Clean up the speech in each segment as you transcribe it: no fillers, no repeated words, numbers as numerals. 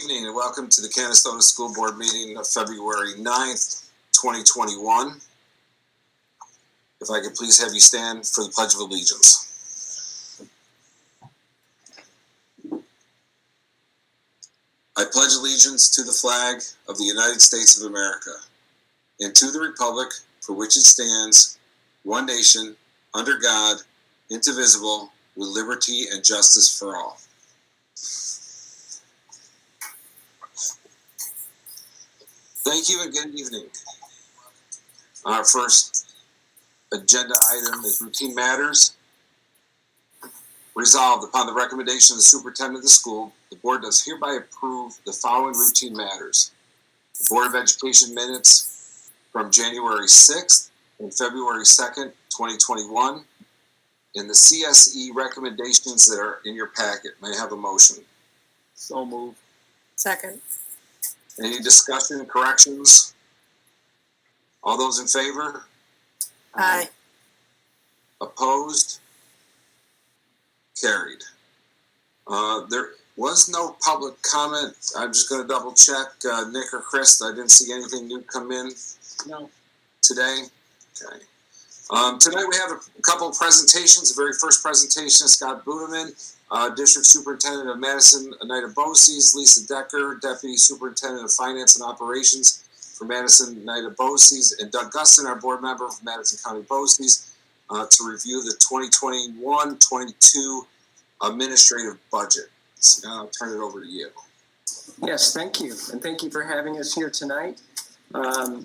evening and welcome to the Canastota School Board meeting of February 9th, 2021. If I could please have you stand for the Pledge of Allegiance. I pledge allegiance to the flag of the United States of America and to the republic for which it stands, one nation, under God, indivisible, with liberty and justice for all. Thank you and good evening. Our first agenda item is routine matters. Resolved upon the recommendation of the superintendent of the school, the board does hereby approve the following routine matters. The Board of Education minutes from January 6th and February 2nd, 2021, and the CSE recommendations that are in your packet. May I have a motion? So moved. Second. Any discussion, corrections? All those in favor? Aye. Opposed? Carried. There was no public comment. I'm just going to double check. Nick or Chris, I didn't see anything new come in No. today. Okay. Tonight we have a couple of presentations. The very first presentation is Scott Budeman, District Superintendent of Madison United BOCES, Lisa Decker, Deputy Superintendent of Finance and Operations for Madison United BOCES, and Doug Gustin, our board member from Madison County BOCES, to review the 2021-22 administrative budget. So now I'll turn it over to you. Yes, thank you. And thank you for having us here tonight.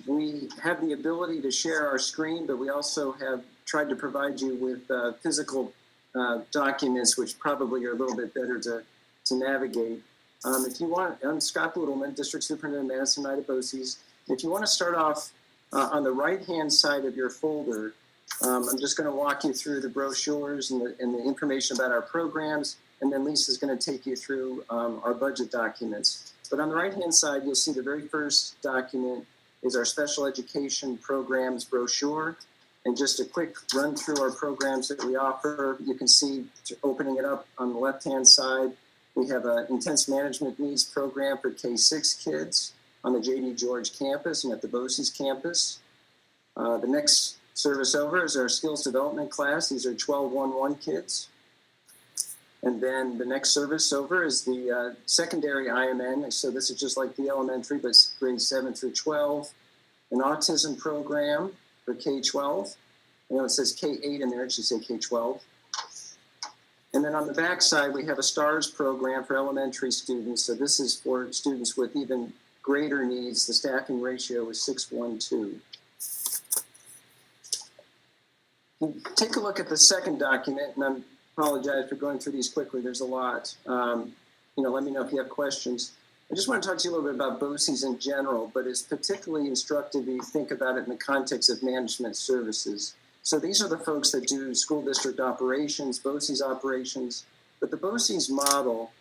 We have the ability to share our screen, but we also have tried to provide you with physical documents, which probably are a little bit better to navigate. If you want, I'm Scott Budeman, District Superintendent of Madison United BOCES. If you want to start off on the right-hand side of your folder, I'm just going to walk you through the brochures and the information about our programs, and then Lisa's going to take you through our budget documents. But on the right-hand side, you'll see the very first document is our special education programs brochure. And just a quick run through our programs that we offer. You can see, opening it up on the left-hand side, we have an intense management needs program for K-6 kids on the J.D. George campus and at the BOCES campus. The next service over is our skills development class. These are 12-1-1 kids. And then the next service over is the secondary IMN. So this is just like the elementary, but grades 7 through 12. An autism program for K-12. I know it says K-8 in there, it should say K-12. And then on the back side, we have a STARS program for elementary students. So this is for students with even greater needs. The staffing ratio is 6:1:2. Take a look at the second document, and I apologize for going through these quickly. There's a lot. Let me know if you have questions. I just want to talk to you a little bit about BOCES in general, but it's particularly instructive if you think about it in the context of management services. So these are the folks that do school district operations, BOCES operations, but the BOCES model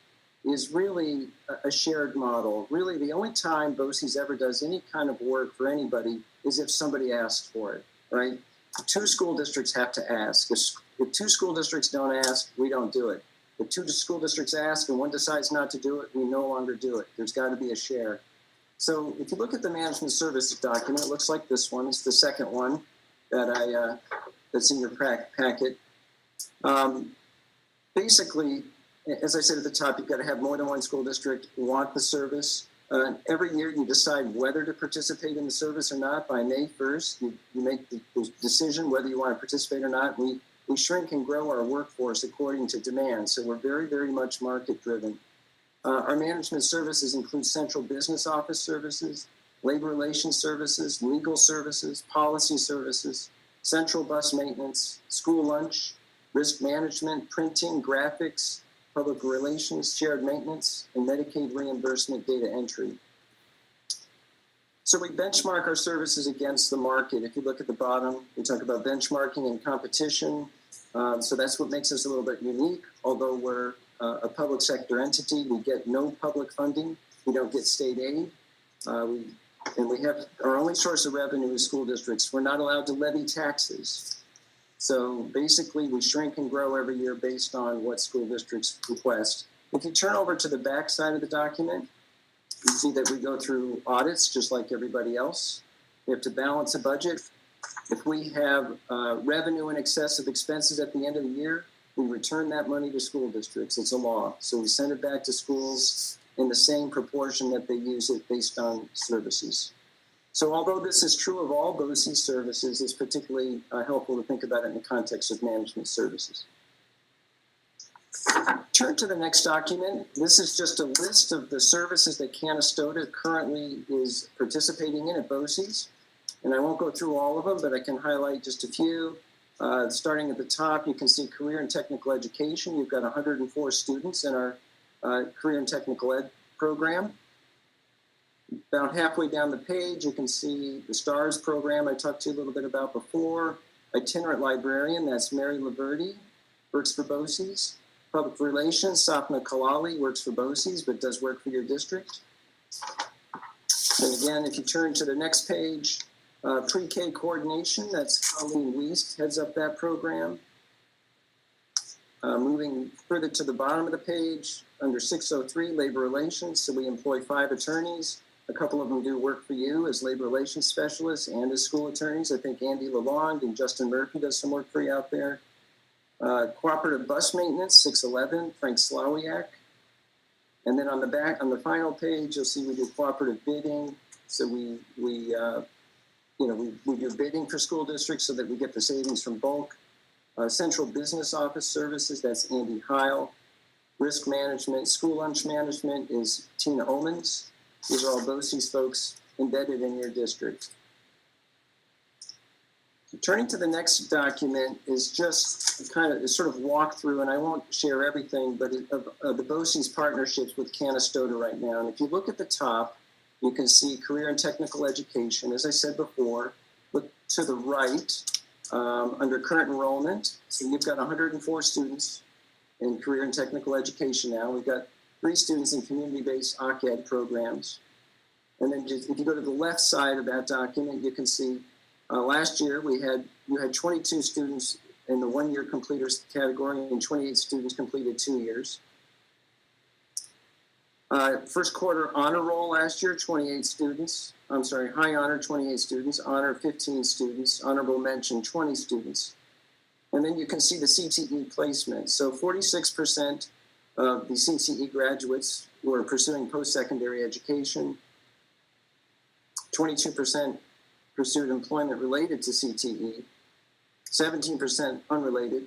is really a shared model. Really, the only time BOCES ever does any kind of work for anybody is if somebody asks for it, right? 2 school districts have to ask. If 2 school districts don't ask, we don't do it. If 2 school districts ask and one decides not to do it, we no longer do it. There's got to be a share. So if you look at the management services document, it looks like this one. It's the second one that that's in your packet. Basically, as I said at the top, you've got to have more than one school district want the service. Every year you decide whether to participate in the service or not. By May 1st, you make the decision whether you want to participate or not. We shrink and grow our workforce according to demand. So we're very, very much market driven. Our management services include central business office services, labor relations services, legal services, policy services, central bus maintenance, school lunch, risk management, printing, graphics, public relations, shared maintenance, and Medicaid reimbursement data entry. So we benchmark our services against the market. If you look at the bottom, we talk about benchmarking and competition. So that's what makes us a little bit unique. Although we're a public sector entity, we get no public funding. We don't get state aid. We have our only source of revenue is school districts. We're not allowed to levy taxes. So basically, we shrink and grow every year based on what school districts request. If you turn over to the back side of the document, You see that we go through audits just like everybody else. We have to balance a budget. If we have revenue in excess of expenses at the end of the year, we return that money to school districts. It's a law. So we send it back to schools in the same proportion that they use it based on services. So although this is true of all BOCES services, it's particularly helpful to think about it in the context of management services. Turn to the next document. This is just a list of the services that Canastota currently is participating in at BOCES. And I won't go through all of them, but I can highlight just a few. Starting at the top, you can see career and technical education. You've got 104 students in our career and technical ed program. About halfway down the page, you can see the STARS program I talked to you a little bit about before. Itinerant librarian, that's Mary Laverty, works for BOCES. Public relations, Sapna Kalali, works for BOCES, but does work for your district. And again, if you turn to the next page, pre-K coordination, that's Colleen Wiest, heads up that program. Moving further to the bottom of the page, under 603, labor relations, so we employ 5 attorneys. A couple of them do work for you as labor relations specialists and as school attorneys. I think Andy Lalonde and Justin Murphy does some work for you out there. Cooperative bus maintenance, 611, Frank Slawiak. And then on the back, on the final page, you'll see we do cooperative bidding. So we do bidding for school districts so that we get the savings from bulk. Central business office services, that's Andy Heil. Risk management, school lunch management is Tina Omens. These are all BOCES folks embedded in your district. Turning to the next document is just kind of a sort of walkthrough, and I won't share everything, but of the BOCES partnerships with Canastota right now. And if you look at the top, you can see career and technical education. As I said before, look to the right under current enrollment. So you've got 104 students in career and technical education now. We've got 3 students in community-based OCAD programs. And then just, if you go to the left side of that document, you can see last year you had 22 students in the 1-year completers category and 28 students completed 2 years. First quarter honor roll last year, 28 students. I'm sorry, high honor, 28 students. Honor, 15 students. Honorable mention, 20 students. And then you can see the CTE placement. So 46% of the CTE graduates were pursuing post-secondary education. 22% pursued employment related to CTE. 17% unrelated.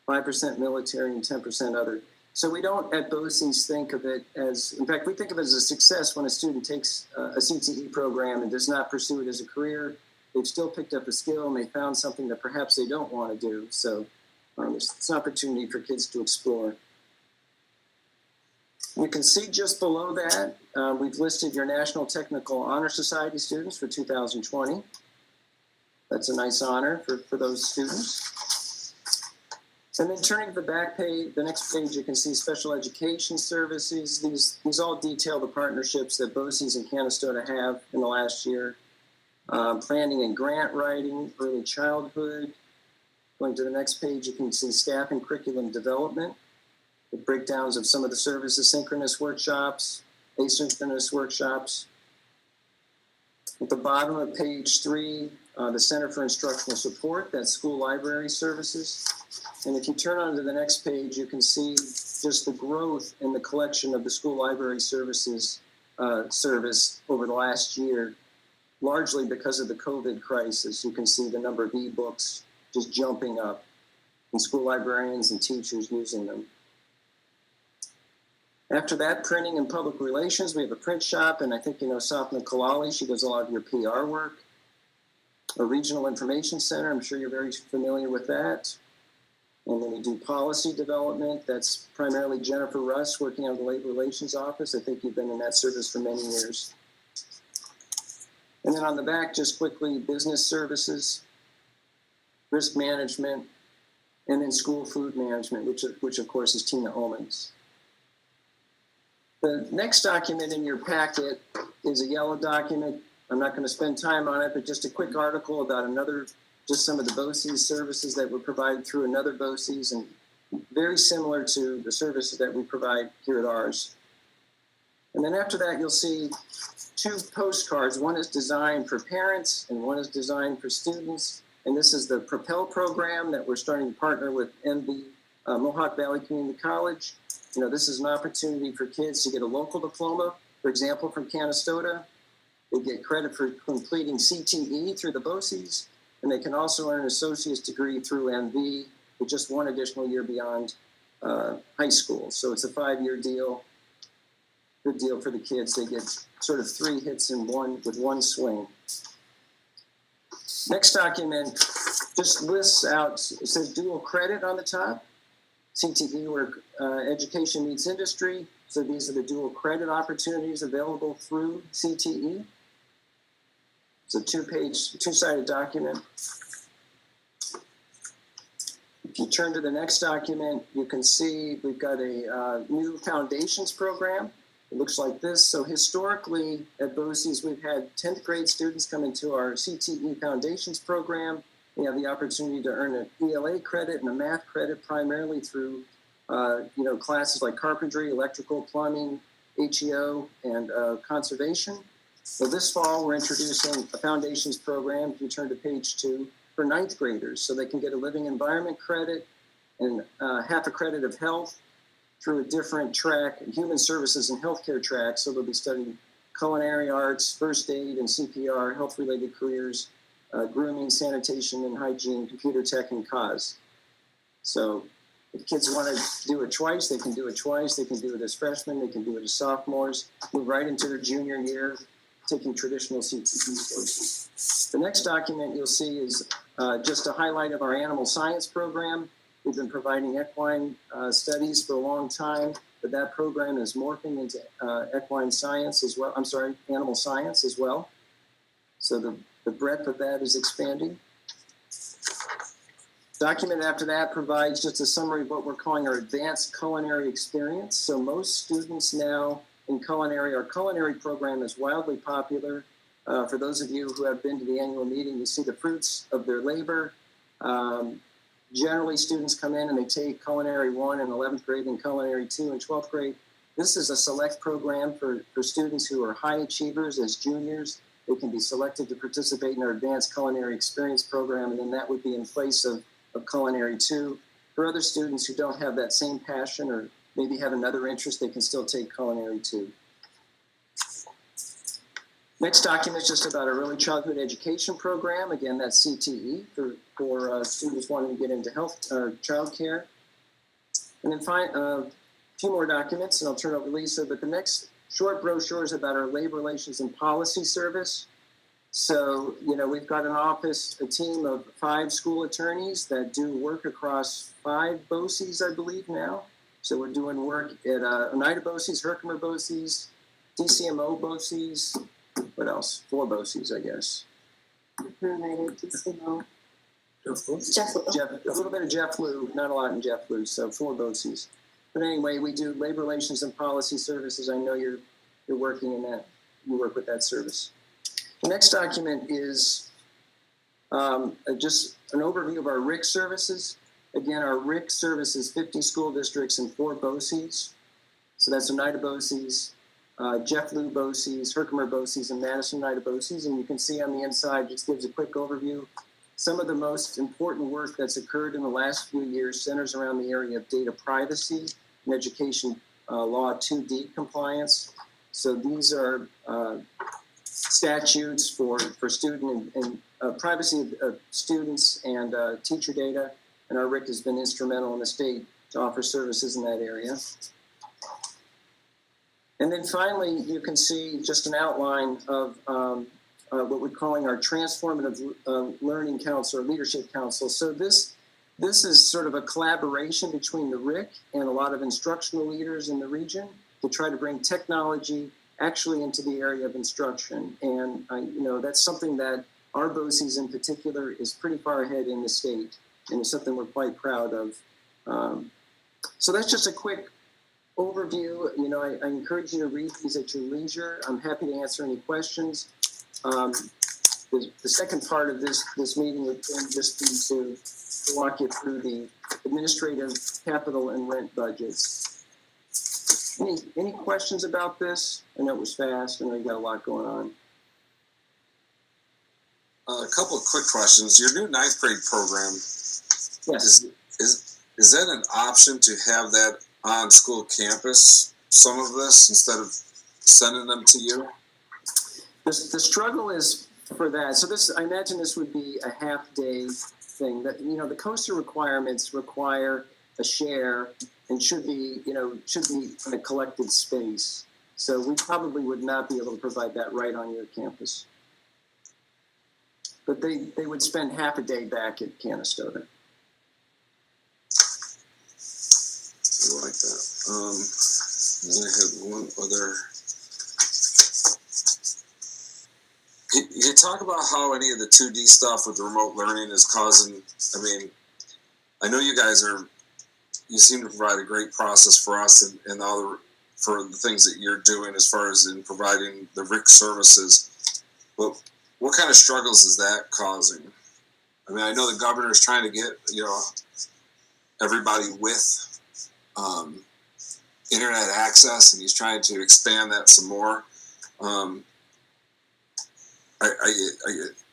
5% military and 10% other. So we don't at BOCES think of it as, in fact, we think of it as a success when a student takes a CTE program and does not pursue it as a career. They've still picked up a skill and they found something that perhaps they don't want to do. So it's an opportunity for kids to explore. You can see just below that, we've listed your National Technical Honor Society students for 2020. That's a nice honor for those students. And then turning to the back page, the next page, you can see special education services. These all detail the partnerships that BOCES and Canastota have in the last year. Planning and grant writing, early childhood. Going to the next page, you can see staff and curriculum development, with breakdowns of some of the services, synchronous workshops, asynchronous workshops. At the bottom of page 3, the Center for Instructional Support, that's school library services. And if you turn on to the next page, you can see just the growth in the collection of the school library services service over the last year, largely because of the COVID crisis. You can see the number of e-books just jumping up and school librarians and teachers using them. After that, printing and public relations, we have a print shop, and I think you know Sapna Kalali, she does a lot of your PR work. A regional information center, I'm sure you're very familiar with that. And then we do policy development. That's primarily Jennifer Russ working on the Labor Relations Office. I think you've been in that service for many years. And then on the back, just quickly, business services, risk management, and then school food management, which of course is Tina Omens. The next document in your packet is a yellow document. I'm not going to spend time on it, but just a quick article about just some of the BOCES services that were provided through another BOCES, and very similar to the services that we provide here at ours. And then after that, you'll see two postcards. One is designed for parents and one is designed for students. And this is the Propel program that we're starting to partner with MB, Mohawk Valley Community College. This is an opportunity for kids to get a local diploma, for example, from Canastota. They get credit for completing CTE through the BOCES, and they can also earn an associate's degree through MV with just one additional year beyond high school. So it's a 5-year deal. Good deal for the kids. They get sort of 3 hits in with one swing. Next document just lists out, it says dual credit on the top. CTE, where education meets industry. So these are the dual credit opportunities available through CTE. It's a 2-sided document. If you turn to the next document, you can see we've got a new foundations program. It looks like this. So historically at BOCES, we've had 10th grade students come into our CTE Foundations program. They have the opportunity to earn an ELA credit and a math credit primarily through classes like carpentry, electrical, plumbing, HEO, and conservation. So this fall, we're introducing a foundations program, if you turn to page 2, for 9th graders. So they can get a living environment credit and half a credit of health through a different track, human services and healthcare track. So they'll be studying culinary arts, first aid and CPR, health-related careers, grooming, sanitation and hygiene, computer tech, and cause. So if kids want to do it twice, they can do it twice. They can do it as freshmen. They can do it as sophomores. Move right into their junior year, taking traditional CTE courses. The next document you'll see is just a highlight of our animal science program. We've been providing equine studies for a long time, but that program is morphing into equine science as well. Animal science as well. So the breadth of that is expanding. Document after that provides just a summary of what we're calling our advanced culinary experience. So most students now in culinary, our culinary program is wildly popular. For those of you who have been to the annual meeting, you see the fruits of their labor. Generally, students come in and they take Culinary 1 in 11th grade and Culinary 2 in 12th grade. This is a select program for students who are high achievers as juniors. They can be selected to participate in our Advanced Culinary Experience program, and then that would be in place of Culinary 2. For other students who don't have that same passion or maybe have another interest, they can still take Culinary 2. Next document is just about our early childhood education program. Again, that's CTE for students wanting to get into child care. And then a few more documents, and I'll turn it over to Lisa. But the next short brochure is about our labor relations and policy service. So, we've got an office, a team of 5 school attorneys that do work across 5 BOCES, I believe now. So we're doing work at Oneida BOCES, Herkimer BOCES, DCMO BOCES. What else? 4 BOCES, I guess. A little bit of Jeff Lou, not a lot in Jeff Lou, so 4 BOCES. But anyway, we do labor relations and policy services. I know you're working in that. You work with that service. The next document is just an overview of our RIC services. Again, our RIC services 50 school districts and 4 BOCES. So that's Oneida BOCES, Jeff Lou BOCES, Herkimer BOCES, and Madison Oneida BOCES. And you can see on the inside, just gives a quick overview. Some of the most important work that's occurred in the last few years centers around the area of data privacy and education law 2D compliance. So these are statutes for student and privacy of students and teacher data. And our RIC has been instrumental in the state to offer services in that area. And then finally, you can see just an outline of what we're calling our Transformative Learning Council or Leadership Council. So this is sort of a collaboration between the RIC and a lot of instructional leaders in the region to try to bring technology actually into the area of instruction. And that's something that our BOCES in particular is pretty far ahead in the state, and it's something we're quite proud of. So that's just a quick overview. I encourage you to read these at your leisure. I'm happy to answer any questions. The second part of this meeting would just be to walk you through the administrative, capital, and rent budgets. Any questions about this? I know it was fast. I know you got a lot going on. A couple of quick questions. Your new ninth grade program, Yes. is that an option to have that on school campus, some of this, instead of sending them to you? The struggle is for that. So this, I imagine this would be a half-day thing. That, you know, the coaster requirements require a share and should be in a collected space. So we probably would not be able to provide that right on your campus. But they would spend half a day back at Canastota. I like that. Then I had one other. You talk about how any of the 2D stuff with the remote learning is causing, I mean, I know you guys you seem to provide a great process for us and for the things that you're doing as far as in providing the RIC services. But what kind of struggles is that causing? I mean, I know the governor is trying to get, everybody with internet access, and he's trying to expand that some more.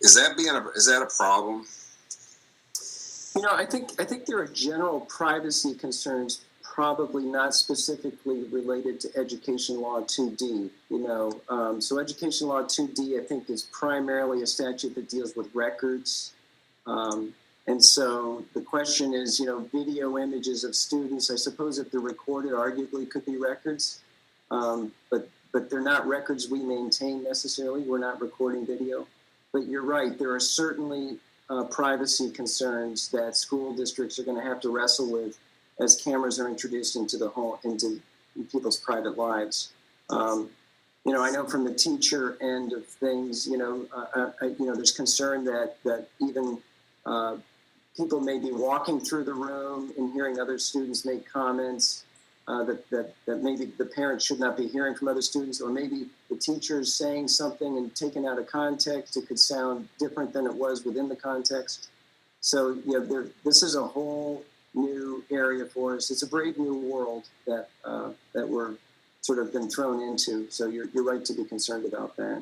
Is that a problem? I think there are general privacy concerns, probably not specifically related to Education Law 2D. So Education Law 2D, I think, is primarily a statute that deals with records. And so the question is, video images of students, I suppose if they're recorded, arguably could be records. But they're not records we maintain necessarily. We're not recording video. But you're right, there are certainly privacy concerns that school districts are going to have to wrestle with as cameras are introduced into people's private lives. I know from the teacher end of things, there's concern that even people may be walking through the room and hearing other students make comments that maybe the parents should not be hearing from other students, or maybe the teacher is saying something and taken out of context, it could sound different than it was within the context. So, this is a whole new area for us. It's a brave new world that we're sort of been thrown into. So you're right to be concerned about that.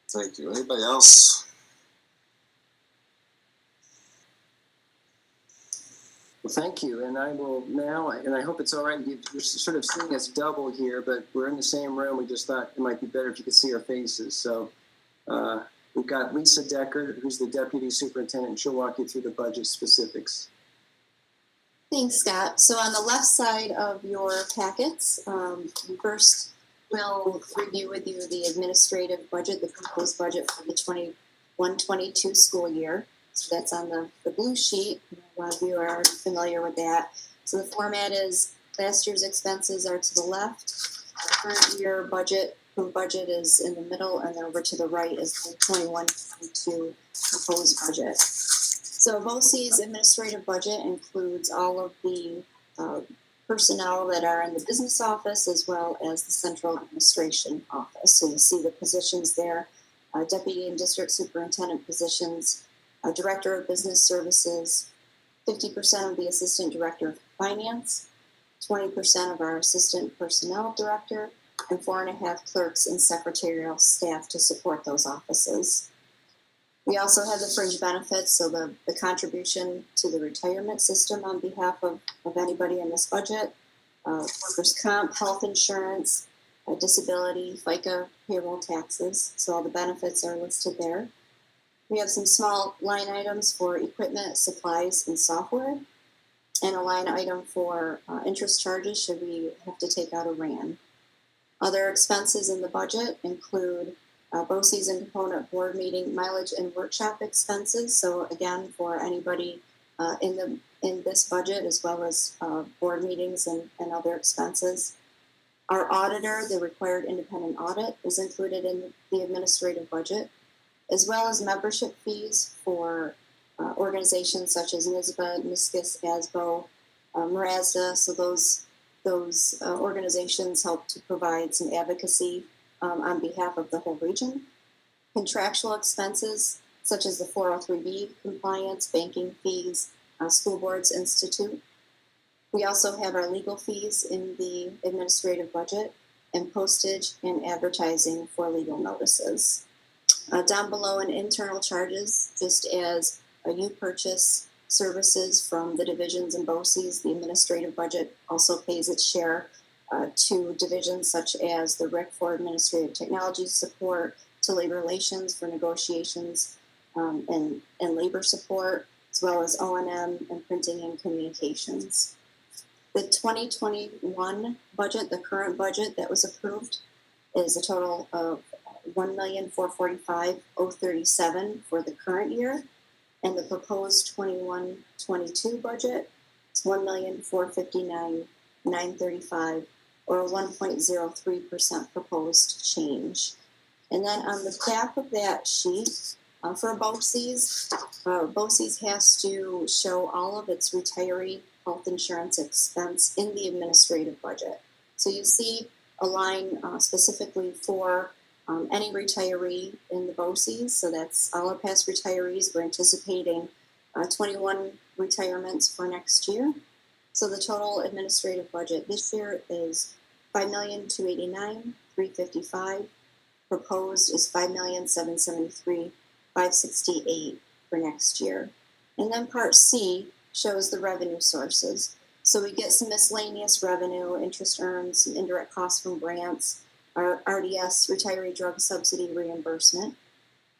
Thank you. Anybody else? Well, thank you. And I will now, and I hope it's all right. You're sort of seeing us double here, but we're in the same room. We just thought it might be better if you could see our faces. So we've got Lisa Decker, who's the Deputy Superintendent, and she'll walk you through the budget specifics. Thanks, Scott. So on the left side of your packets, first we'll review with you the administrative budget, the proposed budget for the 21-22 school year. So that's on the blue sheet. A lot of you are familiar with that. So the format is last year's expenses are to the left, the current year budget is in the middle, and then over to the right is the 21-22 proposed budget. So BOCE's administrative budget includes all of the personnel that are in the business office as well as the central administration office. So you see the positions there, deputy and district superintendent positions, director of business services, 50% of the assistant director of finance, 20% of our assistant personnel director, and 4.5 clerks and secretarial staff to support those offices. We also have the fringe benefits, so the contribution to the retirement system on behalf of anybody in this budget, workers' comp, health insurance, disability, FICA, payroll taxes. So all the benefits are listed there. We have some small line items for equipment, supplies, and software, and a line item for interest charges should we have to take out a RAN. Other expenses in the budget include BOCES and component board meeting mileage and workshop expenses. So again, for anybody in this budget, as well as board meetings and other expenses. Our auditor, the required independent audit, is included in the administrative budget, as well as membership fees for organizations such as NSBA, NSCIS, ASBO, MRASDA. So those organizations help to provide some advocacy on behalf of the whole region. Contractual expenses, such as the 403B compliance, banking fees, School Boards Institute. We also have our legal fees in the administrative budget and postage and advertising for legal notices. Down below in internal charges, just as you purchase services from the divisions and BOCES, the administrative budget also pays its share to divisions such as the RIC for administrative technology support, to labor relations for negotiations and labor support, as well as O&M and printing and communications. The 2021 budget, the current budget that was approved, is a total of $1,445,037 for the current year, and the proposed 21-22 budget is $1,459,935, or a 1.03% proposed change. And then on the back of that sheet, for BOCES, BOCES has to show all of its retiree health insurance expense in the administrative budget. So you see a line specifically for any retiree in the BOCES. So that's all our past retirees. We're anticipating 21 retirements for next year. So the total administrative budget this year is $5,289,355. Proposed is $5,773,568 for next year. And then Part C shows the revenue sources. So we get some miscellaneous revenue, interest earned, some indirect costs from grants, our RDS, retiree drug subsidy reimbursement.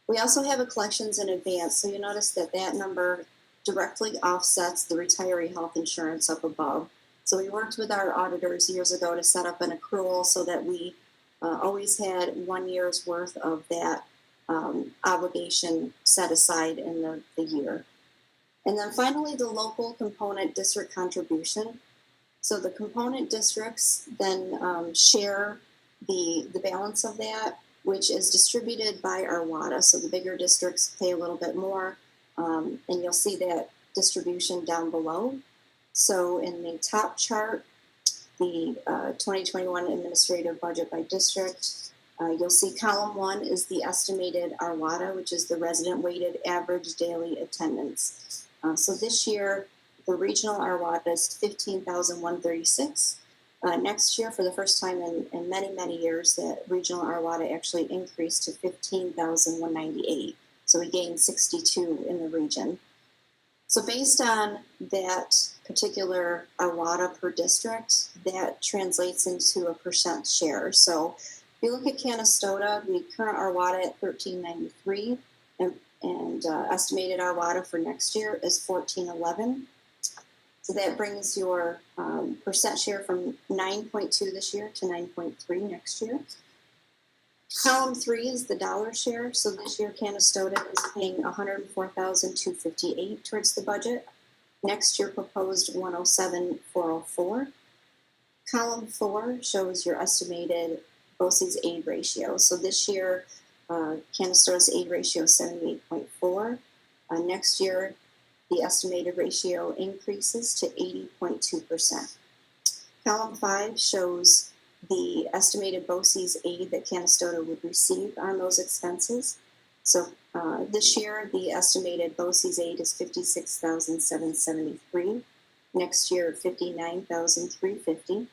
We also have a collections in advance. So you notice that that number directly offsets the retiree health insurance up above. So we worked with our auditors years ago to set up an accrual so that we always had 1 year's worth of that obligation set aside in the year. And then finally, the local component district contribution. So the component districts then share the balance of that, which is distributed by our WADA. So the bigger districts pay a little bit more, and you'll see that distribution down below. So in the top chart, the 2021 administrative budget by district, you'll see column 1 is the estimated ARWADA, which is the resident weighted average daily attendance. So this year, the regional ARWADA is 15,136. Next year, for the first time in many, many years, that regional ARWADA actually increased to 15,198. So we gained 62 in the region. So based on that particular ARWADA per district, that translates into a percent share. So if you look at Canastota, the current ARWADA at 1393, and estimated ARWADA for next year is 1411. So that brings your percent share from 9.2 this year to 9.3 next year. Column 3 is the dollar share. So this year, Canastota is paying $104,258 towards the budget. Next year, proposed $107,404. Column 4 shows your estimated BOCES aid ratio. So this year, Canastota's aid ratio is 78.4. Next year, the estimated ratio increases to 80.2%. Column 5 shows the estimated BOCES aid that Canastota would receive on those expenses. So this year, the estimated BOCES aid is $56,773. Next year, $59,350.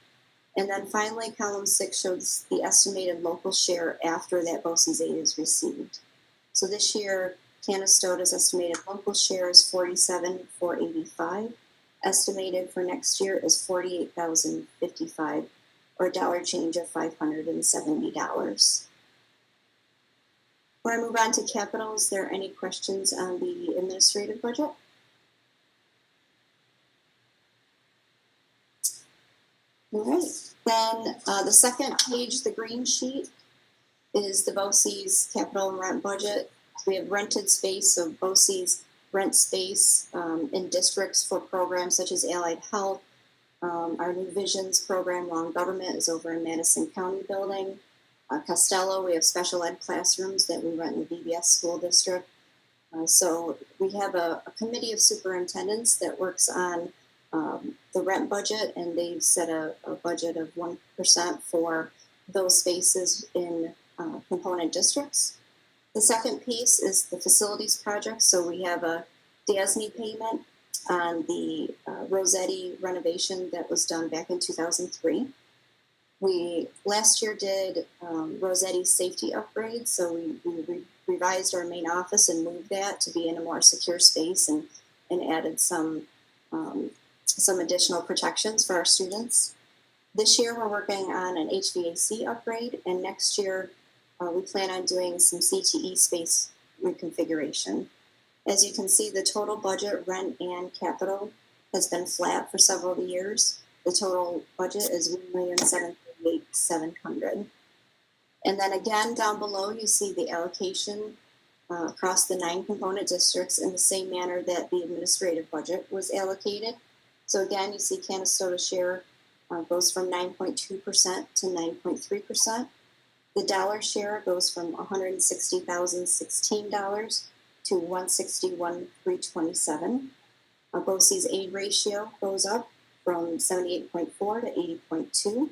And then finally, column 6 shows the estimated local share after that BOCES aid is received. So this year, Canastota's estimated local share is $47,485. Estimated for next year is $48,055, or a dollar change of $570. Before I move on to capital, is there any questions on the administrative budget? All right, then the second page, the green sheet, is the BOCES capital and rent budget. We have rented space, so BOCES rent space in districts for programs such as Allied Health. Our New Visions program, Long Government, is over in Madison County building. Costello, we have special ed classrooms that we rent in the VBS school district. So we have a committee of superintendents that works on the rent budget, and they've set a budget of 1% for those spaces in component districts. The second piece is the facilities project. So we have a DASNY payment on the Rossetti renovation that was done back in 2003. We last year did Rossetti safety upgrades, so we revised our main office and moved that to be in a more secure space and added some additional protections for our students. This year we're working on an HVAC upgrade, and next year we plan on doing some CTE space reconfiguration. As you can see, the total budget, rent and capital, has been flat for several years. The total budget is $1,738,700. And then again, down below, you see the allocation across the 9 component districts in the same manner that the administrative budget was allocated. So again, you see Canastota share goes from 9.2% to 9.3%. The dollar share goes from $160,016 to $161,327. BOCES aid ratio goes up from 78.4 to 80.2.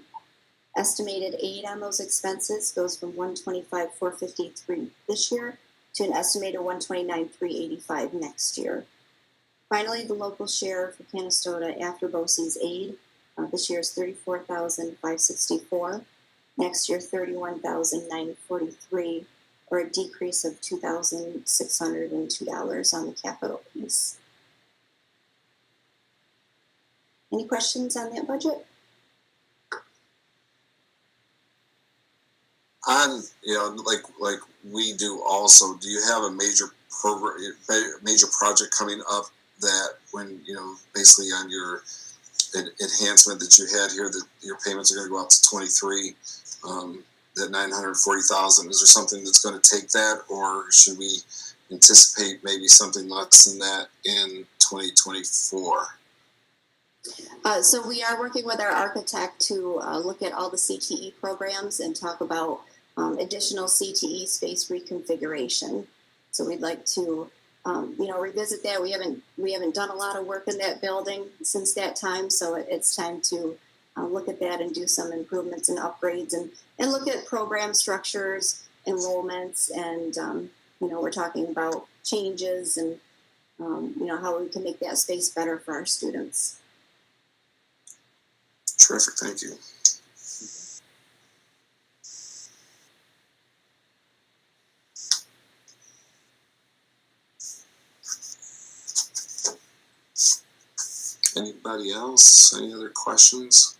Estimated aid on those expenses goes from $125,453 this year to an estimated $129,385 next year. Finally, the local share for Canastota after BOCES aid this year is $34,564. Next year, $31,943, or a decrease of $2,602 on the capital piece. Any questions on that budget? On, like we do also, do you have a major project coming up that when, basically on your enhancement that you had here, that your payments are going to go out to 23, that 940,000, is there something that's going to take that, or should we anticipate maybe something less than that in 2024? So we are working with our architect to look at all the CTE programs and talk about additional CTE space reconfiguration. So we'd like to, revisit that. We haven't done a lot of work in that building since that time, so it's time to look at that and do some improvements and upgrades and look at program structures, enrollments, and we're talking about changes and how we can make that space better for our students. Terrific, thank you. Anybody else? Any other questions?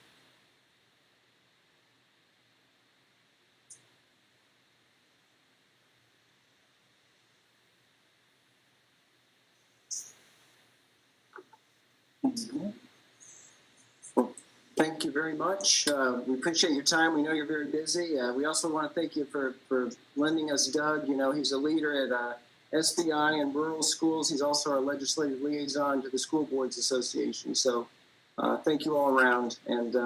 Thank you very much. We appreciate your time. We know you're very busy. We also want to thank you for lending us Doug. He's a leader at SBI and rural schools. He's also our legislative liaison to the School Boards Association. So thank you all around, and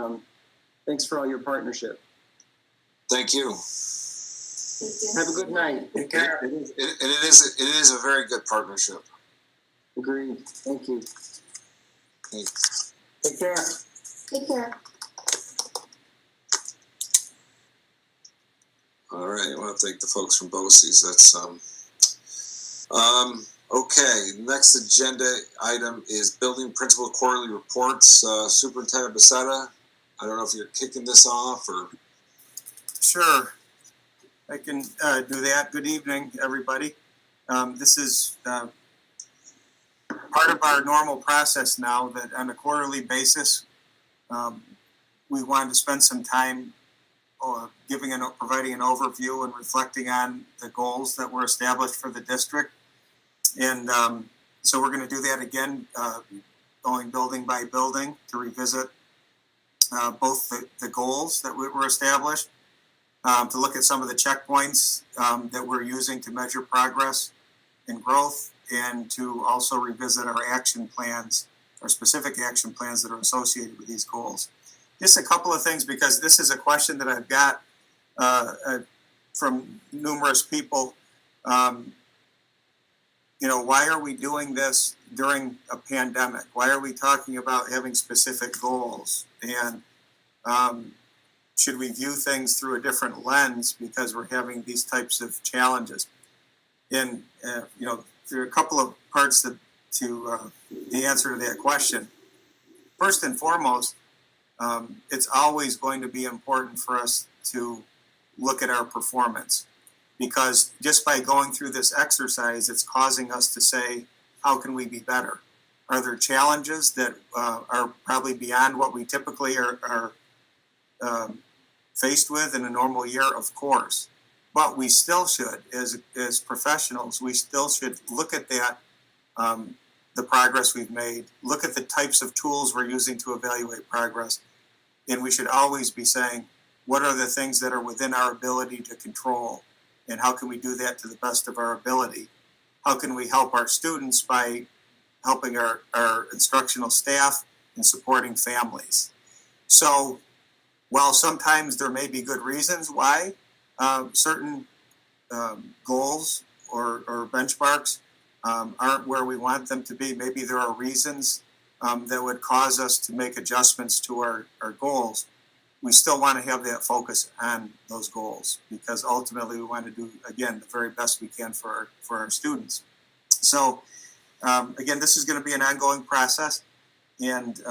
thanks for all your partnership. Thank you. Have a good night. Take care. It is a very good partnership. Agreed. Thank you. Thanks. Take care. Take care. All right, I want to thank the folks from BOCES. That's okay. Next agenda item is building principal quarterly reports. Superintendent Becerra, I don't know if you're kicking this off or. Sure, I can do that. Good evening, everybody. This is part of our normal process now, that on a quarterly basis, we wanted to spend some time providing an overview and reflecting on the goals that were established for the district. And so we're going to do that again, going building by building to revisit both the goals that were established, to look at some of the checkpoints that we're using to measure progress and growth, and to also revisit our action plans, our specific action plans that are associated with these goals. Just a couple of things, because this is a question that I've got from numerous people. Why are we doing this during a pandemic? Why are we talking about having specific goals? And should we view things through a different lens because we're having these types of challenges? And, there are a couple of parts the answer to that question. First and foremost, it's always going to be important for us to look at our performance, because just by going through this exercise, it's causing us to say, how can we be better? Are there challenges that are probably beyond what we typically are faced with in a normal year? Of course. But we still should, as professionals, we still should look at that, the progress we've made, look at the types of tools we're using to evaluate progress. And we should always be saying, what are the things that are within our ability to control? And how can we do that to the best of our ability? How can we help our students by helping our instructional staff and supporting families? So while sometimes there may be good reasons why certain goals or benchmarks aren't where we want them to be, maybe there are reasons that would cause us to make adjustments to our goals, we still want to have that focus on those goals, because ultimately we want to do, again, the very best we can for our students. So again, this is going to be an ongoing process, and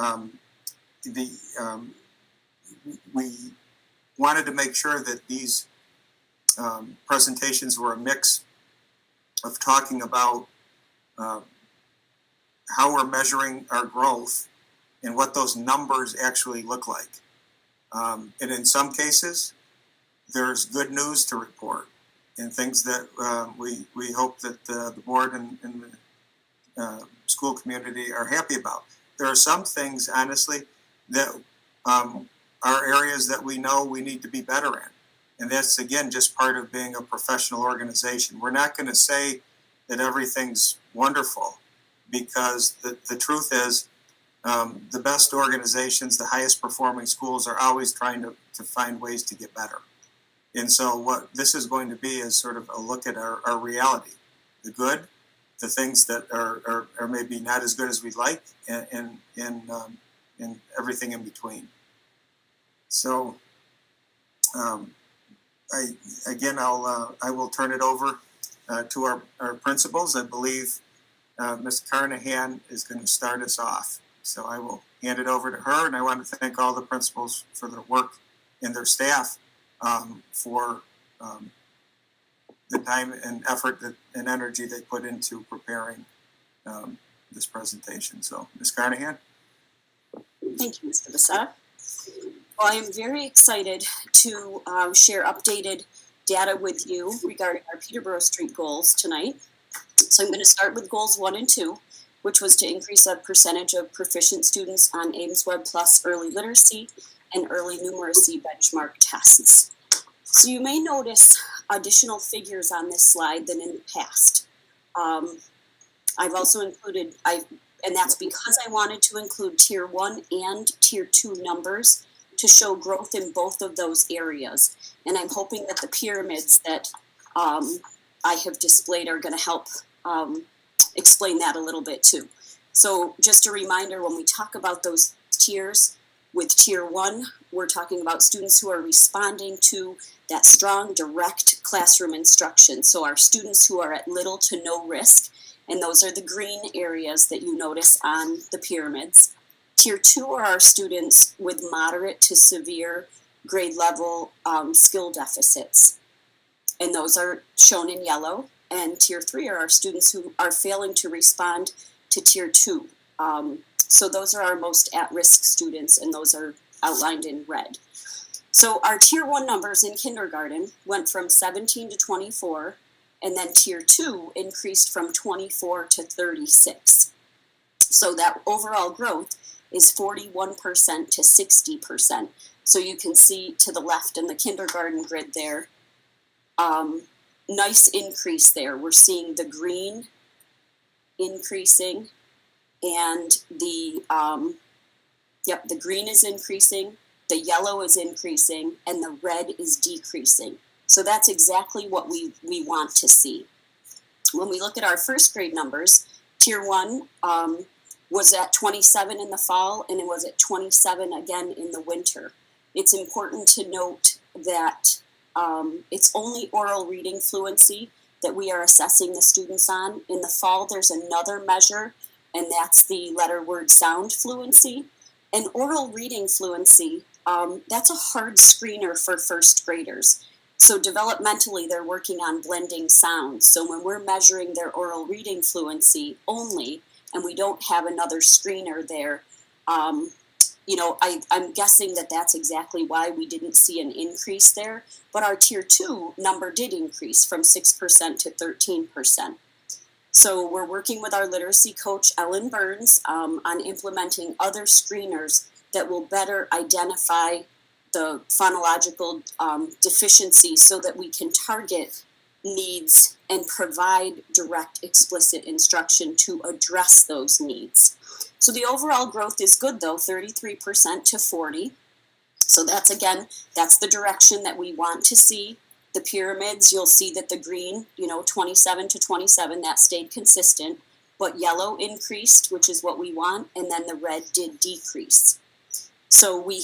we wanted to make sure that these presentations were a mix of talking about how we're measuring our growth and what those numbers actually look like. And in some cases, there's good news to report and things that we hope that the board and the school community are happy about. There are some things, honestly, that are areas that we know we need to be better in. And that's, again, just part of being a professional organization. We're not going to say that everything's wonderful, because the truth is the best organizations, the highest performing schools are always trying to find ways to get better. And so what this is going to be is sort of a look at our reality, the good, the things that are maybe not as good as we'd like, and everything in between. So I will turn it over to our principals. I believe Ms. Carnahan is going to start us off. So I will hand it over to her, and I want to thank all the principals for their work and their staff for the time and effort and energy they put into preparing this presentation. So, Ms. Carnahan. Thank you, Mr. Bissett. Well, I am very excited to share updated data with you regarding our Peterborough Street goals tonight. So I'm going to start with goals 1 and 2, which was to increase the percentage of proficient students on Ames Web Plus early literacy and early numeracy benchmark tests. So you may notice additional figures on this slide than in the past. I've also included, and that's because I wanted to include Tier 1 and Tier 2 numbers to show growth in both of those areas. And I'm hoping that the pyramids that I have displayed are going to help explain that a little bit too. So just a reminder, when we talk about those tiers, with Tier 1, we're talking about students who are responding to that strong, direct classroom instruction. So our students who are at little to no risk, and those are the green areas that you notice on the pyramids. Tier 2 are our students with moderate to severe grade level skill deficits, and those are shown in yellow. And Tier 3 are our students who are failing to respond to Tier 2. So those are our most at-risk students, and those are outlined in red. So our Tier 1 numbers in kindergarten went from 17 to 24, and then Tier 2 increased from 24 to 36. So that overall growth is 41% to 60%. So you can see to the left in the kindergarten grid there, nice increase there. We're seeing the green increasing, and the green is increasing, the yellow is increasing, and the red is decreasing. So that's exactly what we want to see. When we look at our first grade numbers, Tier 1 was at 27 in the fall, and it was at 27 again in the winter. It's important to note that it's only oral reading fluency that we are assessing the students on. In the fall, there's another measure and that's the letter word sound fluency. And oral reading fluency, that's a hard screener for first graders. So developmentally, they're working on blending sounds. So when we're measuring their oral reading fluency only, and we don't have another screener there, I'm guessing that that's exactly why we didn't see an increase there. But our tier 2 number did increase from 6% to 13%. So we're working with our literacy coach, Ellen Burns, on implementing other screeners that will better identify the phonological deficiency so that we can target needs and provide direct, explicit instruction to address those needs. So the overall growth is good though, 33% to 40%. So that's the direction that we want to see. The pyramids, you'll see that the green, 27 to 27, that stayed consistent, but yellow increased, which is what we want, and then the red did decrease. So we've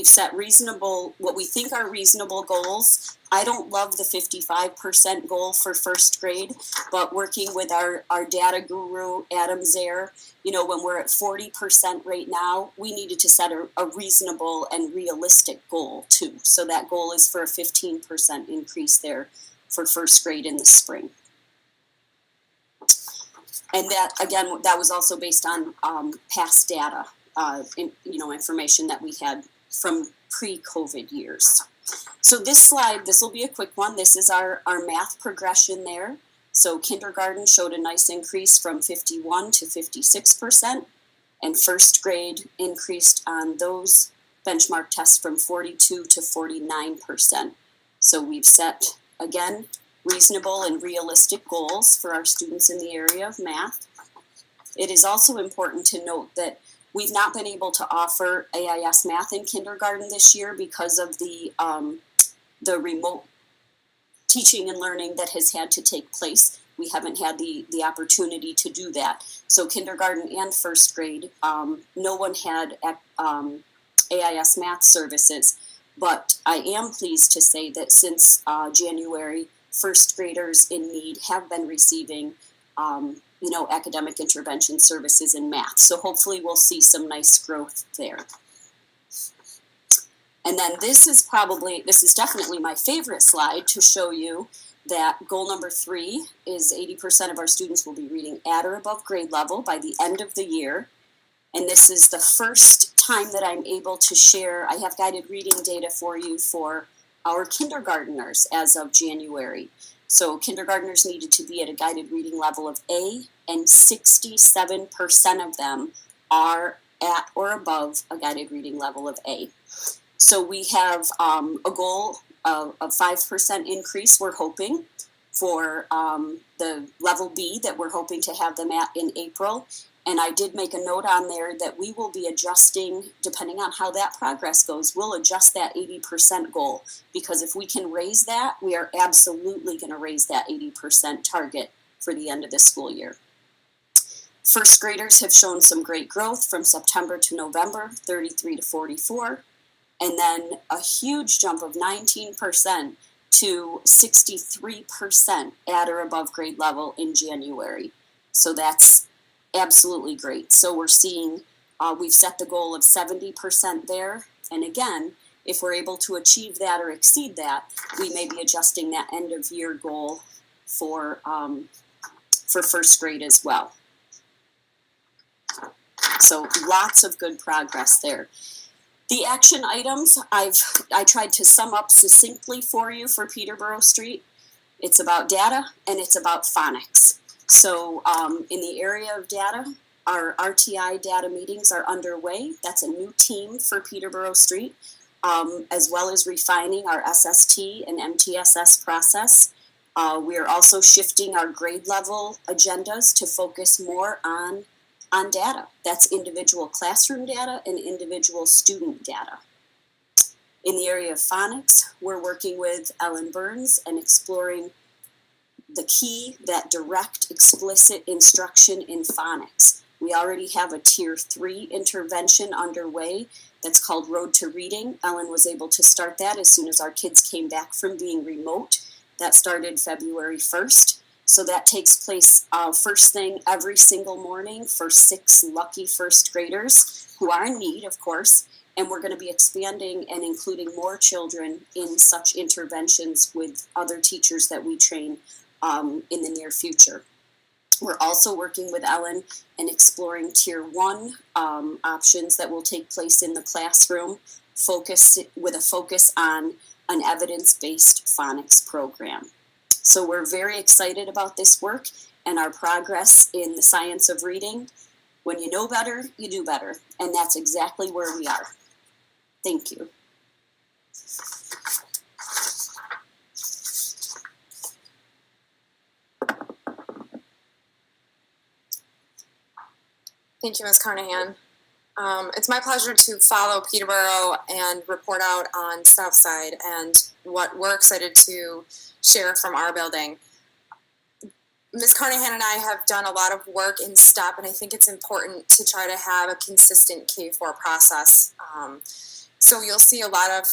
set what we think are reasonable goals. I don't love the 55% goal for first grade, but working with our data guru, Adam Zare, when we're at 40% right now, we needed to set a reasonable and realistic goal too. So that goal is for a 15% increase there for first grade in the spring. And that was also based on past data, information that we had from pre-COVID years. So this will be a quick one. This is our math progression there. So kindergarten showed a nice increase from 51 to 56%, and first grade increased on those benchmark tests from 42 to 49%. So we've set, again, reasonable and realistic goals for our students in the area of math. It is also important to note that we've not been able to offer AIS math in kindergarten this year because of the remote teaching and learning that has had to take place. We haven't had the opportunity to do that. So kindergarten and first grade, no one had AIS math services. But I am pleased to say that since January, first graders in need have been receiving academic intervention services in math. So hopefully we'll see some nice growth there. And then this is definitely my favorite slide to show you that goal number 3 is 80% of our students will be reading at or above grade level by the end of the year. And this is the first time that I'm able to share, I have guided reading data for you for our kindergartners as of January. So kindergartners needed to be at a guided reading level of A, and 67% of them are at or above a guided reading level of A. So we have a goal of 5% increase, we're hoping, for the level B that we're hoping to have them at in April. And I did make a note on there that we will be adjusting, depending on how that progress goes, we'll adjust that 80% goal. Because if we can raise that, we are absolutely going to raise that 80% target for the end of this school year. First graders have shown some great growth from September to November, 33 to 44. And then a huge jump of 19% to 63% at or above grade level in January. So that's absolutely great. So we're seeing, we've set the goal of 70% there. And again, if we're able to achieve that or exceed that, we may be adjusting that end of year goal for first grade as well. So lots of good progress there. The action items, I tried to sum up succinctly for you for Peterborough Street. It's about data and it's about phonics. So in the area of data, our RTI data meetings are underway. That's a new team for Peterborough Street, as well as refining our SST and MTSS process. We are also shifting our grade level agendas to focus more on data. That's individual classroom data and individual student data. In the area of phonics, we're working with Ellen Burns and exploring the key, that direct, explicit instruction in phonics. We already have a tier 3 intervention underway that's called Road to Reading. Ellen was able to start that as soon as our kids came back from being remote. That started February 1st. So that takes place first thing every single morning for 6 lucky first graders who are in need, of course. And we're going to be expanding and including more children in such interventions with other teachers that we train in the near future. We're also working with Ellen and exploring Tier 1 options that will take place in the classroom, with a focus on an evidence-based phonics program. So we're very excited about this work and our progress in the science of reading. When you know better, you do better. And that's exactly where we are. Thank you. Thank you, Ms. Carnahan. It's my pleasure to follow Peterborough and report out on Southside and what we're excited to share from our building. Ms. Carnahan and I have done a lot of work in STEP, and I think it's important to try to have a consistent K-4 process. So you'll see a lot of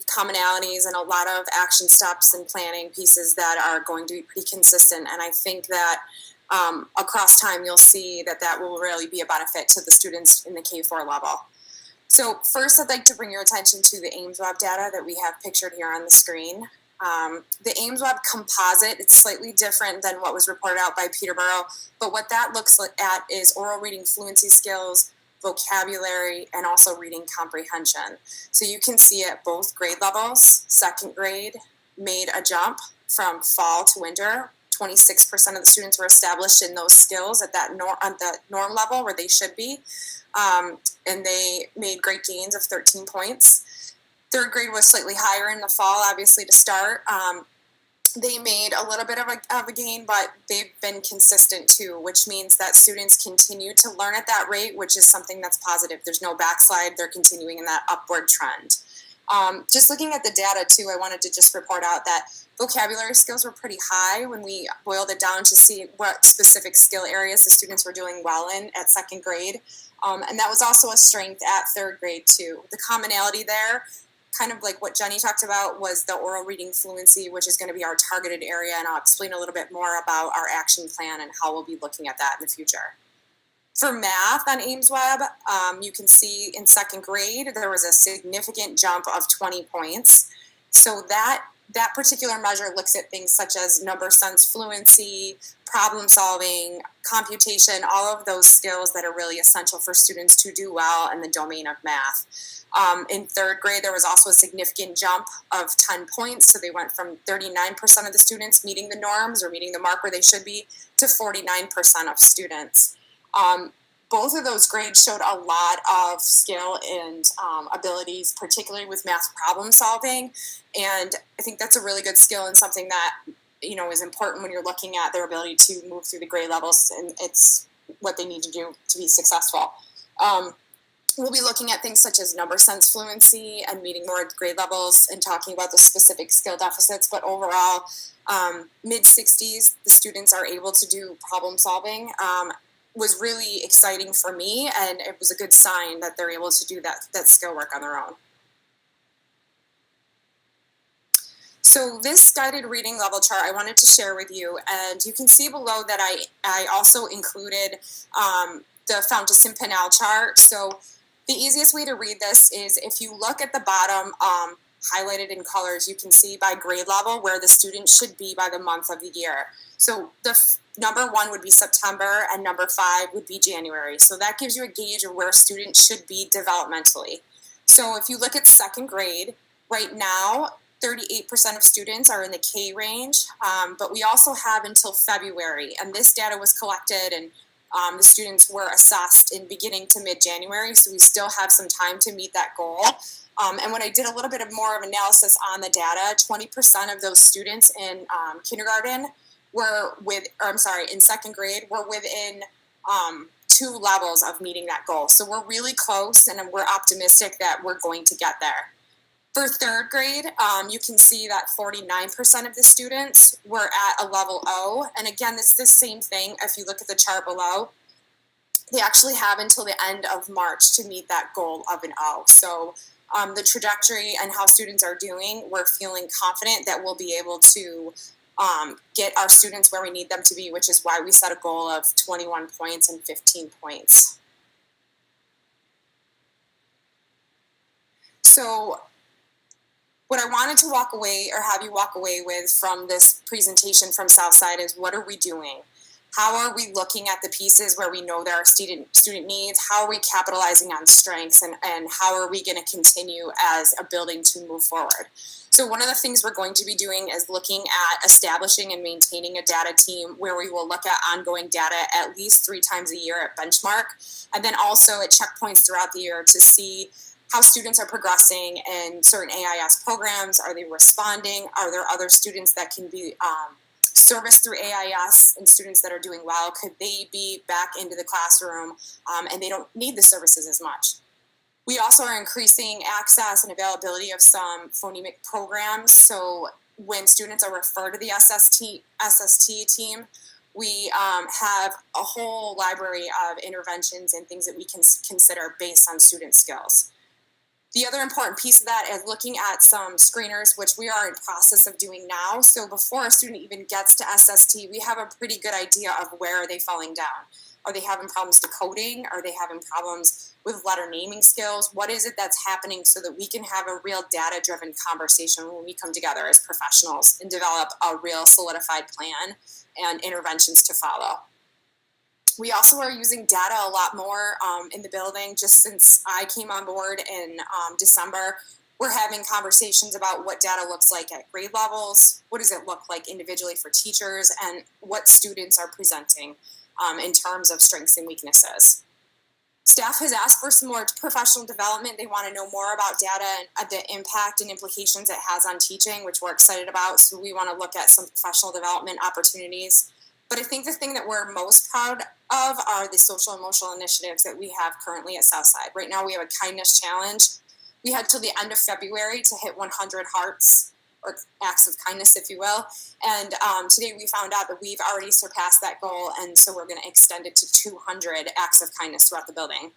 commonalities and a lot of action steps and planning pieces that are going to be pretty consistent, and I think that across time, you'll see that that will really be a benefit to the students in the K-4 level. So first, I'd like to bring your attention to the AIMSweb data that we have pictured here on the screen. The AIMSweb composite, it's slightly different than what was reported out by Peterborough, but what that looks at is oral reading fluency skills, vocabulary, and also reading comprehension. So you can see at both grade levels, second grade made a jump from fall to winter. 26% of the students were established in those skills at that norm level where they should be, and they made great gains of 13 points. Third grade was slightly higher in the fall, obviously, to start. They made a little bit of a gain, but they've been consistent too, which means that students continue to learn at that rate, which is something that's positive. There's no backslide. They're continuing in that upward trend. Just looking at the data too, I wanted to just report out that vocabulary skills were pretty high when we boiled it down to see what specific skill areas the students were doing well in at second grade. And that was also a strength at third grade too. The commonality there, kind of like what Jenny talked about, was the oral reading fluency, which is going to be our targeted area. And I'll explain a little bit more about our action plan and how we'll be looking at that in the future. For math on AIMSweb, you can see in second grade, there was a significant jump of 20 points. So that particular measure looks at things such as number sense fluency, problem solving, computation, all of those skills that are really essential for students to do well in the domain of math. In third grade, there was also a significant jump of 10 points. So they went from 39% of the students meeting the norms or meeting the mark where they should be to 49% of students. Both of those grades showed a lot of skill and abilities, particularly with math problem solving. And I think that's a really good skill and something that, you know, is important when you're looking at their ability to move through the grade levels, and it's what they need to do to be successful. We'll be looking at things such as number sense fluency and meeting more grade levels and talking about the specific skill deficits, but overall, mid-60s, the students are able to do problem solving. Was really exciting for me, and it was a good sign that they're able to do that skill work on their own. So this guided reading level chart I wanted to share with you, and you can see below that I also included the Fountas and Pinnell chart. So the easiest way to read this is if you look at the bottom, highlighted in colors, you can see by grade level where the student should be by the month of the year. So the number 1 would be September and number 5 would be January. So that gives you a gauge of where students should be developmentally. So if you look at second grade, right now, 38% of students are in the K range, but we also have until February, and this data was collected and the students were assessed in beginning to mid-January, so we still have some time to meet that goal. And when I did a little bit more of analysis on the data, 20% of those students in kindergarten in second grade were within 2 levels of meeting that goal. So we're really close, and we're optimistic that we're going to get there. For third grade, you can see that 49% of the students were at a level O. And again, it's the same thing if you look at the chart below. They actually have until the end of March to meet that goal of an O. So the trajectory and how students are doing, we're feeling confident that we'll be able to get our students where we need them to be, which is why we set a goal of 21 points and 15 points. So what I wanted to walk away or have you walk away with from this presentation from Southside is, what are we doing? How are we looking at the pieces where we know there are student needs? How are we capitalizing on strengths, and how are we going to continue as a building to move forward? So one of the things we're going to be doing is looking at establishing and maintaining a data team where we will look at ongoing data at least 3 times a year at benchmark, and then also at checkpoints throughout the year to see how students are progressing in certain AIS programs. Are they responding? Are there other students that can be serviced through AIS, and students that are doing well, could they be back into the classroom and they don't need the services as much? We also are increasing access and availability of some phonemic programs. So when students are referred to the SST team, we have a whole library of interventions and things that we can consider based on student skills. The other important piece of that is looking at some screeners, which we are in process of doing now. So before a student even gets to SST, we have a pretty good idea of where are they falling down. Are they having problems decoding? Are they having problems with letter naming skills? What is it that's happening so that we can have a real data-driven conversation when we come together as professionals and develop a real solidified plan and interventions to follow. We also are using data a lot more in the building. Just since I came on board in December, we're having conversations about what data looks like at grade levels, what does it look like individually for teachers, and what students are presenting in terms of strengths and weaknesses. Staff has asked for some more professional development. They want to know more about data and the impact and implications it has on teaching, which we're excited about. So we want to look at some professional development opportunities. But I think the thing that we're most proud of are the social emotional initiatives that we have currently at Southside. Right now we have a kindness challenge. We had till the end of February to hit 100 hearts, or acts of kindness, if you will. And today we found out that we've already surpassed that goal, and so we're going to extend it to 200 acts of kindness throughout the building.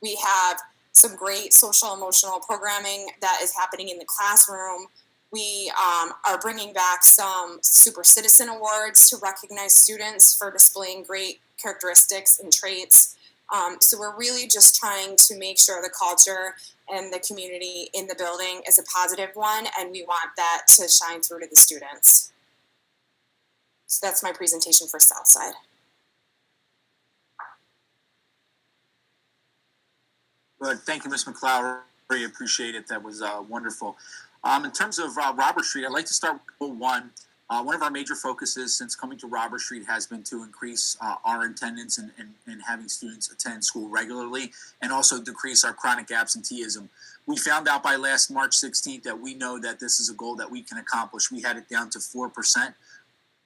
We have some great social emotional programming that is happening in the classroom. We are bringing back some Super Citizen Awards to recognize students for displaying great characteristics and traits. So we're really just trying to make sure the culture and the community in the building is a positive one, and we want that to shine through to the students. So that's my presentation for Southside. Good. Thank you, Ms. McLaury. Appreciate it. That was wonderful. In terms of Robert Street, I'd like to start with goal 1. One of our major focuses since coming to Robert Street has been to increase our attendance and having students attend school regularly, and also decrease our chronic absenteeism. We found out by last March 16th that we know that this is a goal that we can accomplish. We had it down to 4%,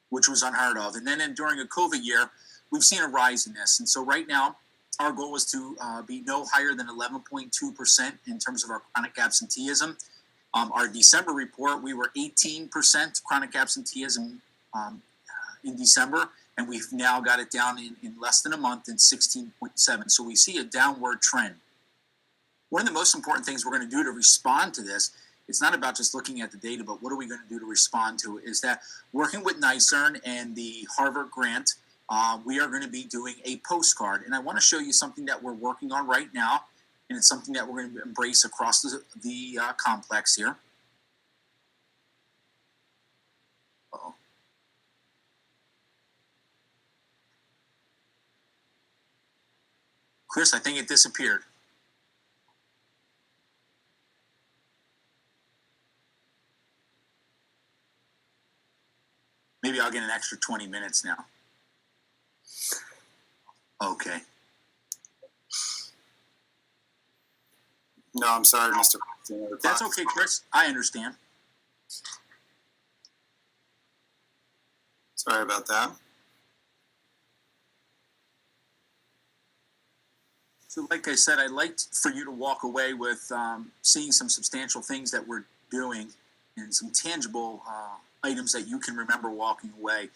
which was unheard of. And then during a COVID year, we've seen a rise in this. And so right now, our goal was to be no higher than 11.2% in terms of our chronic absenteeism. Our December report, we were 18% chronic absenteeism in December, and we've now got it down in less than a month in 16.7. So we see a downward trend. One of the most important things we're going to do to respond to this, it's not about just looking at the data, but what are we going to do to respond to it, is that working with NYCERN and the Harvard grant, we are going to be doing a postcard. And I want to show you something that we're working on right now, and it's something that we're going to embrace across the complex here. Uh-oh. Chris, I think it disappeared. Maybe I'll get an extra 20 minutes now. Okay. No, I'm sorry, Mr. That's okay, Chris. I understand. Sorry about that. So like I said, I'd like for you to walk away with seeing some substantial things that we're doing and some tangible items that you can remember walking away.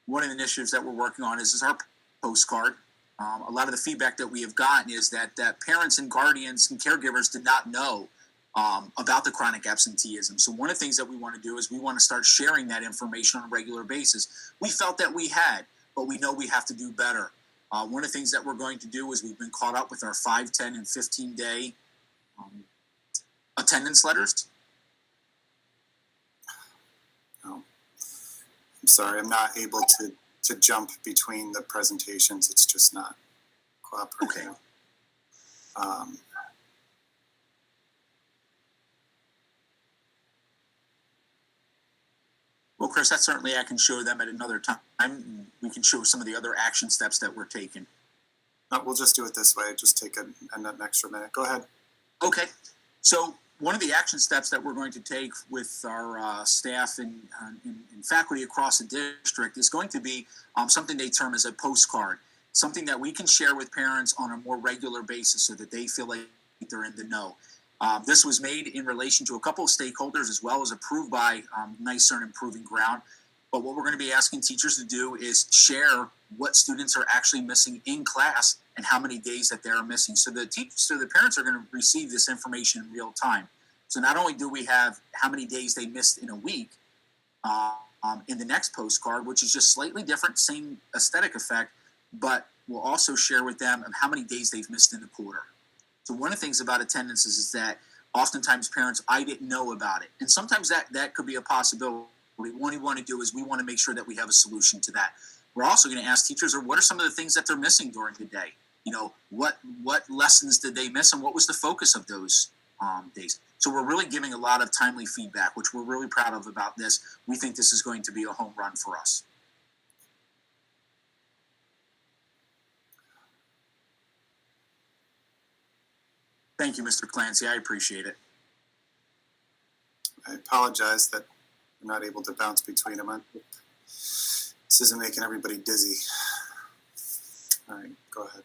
One of the initiatives that we're working on is our postcard. A lot of the feedback that we have gotten is that parents and guardians and caregivers did not know about the chronic absenteeism. So one of the things that we want to do is we want to start sharing that information on a regular basis. We felt that we had, but we know we have to do better. One of the things that we're going to do is we've been caught up with our 5, 10, and 15-day attendance letters. Oh, I'm sorry, I'm not able to jump between the presentations. It's just not cooperating. Okay. Well, Chris, that's certainly I can show them at another time. We can show some of the other action steps that we're taking. No, we'll just do it this way. Just take an extra minute. Go ahead. Okay. So one of the action steps that we're going to take with our staff and faculty across the district is going to be something they term as a postcard, something that we can share with parents on a more regular basis so that they feel like they're in the know. This was made in relation to a couple of stakeholders as well as approved by NYSER and Improving Ground. But what we're going to be asking teachers to do is share what students are actually missing in class and how many days that they're missing. So the parents are going to receive this information in real time. So not only do we have how many days they missed in a week in the next postcard, which is just slightly different, same aesthetic effect, but we'll also share with them how many days they've missed in the quarter. So one of the things about attendance is that oftentimes parents, I didn't know about it. And sometimes that could be a possibility. What we want to do is we want to make sure that we have a solution to that. We're also going to ask teachers, what are some of the things that they're missing during the day? You know, what lessons did they miss and what was the focus of those days? So we're really giving a lot of timely feedback, which we're really proud of about this. We think this is going to be a home run for us. Thank you, Mr. Clancy. I appreciate it. I apologize that I'm not able to bounce between them. This isn't making everybody dizzy. All right, go ahead.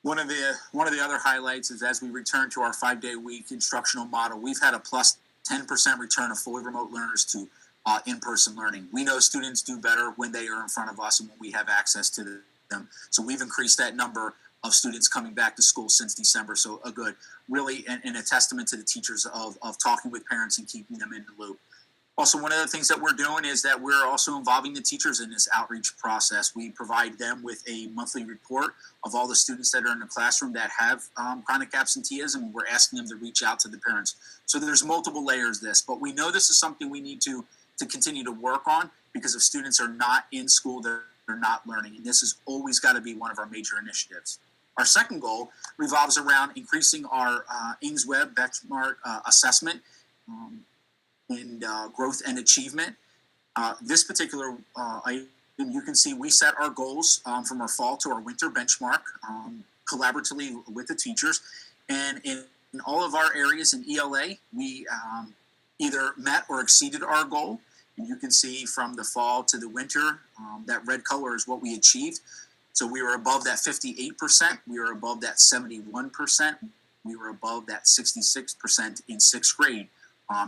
One of the other highlights is as we return to our 5-day-a-week instructional model, we've had a plus 10% return of fully remote learners to in-person learning. We know students do better when they are in front of us and when we have access to them. So we've increased that number of students coming back to school since December. So a good, really, and a testament to the teachers of talking with parents and keeping them in the loop. Also, one of the things that we're doing is that we're also involving the teachers in this outreach process. We provide them with a monthly report of all the students that are in the classroom that have chronic absenteeism. We're asking them to reach out to the parents. So there's multiple layers to this, but we know this is something we need to continue to work on because if students are not in school, they're not learning. And this has always got to be one of our major initiatives. Our second goal revolves around increasing our Ames Web benchmark assessment in growth and achievement. This particular item, you can see we set our goals from our fall to our winter benchmark collaboratively with the teachers. And in all of our areas in ELA, we either met or exceeded our goal. And you can see from the fall to the winter, that red color is what we achieved. So we were above that 58%. We were above that 71%. We were above that 66% in sixth grade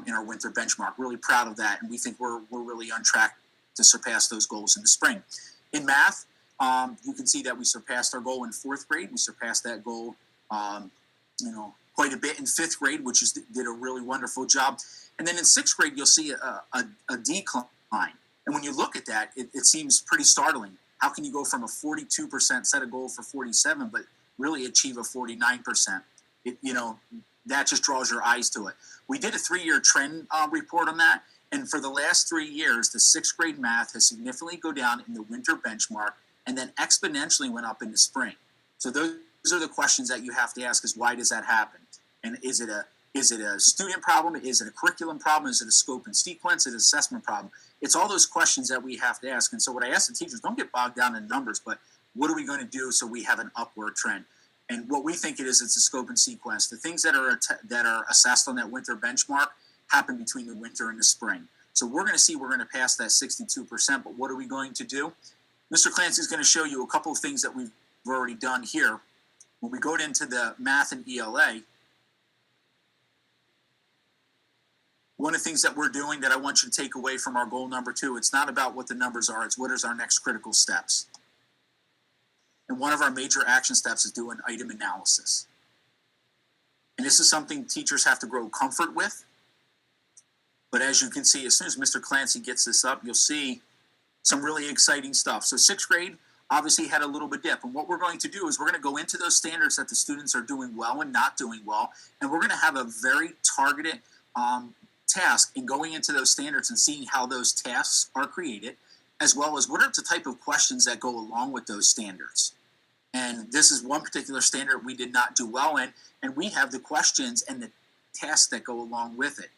in our winter benchmark. Really proud of that. And we think we're really on track to surpass those goals in the spring. In math, you can see that we surpassed our goal in fourth grade. We surpassed that goal, quite a bit in fifth grade, which did a really wonderful job. And then in sixth grade, you'll see a decline. And when you look at that, it seems pretty startling. How can you go from a 42% set a goal for 47, but really achieve a 49%? That just draws your eyes to it. We did a 3-year trend report on that. And for the last 3 years, the sixth grade math has significantly go down in the winter benchmark and then exponentially went up in the spring. So those are the questions that you have to ask is why does that happen? And is it a student problem? Is it a curriculum problem? Is it a scope and sequence? Is it an assessment problem? It's all those questions that we have to ask. And so what I ask the teachers, don't get bogged down in numbers, but what are we going to do so we have an upward trend? And what we think it's a scope and sequence. The things that are assessed on that winter benchmark happen between the winter and the spring. So we're going to pass that 62%, but what are we going to do? Mr. Clancy is going to show you a couple of things that we've already done here. When we go into the math and ELA, one of the things that we're doing that I want you to take away from our goal number 2, it's not about what the numbers are, it's what is our next critical steps. And one of our major action steps is doing item analysis. And this is something teachers have to grow comfort with. But as you can see, as soon as Mr. Clancy gets this up, you'll see some really exciting stuff. So 6th grade obviously had a little bit dip. And what we're going to do is we're going to go into those standards that the students are doing well and not doing well. And we're going to have a very targeted task in going into those standards and seeing how those tasks are created, as well as what are the type of questions that go along with those standards. And this is one particular standard we did not do well in, and we have the questions and the tasks that go along with it.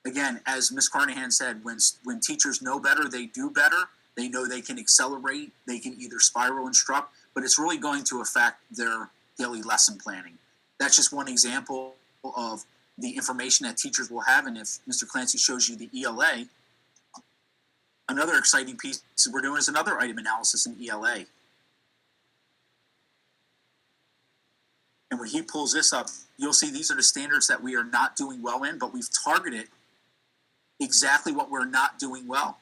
Again, as Ms. Carnahan said, when teachers know better, they do better. They know they can accelerate, they can either spiral instruct, but it's really going to affect their daily lesson planning. That's just one example of the information that teachers will have. And if Mr. Clancy shows you the ELA, another exciting piece we're doing is another item analysis in ELA. And when he pulls this up, you'll see these are the standards that we are not doing well in, but we've targeted exactly what we're not doing well.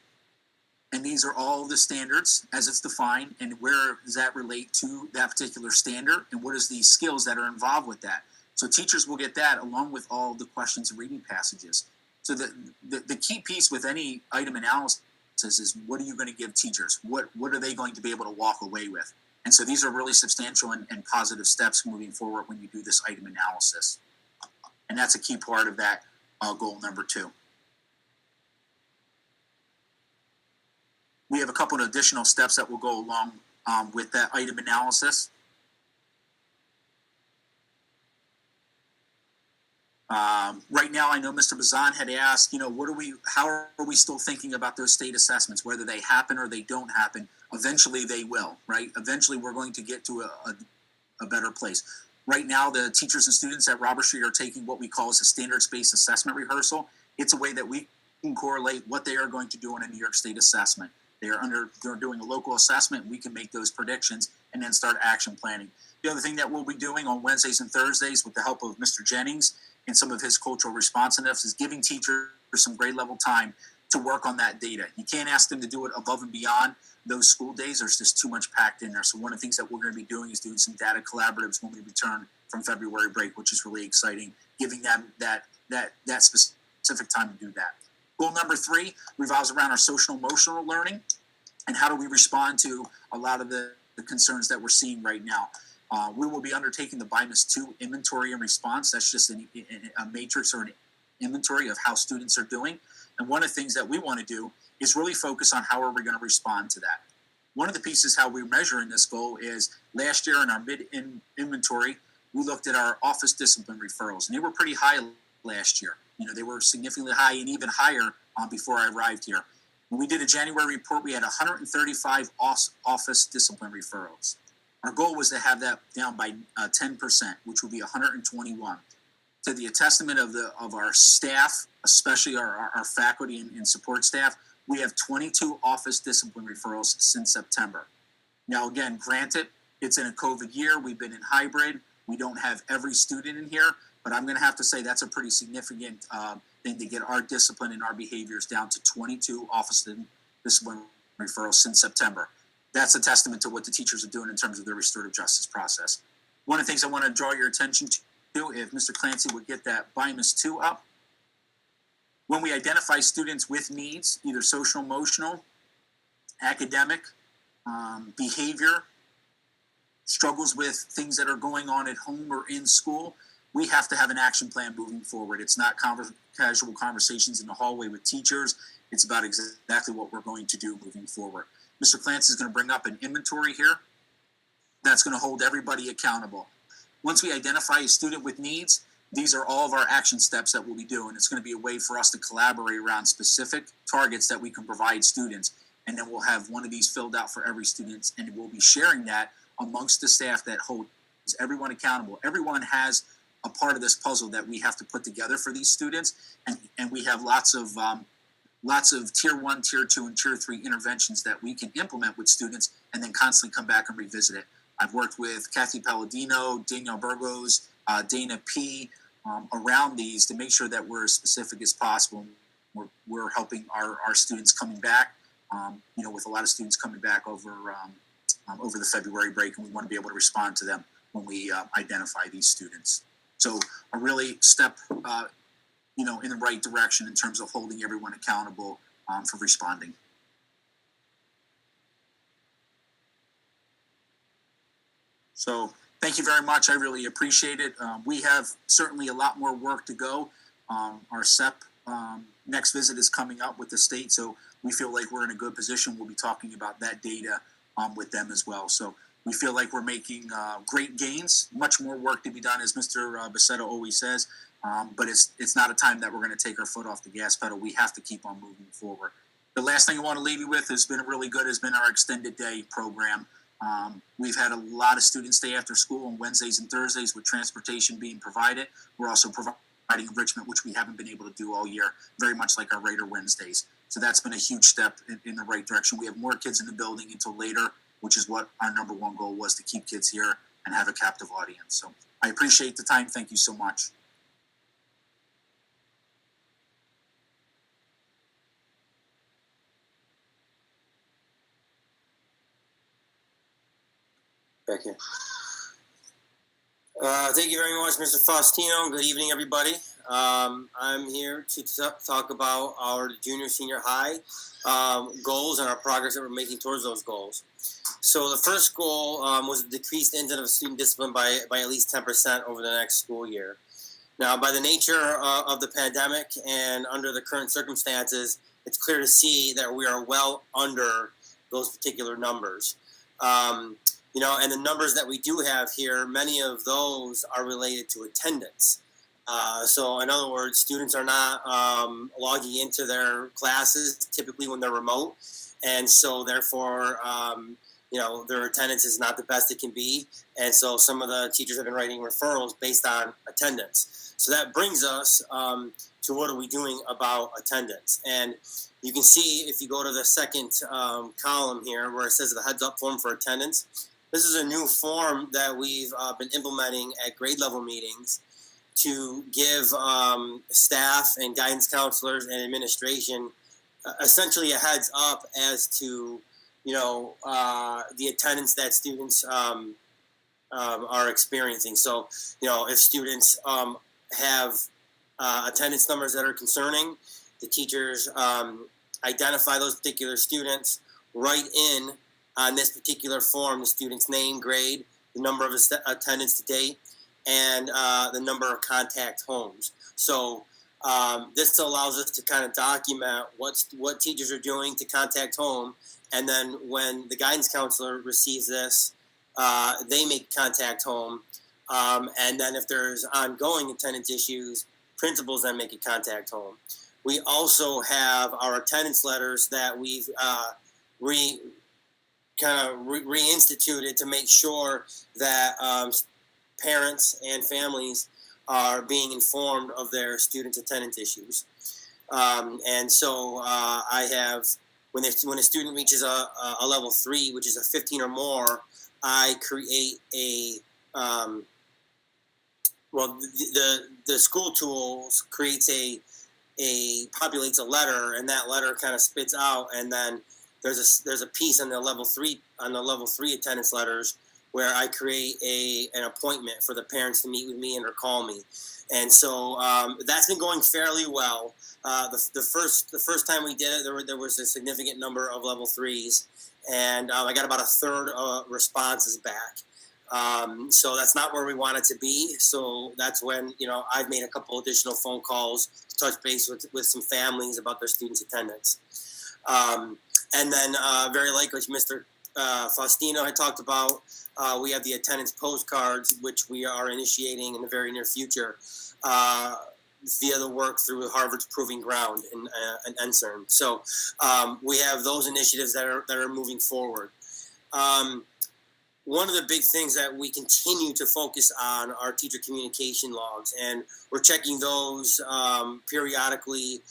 And these are all the standards as it's defined, and where does that relate to that particular standard, and what is the skills that are involved with that. So teachers will get that along with all the questions and reading passages. So the key piece with any item analysis is, what are you going to give teachers? What are they going to be able to walk away with? And so these are really substantial and positive steps moving forward when you do this item analysis. And that's a key part of that goal number 2. We have a couple of additional steps that will go along with that item analysis. Right now, I know Mr. Bazan had asked, how are we still thinking about those state assessments, whether they happen or they don't happen? Eventually they will, right? Eventually we're going to get to a better place. Right now, the teachers and students at Robert Street are taking what we call as a standards-based assessment rehearsal. It's a way that we can correlate what they are going to do in a New York State assessment. They're doing a local assessment. We can make those predictions and then start action planning. The other thing that we'll be doing on Wednesdays and Thursdays with the help of Mr. Jennings and some of his cultural responsiveness is giving teachers some grade level time to work on that data. You can't ask them to do it above and beyond those school days. There's just too much packed in there. So one of the things that we're going to be doing is doing some data collaboratives when we return from February break, which is really exciting, giving them that specific time to do that. Goal number 3 revolves around our social emotional learning and how do we respond to a lot of the concerns that we're seeing right now. We will be undertaking the BIMAS-2 inventory and response. That's just a matrix or an inventory of how students are doing. And one of the things that we want to do is really focus on how are we going to respond to that. One of the pieces how we're measuring this goal is last year in our mid-inventory, we looked at our office discipline referrals, and they were pretty high last year. They were significantly high and even higher before I arrived here. When we did a January report, we had 135 office discipline referrals. Our goal was to have that down by 10%, which would be 121. To the testament of our staff, especially our faculty and support staff, we have 22 office discipline referrals since September. Now, again, granted, it's in a COVID year. We've been in hybrid. We don't have every student in here, but I'm going to have to say that's a pretty significant thing to get our discipline and our behaviors down to 22 office discipline referrals since September. That's a testament to what the teachers are doing in terms of their restorative justice process. One of the things I want to draw your attention to, if Mr. Clancy would get that BIMAS-2 up, when we identify students with needs, either social, emotional, academic, behavior, struggles with things that are going on at home or in school, we have to have an action plan moving forward. It's not casual conversations in the hallway with teachers. It's about exactly what we're going to do moving forward. Mr. Clancy is going to bring up an inventory here that's going to hold everybody accountable. Once we identify a student with needs, these are all of our action steps that we'll be doing. It's going to be a way for us to collaborate around specific targets that we can provide students. And then we'll have one of these filled out for every student, and we'll be sharing that amongst the staff that holds everyone accountable. Everyone has a part of this puzzle that we have to put together for these students. And we have lots of tier 1, tier 2, and tier 3 interventions that we can implement with students and then constantly come back and revisit it. I've worked with Kathy Palladino, Danielle Burgos, Dana P. Around these to make sure that we're as specific as possible. We're helping our students coming back, with a lot of students coming back over the February break, and we want to be able to respond to them when we identify these students. So a really step, in the right direction in terms of holding everyone accountable for responding. So thank you very much. I really appreciate it. We have certainly a lot more work to go. Our SEP next visit is coming up with the state, so we feel like we're in a good position. We'll be talking about that data with them as well. So we feel like we're making great gains, much more work to be done, as Mr. Bassetto always says, but it's not a time that we're going to take our foot off the gas pedal. We have to keep on moving forward. The last thing I want to leave you with has been our extended day program. We've had a lot of students stay after school on Wednesdays and Thursdays with transportation being provided. We're also providing enrichment, which we haven't been able to do all year, very much like our Raider Wednesdays. So that's been a huge step in the right direction. We have more kids in the building until later, which is what our number one goal was, to keep kids here and have a captive audience. So I appreciate the time. Thank you so much. Back here. Thank you very much, Mr. Faustino. Good evening, everybody. I'm here to talk about our junior, senior high goals and our progress that we're making towards those goals. So the first goal was a decreased incidence of student discipline by at least 10% over the next school year. Now, by the nature of the pandemic and under the current circumstances, it's clear to see that we are well under those particular numbers. And the numbers that we do have here, many of those are related to attendance. So in other words, students are not logging into their classes typically when they're remote. And so therefore, their attendance is not the best it can be. And so some of the teachers have been writing referrals based on attendance. So that brings us to what are we doing about attendance. And you can see if you go to the second column here where it says the heads up form for attendance. This is a new form that we've been implementing at grade level meetings to give staff and guidance counselors and administration essentially a heads up as to, the attendance that students are experiencing. So, if students have attendance numbers that are concerning, the teachers identify those particular students, write in on this particular form the student's name, grade, the number of attendance to date, and the number of contact homes. So this allows us to kind of document what teachers are doing to contact home, and then when the guidance counselor receives this, they make contact home, and then if there's ongoing attendance issues, principals then make a contact home. We also have our attendance letters that we've reinstituted to make sure that parents and families are being informed of their students' attendance issues. And so I have, when a student reaches a level 3, which is a 15 or more, I create the school tools creates populates a letter, and that letter kind of spits out, and then there's a piece on the level 3 attendance letters where I create an appointment for the parents to meet with me and or call me, and so that's been going fairly well. The first time we did it, there was a significant number of level 3s, and I got about a third responses back. So that's not where we want it to be. So that's when I've made a couple additional phone calls to touch base with some families about their students' attendance. And then very like what Mr. Faustino had talked about, we have the attendance postcards, which we are initiating in the very near future via the work through Harvard's Proving Ground and NCERN. So we have those initiatives that are moving forward. One of the big things that we continue to focus on are teacher communication logs, and we're checking those periodically,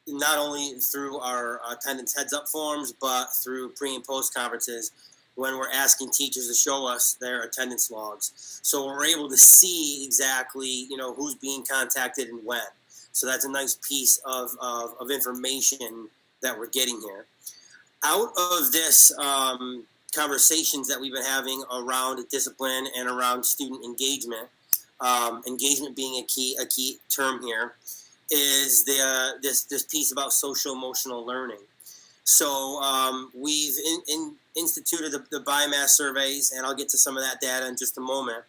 not only through our attendance heads-up forms, but through pre- and post-conferences when we're asking teachers to show us their attendance logs. So we're able to see exactly, who's being contacted and when. So that's a nice piece of information that we're getting here. Out of this conversations that we've been having around discipline and around student engagement, engagement being a key term here, is this piece about social emotional learning. So we've instituted the biomass surveys, and I'll get to some of that data in just a moment.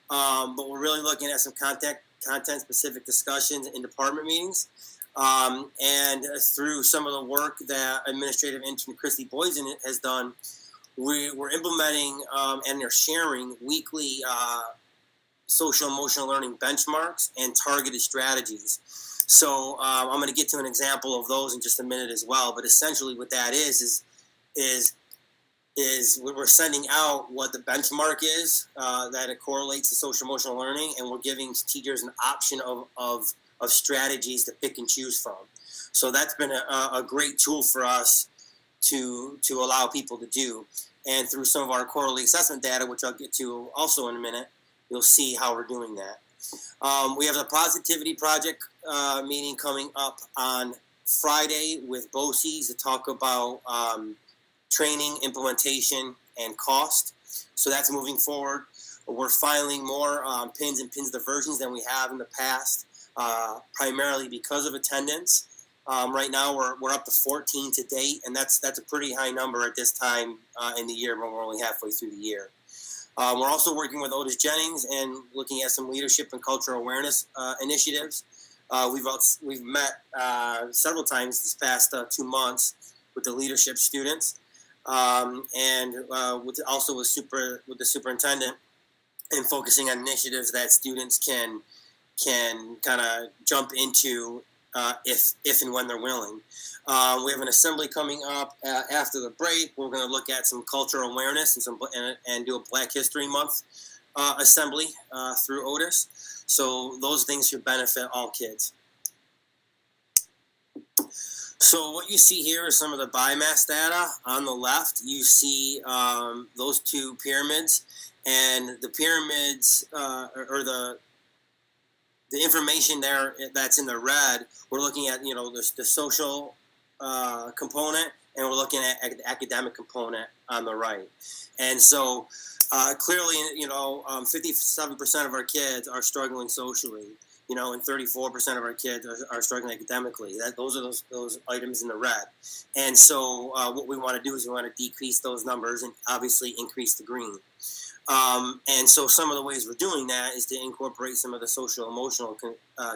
But we're really looking at some content-specific discussions in department meetings. And through some of the work that Administrative Intern Christy Boysen has done, we're implementing and are sharing weekly social emotional learning benchmarks and targeted strategies. So I'm going to get to an example of those in just a minute as well. But essentially, what that is we're sending out what the benchmark is that it correlates to social emotional learning, and we're giving teachers an option of strategies to pick and choose from. So that's been a great tool for us to allow people to do. And through some of our quarterly assessment data, which I'll get to also in a minute, you'll see how we're doing that. We have a Positivity Project meeting coming up on Friday with BOCES to talk about training, implementation, and cost. So that's moving forward. We're filing more PINs and PINs diversions than we have in the past, primarily because of attendance. Right now, we're up to 14 to date, and that's a pretty high number at this time in the year when we're only halfway through the year. We're also working with Otis Jennings and looking at some leadership and cultural awareness initiatives. We've met several times this past 2 months with the leadership students, and with the superintendent, and focusing on initiatives that students can kind of jump into if and when they're willing. We have an assembly coming up after the break. We're going to look at some cultural awareness and do a Black History Month assembly through Otis. So those things should benefit all kids. So what you see here is some of the biomass data. On the left, you see those two pyramids, and the pyramids or the information there that's in the red. We're looking at the social component, and we're looking at the academic component on the right. And so clearly, 57% of our kids are struggling socially, and 34% of our kids are struggling academically. Those are those items in the red. And so what we want to do is we want to decrease those numbers and obviously increase the green. And so some of the ways we're doing that is to incorporate some of the social emotional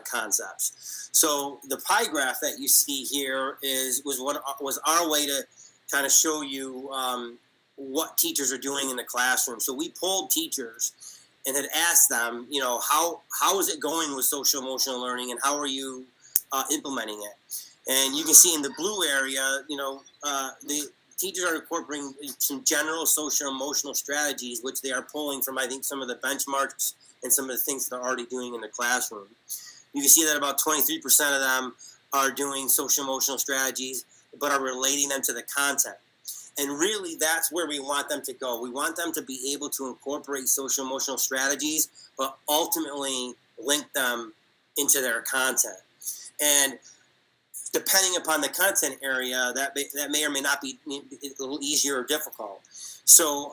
concepts. So the pie graph that you see here was our way to kind of show you what teachers are doing in the classroom. So we polled teachers and had asked them, how is it going with social emotional learning, and how are you implementing it? And you can see in the blue area, the teachers are incorporating some general social emotional strategies, which they are pulling from, I think, some of the benchmarks and some of the things that they're already doing in the classroom. You can see that about 23% of them are doing social emotional strategies, but are relating them to the content. And really, that's where we want them to go. We want them to be able to incorporate social emotional strategies, but ultimately link them into their content. And depending upon the content area, that may or may not be a little easier or difficult. So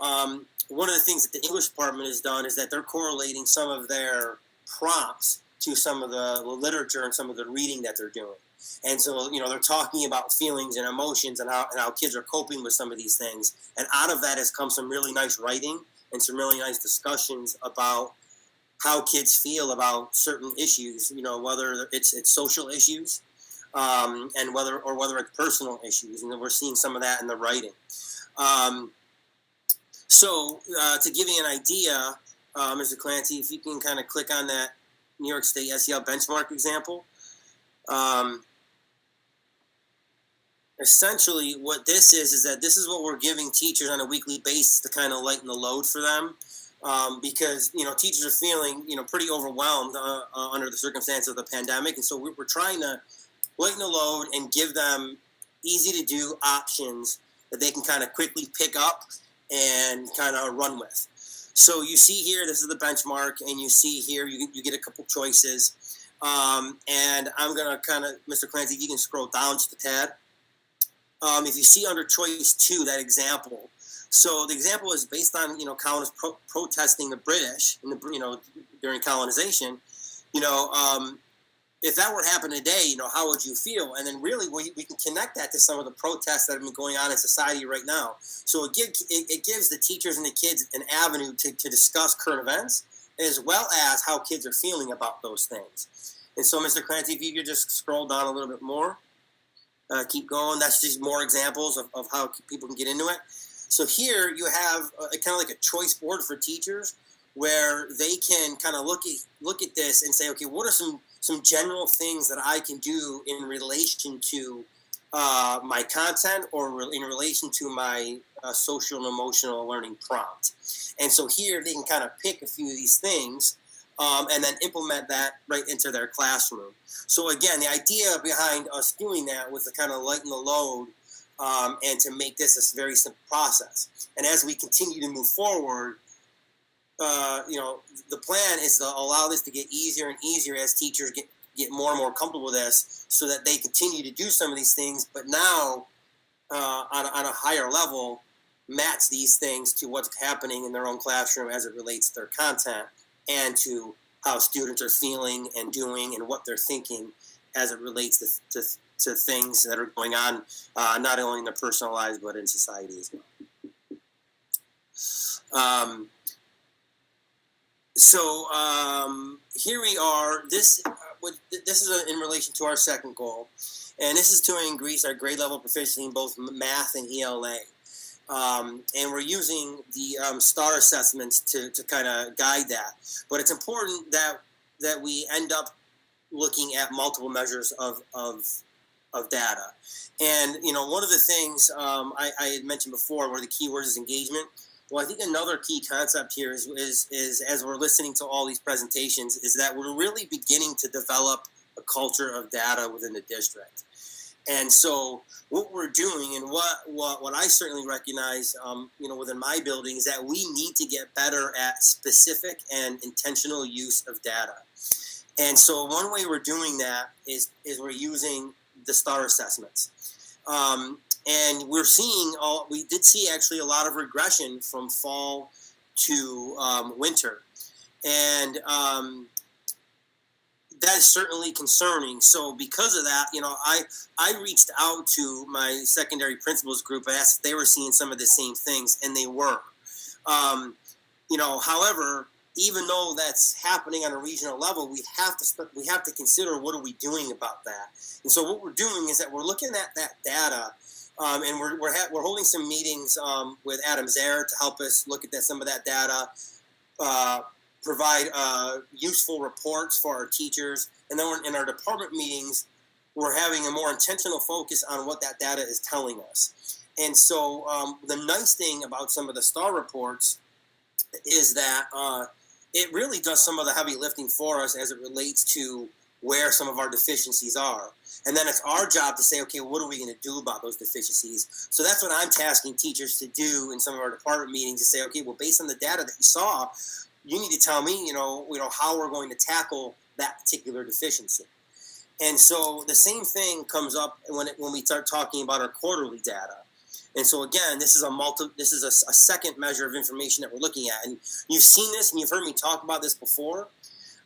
one of the things that the English department has done is that they're correlating some of their prompts to some of the literature and some of the reading that they're doing. And so, they're talking about feelings and emotions and how kids are coping with some of these things. And out of that has come some really nice writing and some really nice discussions about how kids feel about certain issues, whether it's social issues, and whether it's personal issues, and we're seeing some of that in the writing. So to give you an idea, Mr. Clancy, if you can kind of click on that New York State SEL benchmark example. Essentially, what this is that this is what we're giving teachers on a weekly basis to kind of lighten the load for them. Because teachers are feeling pretty overwhelmed under the circumstance of the pandemic, and so we're trying to lighten the load and give them easy to do options that they can kind of quickly pick up and kind of run with. So you see here, this is the benchmark, and you see here you get a couple choices. And I'm going to kind of, Mr. Clancy, if you can scroll down just a tad. If you see under choice 2, that example, So the example is based on, colonists protesting the British in the, during colonization. If that were to happen today, how would you feel? And then really we can connect that to some of the protests that have been going on in society right now. So it gives the teachers and the kids an avenue to discuss current events, as well as how kids are feeling about those things. And so, Mr. Clancy, if you could just scroll down a little bit more, keep going. That's just more examples of how people can get into it. So here you have kind of like a choice board for teachers, where they can kind of look at this and say, okay, what are some general things that I can do in relation to my content, or in relation to my social and emotional learning prompt. And so here they can kind of pick a few of these things and then implement that right into their classroom. So again, the idea behind us doing that was to kind of lighten the load and to make this a very simple process. And as we continue to move forward, the plan is to allow this to get easier and easier as teachers get more and more comfortable with this, so that they continue to do some of these things, but now on a higher level, match these things to what's happening in their own classroom as it relates to their content, and to how students are feeling and doing and what they're thinking as it relates to things that are going on, not only in their personal lives, but in society as well. Here we are. This is in relation to our second goal, and this is to increase our grade level proficiency in both math and ELA. And we're using the STAR assessments to kind of guide that. But it's important that we end up looking at multiple measures of data. And one of the things I had mentioned before, one of the keywords is engagement. Well, I think another key concept here is as we're listening to all these presentations, is that we're really beginning to develop a culture of data within the district. And so what we're doing, and what I certainly recognize, within my building, is that we need to get better at specific and intentional use of data. And so one way we're doing that is we're using the STAR assessments. And we did see actually a lot of regression from fall to winter. And that is certainly concerning. So because of that, I reached out to my secondary principals group and asked if they were seeing some of the same things, and they were. However, even though that's happening on a regional level, we have to consider, what are we doing about that? And so what we're doing is that we're looking at that data. And we're holding some meetings with Adam Zaire to help us look at some of that data, provide useful reports for our teachers, and then in our department meetings, we're having a more intentional focus on what that data is telling us. And so the nice thing about some of the STAR reports is that it really does some of the heavy lifting for us as it relates to where some of our deficiencies are. And then it's our job to say, okay, what are we going to do about those deficiencies? So that's what I'm tasking teachers to do in some of our department meetings, to say, okay, well, based on the data that you saw, you need to tell me, how we're going to tackle that particular deficiency. And so the same thing comes up when we start talking about our quarterly data. And so again, this is a second measure of information that we're looking at. And you've seen this, and you've heard me talk about this before.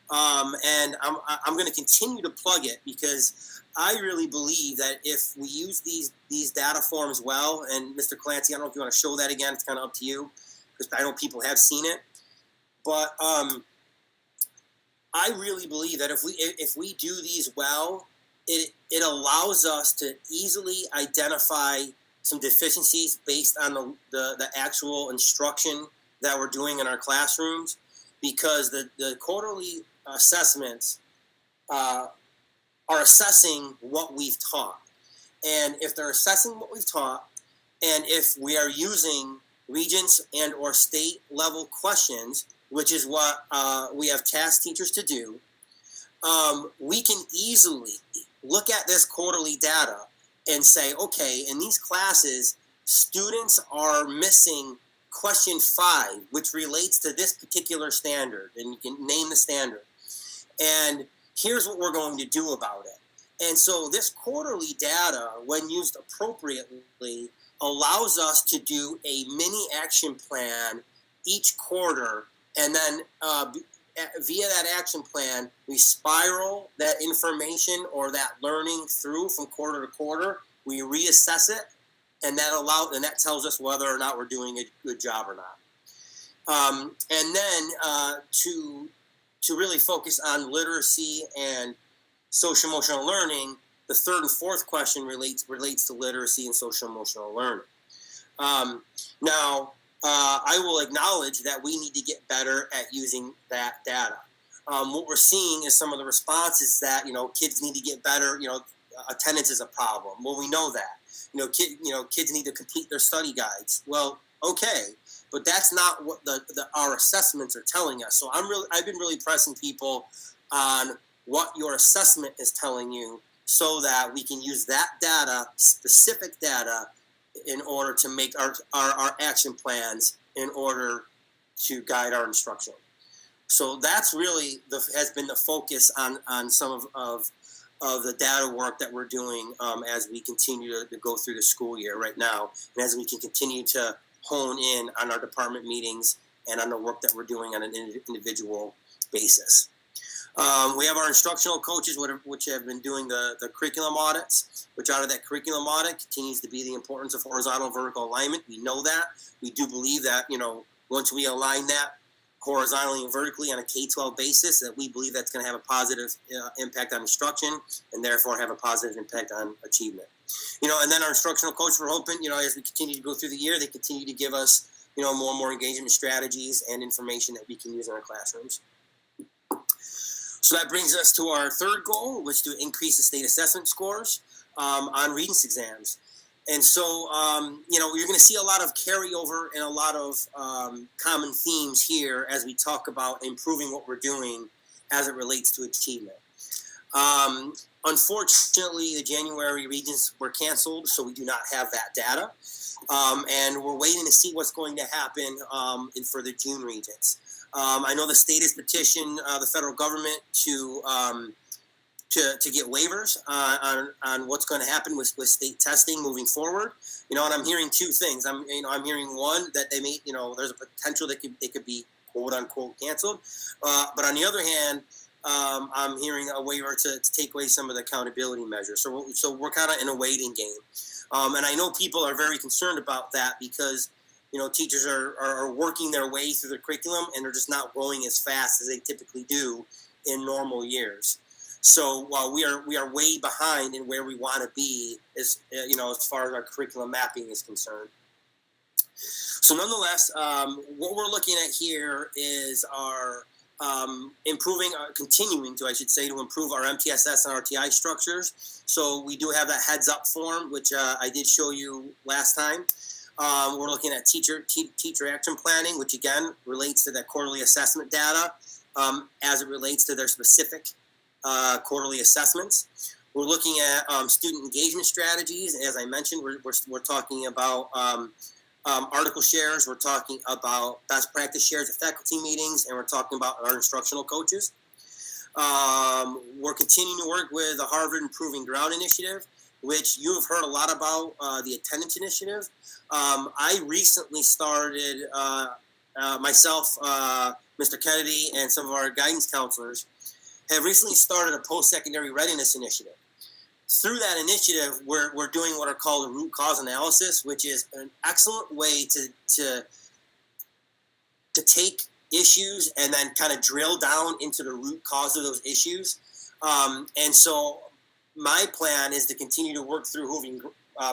And I'm going to continue to plug it, because I really believe that if we use these data forms well, and Mr. Clancy, I don't know if you want to show that again, it's kind of up to you, because I know people have seen it. But I really believe that if we do these well, it allows us to easily identify some deficiencies based on the actual instruction that we're doing in our classrooms, because the quarterly assessments are assessing what we've taught. And if they're assessing what we've taught, and if we are using regents and or state level questions, which is what we have tasked teachers to do, we can easily look at this quarterly data and say, okay, in these classes, students are missing question 5, which relates to this particular standard, and you can name the standard. And here's what we're going to do about it. And so this quarterly data, when used appropriately, allows us to do a mini action plan each quarter, and then via that action plan, we spiral that information or that learning through from quarter to quarter. We reassess it, and that tells us whether or not we're doing a good job or not. And then to really focus on literacy and social emotional learning, the third and fourth question relates to literacy and social emotional learning. Now, I will acknowledge that we need to get better at using that data. What we're seeing is some of the responses that, kids need to get better. Attendance is a problem. Well, we know that. Kids need to complete their study guides. Well, okay, but that's not what our assessments are telling us. So I've been really pressing people on what your assessment is telling you, so that we can use that data, specific data, in order to make our action plans in order to guide our instruction. So that's really has been the focus on some of the data work that we're doing as we continue to go through the school year right now, and as we can continue to hone in on our department meetings and on the work that we're doing on an individual basis. We have our instructional coaches, which have been doing the curriculum audits, which out of that curriculum audit continues to be the importance of horizontal and vertical alignment. We know that. We do believe that, once we align that horizontally and vertically on a K-12 basis, that we believe that's going to have a positive impact on instruction, and therefore have a positive impact on achievement. And then our instructional coaches, we're hoping, as we continue to go through the year, they continue to give us, more and more engagement strategies and information that we can use in our classrooms. So that brings us to our third goal, which is to increase the state assessment scores on reading exams. And so, you're going to see a lot of carryover and a lot of common themes here as we talk about improving what we're doing as it relates to achievement. Unfortunately, the January regions were canceled, so we do not have that data. And we're waiting to see what's going to happen for the June regions. I know the state has petitioned the federal government to get waivers on what's going to happen with state testing moving forward. And I'm hearing two things. I'm hearing one, that they may, there's a potential that they could be quote unquote canceled. But on the other hand, I'm hearing a waiver to take away some of the accountability measures. So we're kind of in a waiting game. And I know people are very concerned about that because, teachers are working their way through the curriculum, and they're just not growing as fast as they typically do in normal years. So while we are way behind in where we want to be, as far as our curriculum mapping is concerned. So nonetheless, what we're looking at here is our continuing to improve our MTSS and RTI structures. So we do have that heads up form, which I did show you last time. We're looking at teacher action planning, which again relates to that quarterly assessment data as it relates to their specific quarterly assessments. We're looking at student engagement strategies. As I mentioned, we're talking about article shares. We're talking about best practice shares at faculty meetings, and we're talking about our instructional coaches. We're continuing to work with the Harvard Improving Ground Initiative, which you have heard a lot about, the attendance initiative. I recently started, myself, Mr. Kennedy, and some of our guidance counselors have recently started a post-secondary readiness initiative. Through that initiative, we're doing what are called a root cause analysis, which is an excellent way to take issues and then kind of drill down into the root cause of those issues. And so my plan is to continue to work through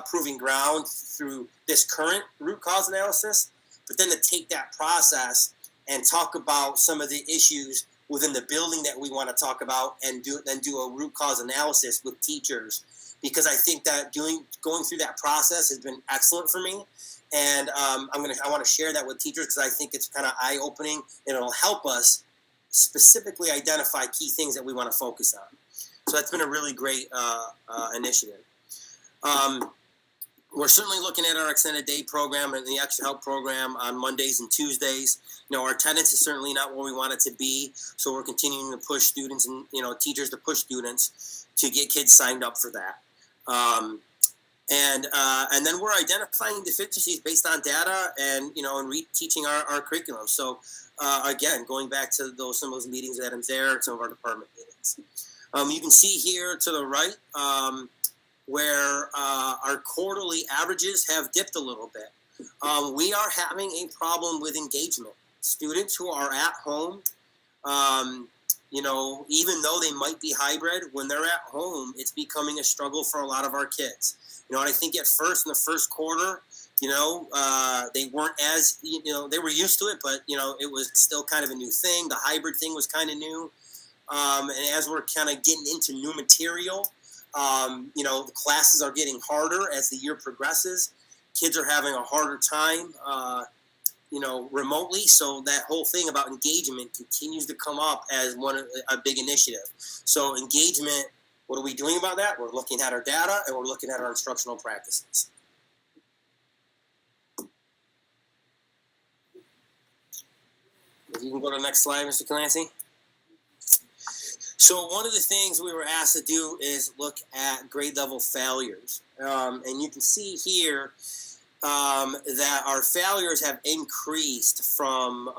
proving ground through this current root cause analysis, but then to take that process and talk about some of the issues within the building that we want to talk about, and do a root cause analysis with teachers, because I think that going through that process has been excellent for me, and I want to share that with teachers because I think it's kind of eye opening, and it'll help us specifically identify key things that we want to focus on. So that's been a really great initiative. We're certainly looking at our extended day program and the extra help program on Mondays and Tuesdays. Our attendance is certainly not where we want it to be, so we're continuing to push students and teachers to push students to get kids signed up for that. And then we're identifying deficiencies based on data and, and reteaching our curriculum. So again, going back to some of those meetings that I'm there, some of our department meetings. You can see here to the right where our quarterly averages have dipped a little bit. We are having a problem with engagement. Students who are at home, even though they might be hybrid, when they're at home, it's becoming a struggle for a lot of our kids. And I think at first, in the first quarter, they weren't as, they were used to it, but, it was still kind of a new thing. The hybrid thing was kind of new. And as we're kind of getting into new material, the classes are getting harder as the year progresses. Kids are having a harder time, remotely. So that whole thing about engagement continues to come up as a big initiative. So engagement, what are we doing about that? We're looking at our data and we're looking at our instructional practices. If you can go to the next slide, Mr. Clancy. So one of the things we were asked to do is look at grade level failures. And you can see here that our failures have increased from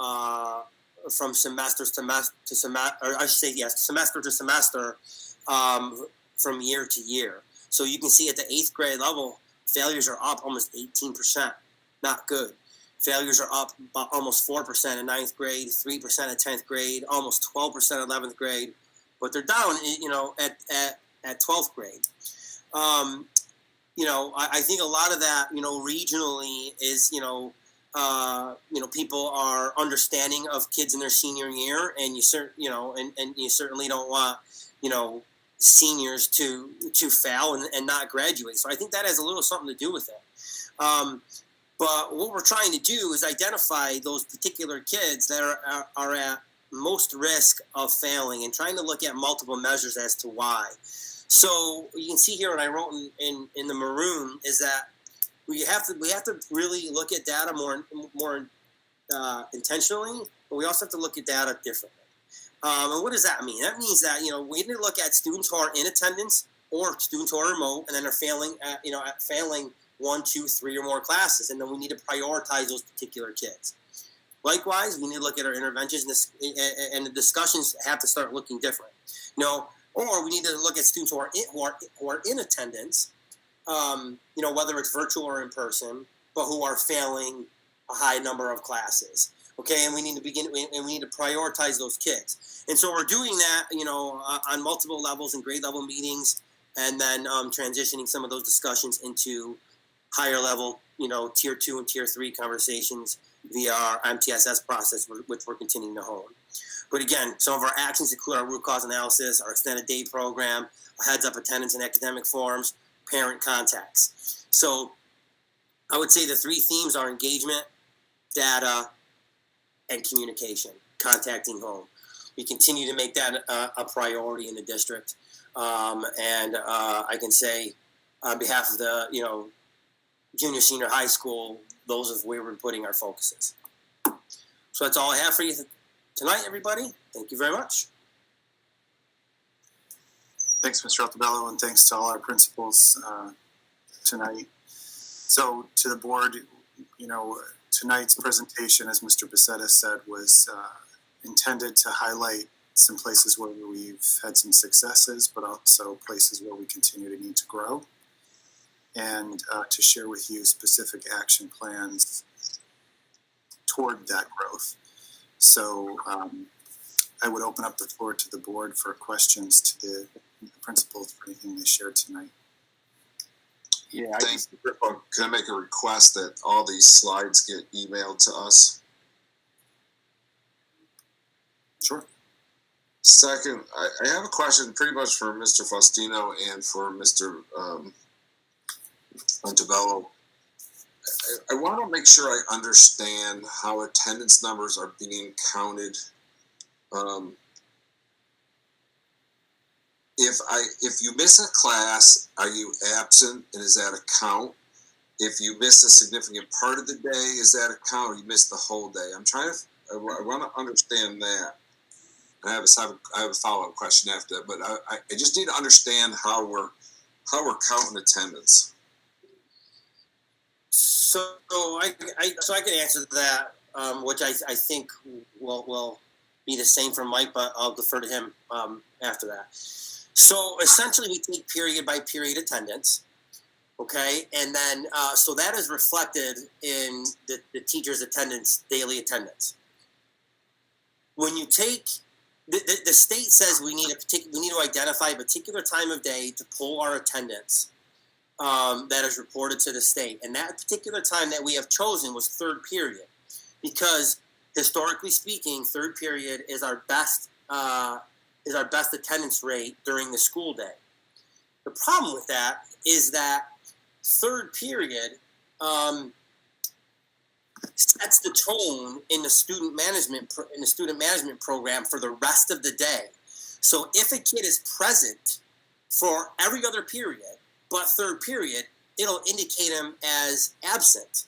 semester to semester from year to year. So you can see at the 8th grade level, failures are up almost 18%. Not good. Failures are up almost 4% in 9th grade, 3% in 10th grade, almost 12% in 11th grade. But they're down, at 12th grade. I think a lot of that, regionally is, people are understanding of kids in their senior year, and you certainly don't want, seniors to fail and not graduate. So I think that has a little something to do with it. But what we're trying to do is identify those particular kids that are at most risk of failing and trying to look at multiple measures as to why. So you can see here what I wrote in the maroon is that we have to really look at data more intentionally, but we also have to look at data differently. And what does that mean? That means that we need to look at students who are in attendance or students who are remote and then are failing at failing 1, 2, 3 or more classes, and then we need to prioritize those particular kids. Likewise, we need to look at our interventions, and the discussions have to start looking different. Or we need to look at students who are in attendance, whether it's virtual or in person, but who are failing a high number of classes. Okay, and we need to prioritize those kids. And so we're doing that, on multiple levels and grade level meetings, and then transitioning some of those discussions into higher level, tier 2 and tier 3 conversations via our MTSS process, which we're continuing to hone. But again, some of our actions include our root cause analysis, our extended day program, heads up attendance and academic forums, parent contacts. So I would say the 3 themes are engagement, data, and communication, contacting home. We continue to make that a priority in the district. And I can say on behalf of the, junior, senior high school, those are where we're putting our focuses. So that's all I have for you tonight, everybody. Thank you very much. Thanks, Mr. Altobello, and thanks to all our principals tonight. So to the board, tonight's presentation, as Mr. Becerra said, was intended to highlight some places where we've had some successes, but also places where we continue to need to grow, and to share with you specific action plans toward that growth. So I would open up the floor to the board for questions to the principals for anything they shared tonight. Yeah, Thanks. Can I make a request that all these slides get emailed to us? Sure. Second, I have a question pretty much for Mr. Faustino and for Mr. Montebello. I want to make sure I understand how attendance numbers are being counted. If you miss a class, are you absent, and is that a count? If you miss a significant part of the day, is that a count, or you miss the whole day? I want to understand that. I have a follow-up question after that, but I just need to understand how we're counting attendance. So I can answer that, which I think will be the same for Mike, but I'll defer to him after that. So essentially, we take period by period attendance, okay, and then so that is reflected in the teacher's attendance, daily attendance. When you take the state says we need to identify a particular time of day to pull our attendance. That is reported to the state, and that particular time that we have chosen was third period, because historically speaking, third period is our best attendance rate during the school day. The problem with that is that third period sets the tone in the student management program for the rest of the day. So if a kid is present for every other period but third period, it'll indicate him as absent.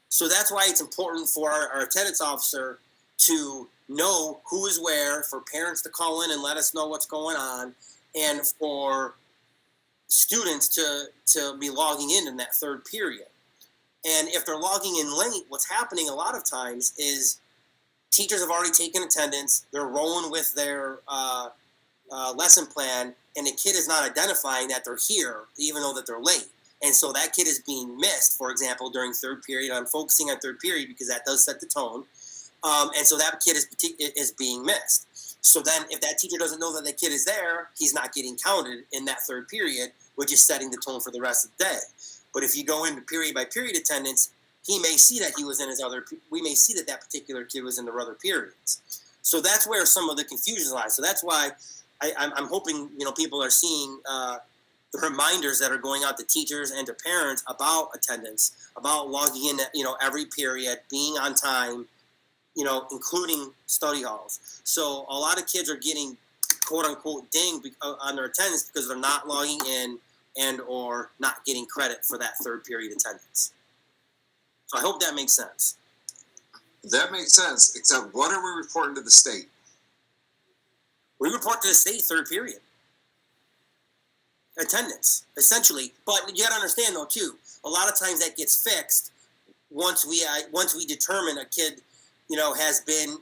So that's why it's important for our attendance officer to know who is where, for parents to call in and let us know what's going on, and for students to be logging in that third period. And if they're logging in late, what's happening a lot of times is teachers have already taken attendance, they're rolling with their lesson plan, and the kid is not identifying that they're here, even though that they're late. And so that kid is being missed, for example, during third period. I'm focusing on third period because that does set the tone. And so that kid is being missed. So then if that teacher doesn't know that the kid is there, he's not getting counted in that third period, which is setting the tone for the rest of the day. But if you go into period by period attendance, he may see that he was in we may see that particular kid was in the other periods. So that's where some of the confusion lies. So that's why I'm hoping, people are seeing the reminders that are going out to teachers and to parents about attendance, about logging in, every period, being on time, including study halls. So a lot of kids are getting quote unquote dinged on their attendance because they're not logging in and or not getting credit for that third period attendance. So I hope that makes sense. That makes sense, except what are we reporting to the state? We report to the state third period attendance, essentially. But you got to understand, though, too, a lot of times that gets fixed once we determine a kid, has been,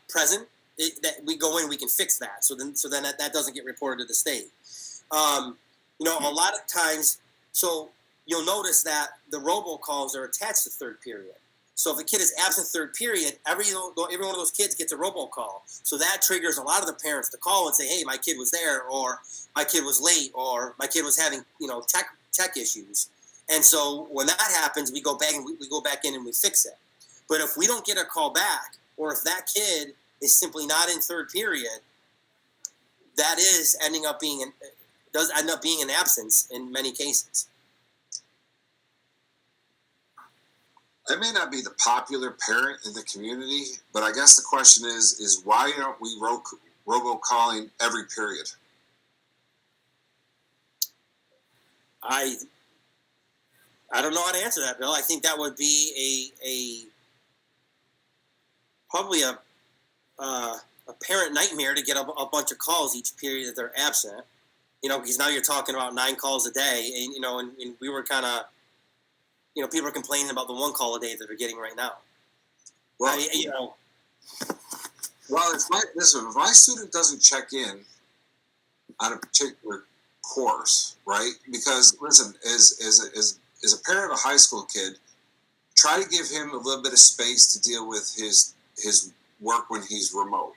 present. That we go in, we can fix that. So then that doesn't get reported to the state. A lot of times, so you'll notice that the robocalls are attached to third period. So if a kid is absent third period, every one of those kids gets a robocall. So that triggers a lot of the parents to call and say, hey, my kid was there, or my kid was late, or my kid was having, tech issues. And so when that happens, we go back and we go back in and we fix it. But if we don't get a call back, or if that kid is simply not in third period, that is does end up being an absence in many cases. I may not be the popular parent in the community, but I guess the question is why aren't we robocalling every period? I don't know how to answer that, Bill. I think that would be probably a parent nightmare to get a bunch of calls each period that they're absent. Because now you're talking about 9 calls a day, and we were kind of, people are complaining about the 1 call a day that they're getting right now. Well, well, if my student doesn't check in on a particular course, right? Because listen, as a parent of a high school kid, try to give him a little bit of space to deal with his work when he's remote.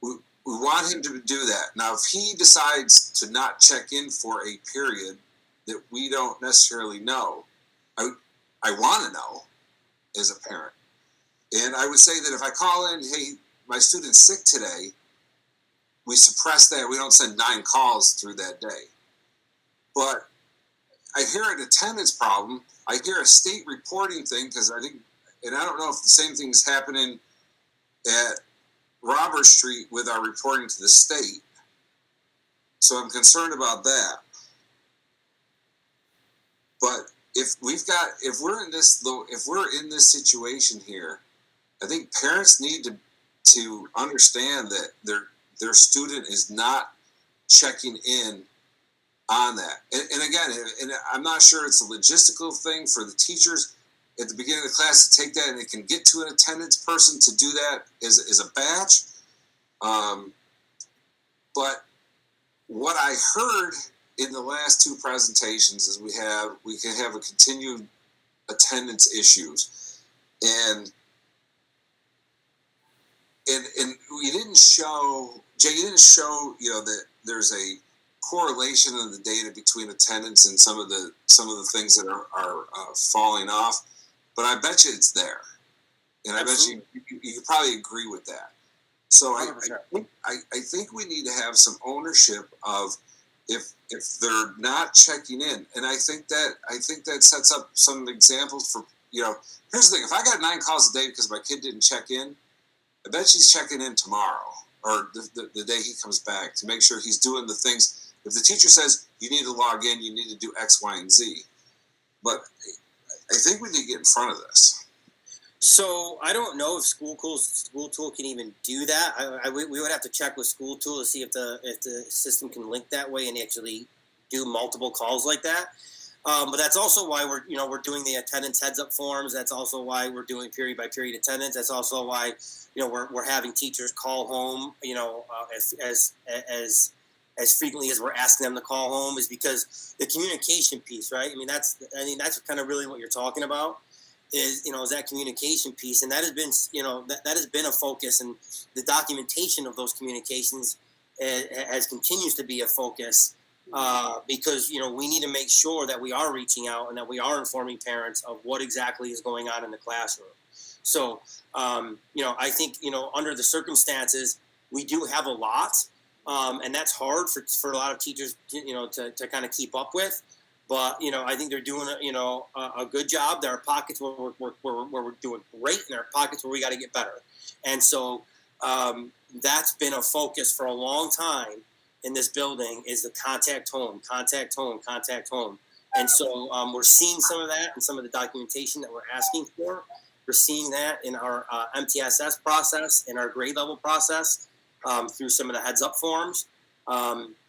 We want him to do that. Now, if he decides to not check in for a period that we don't necessarily know, I want to know as a parent. And I would say that if I call in, hey, my student's sick today, we suppress that. We don't send 9 calls through that day. But I hear an attendance problem. I hear a state reporting thing because I think, and I don't know if the same thing is happening at Robert Street with our reporting to the state. So I'm concerned about that. But if we're in this situation here, I think parents need to understand that their student is not checking in on that. And again, and I'm not sure it's a logistical thing for the teachers at the beginning of the class to take that, and they can get to an attendance person to do that as a batch. But what I heard in the last two presentations is we can have a continued attendance issues, and we didn't show, Jay, you didn't show, that there's a correlation in the data between attendance and some of the things that are falling off, but I bet you it's there, and I bet you could probably agree with that. So I think we need to have some ownership of if they're not checking in, and I think that sets up some examples for, here's the thing: if I got 9 calls a day because my kid didn't check in, I bet she's checking in tomorrow or the day he comes back to make sure he's doing the things. If the teacher says you need to log in, you need to do X, Y, and Z. But I think we need to get in front of this. So I don't know if School Tool can even do that. We would have to check with School Tool to see if the system can link that way and actually do multiple calls like that. But that's also why we're doing the attendance heads up forms. That's also why we're doing period by period attendance. That's also why we're having teachers call home as frequently as we're asking them to call home, is because the communication piece, right? I mean that's kind of really what you're talking about. Is that communication piece, and that has been that has been a focus, and the documentation of those communications continues to be a focus, because we need to make sure that we are reaching out and that we are informing parents of what exactly is going on in the classroom. So I think under the circumstances we do have a lot, and that's hard for a lot of teachers to kind of keep up with. But I think they're doing a good job. There are pockets where we're doing great, and there are pockets where we got to get better. And so that's been a focus for a long time in this building, is the contact home. And so we're seeing some of that in some of the documentation that we're asking for. We're seeing that in our MTSS process, in our grade level process, through some of the heads up forms.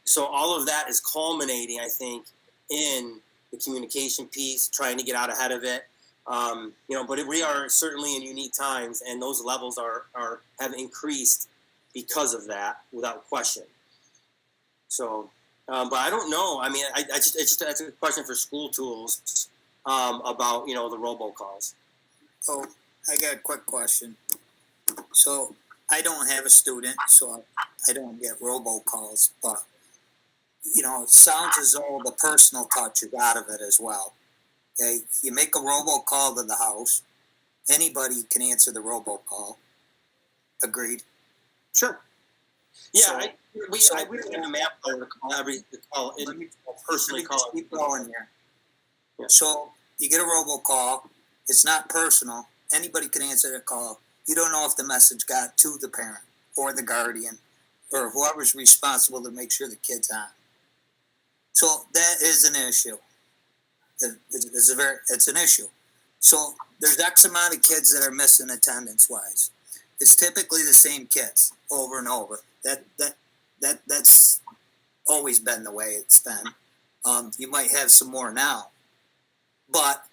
So all of that is culminating, I think, in the communication piece, trying to get out ahead of it. But we are certainly in unique times, and those levels have increased because of that, without question. So, but I don't know. I mean, that's a question for School Tools about the robocalls. Oh, I got a quick question. So I don't have a student, so I don't get robocalls, but it sounds as though the personal touch is out of it as well. Okay, you make a robocall to the house, anybody can answer the robocall. Agreed? Sure. Yeah, So, we don't have a map to call every call. Personally call. Keep going here. Yeah. So you get a robocall. It's not personal. Anybody can answer the call. You don't know if the message got to the parent or the guardian or whoever's responsible to make sure the kid's on. So that is an issue. It's an issue. So there's X amount of kids that are missing attendance-wise. It's typically the same kids over and over. That's always been the way it's been. You might have some more now, but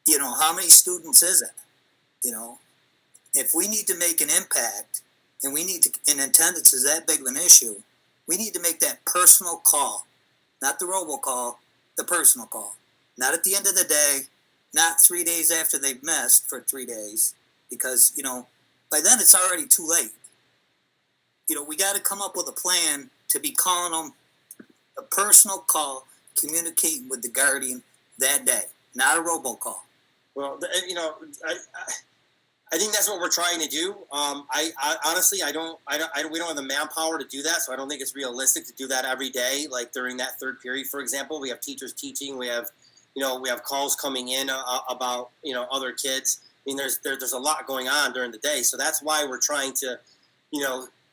how many students is it? If we need to make an impact, and and attendance is that big of an issue, we need to make that personal call. Not the robocall, the personal call. Not at the end of the day, not 3 days after they've missed for 3 days, because, by then it's already too late. We got to come up with a plan to be calling them a personal call, communicating with the guardian that day, not a robocall. Well, I think that's what we're trying to do. I honestly, we don't have the manpower to do that, so I don't think it's realistic to do that every day. Like during that third period, for example, we have teachers teaching. We have calls coming in about other kids. I mean, there's a lot going on during the day, so that's why we're trying to,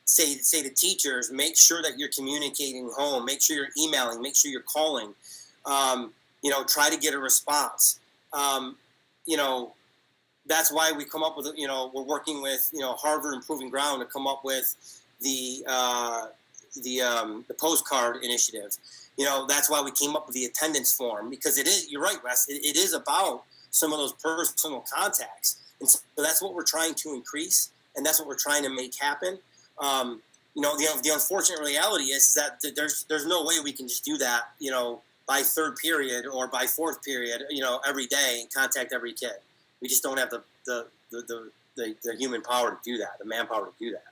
say to teachers, make sure that you're communicating home, make sure you're emailing, make sure you're calling, try to get a response. That's why we come up with, we're working with, Harvard Improving Ground to come up with the the postcard initiative. You know, that's why we came up with the attendance form, because it is, you're right, Wes, it is about some of those personal contacts. And so that's what we're trying to increase, and that's what we're trying to make happen. You know, the unfortunate reality is that there's no way we can just do that, you know, by third period or by fourth period, you know, every day and contact every kid. We just don't have the human power to do that, the manpower to do that.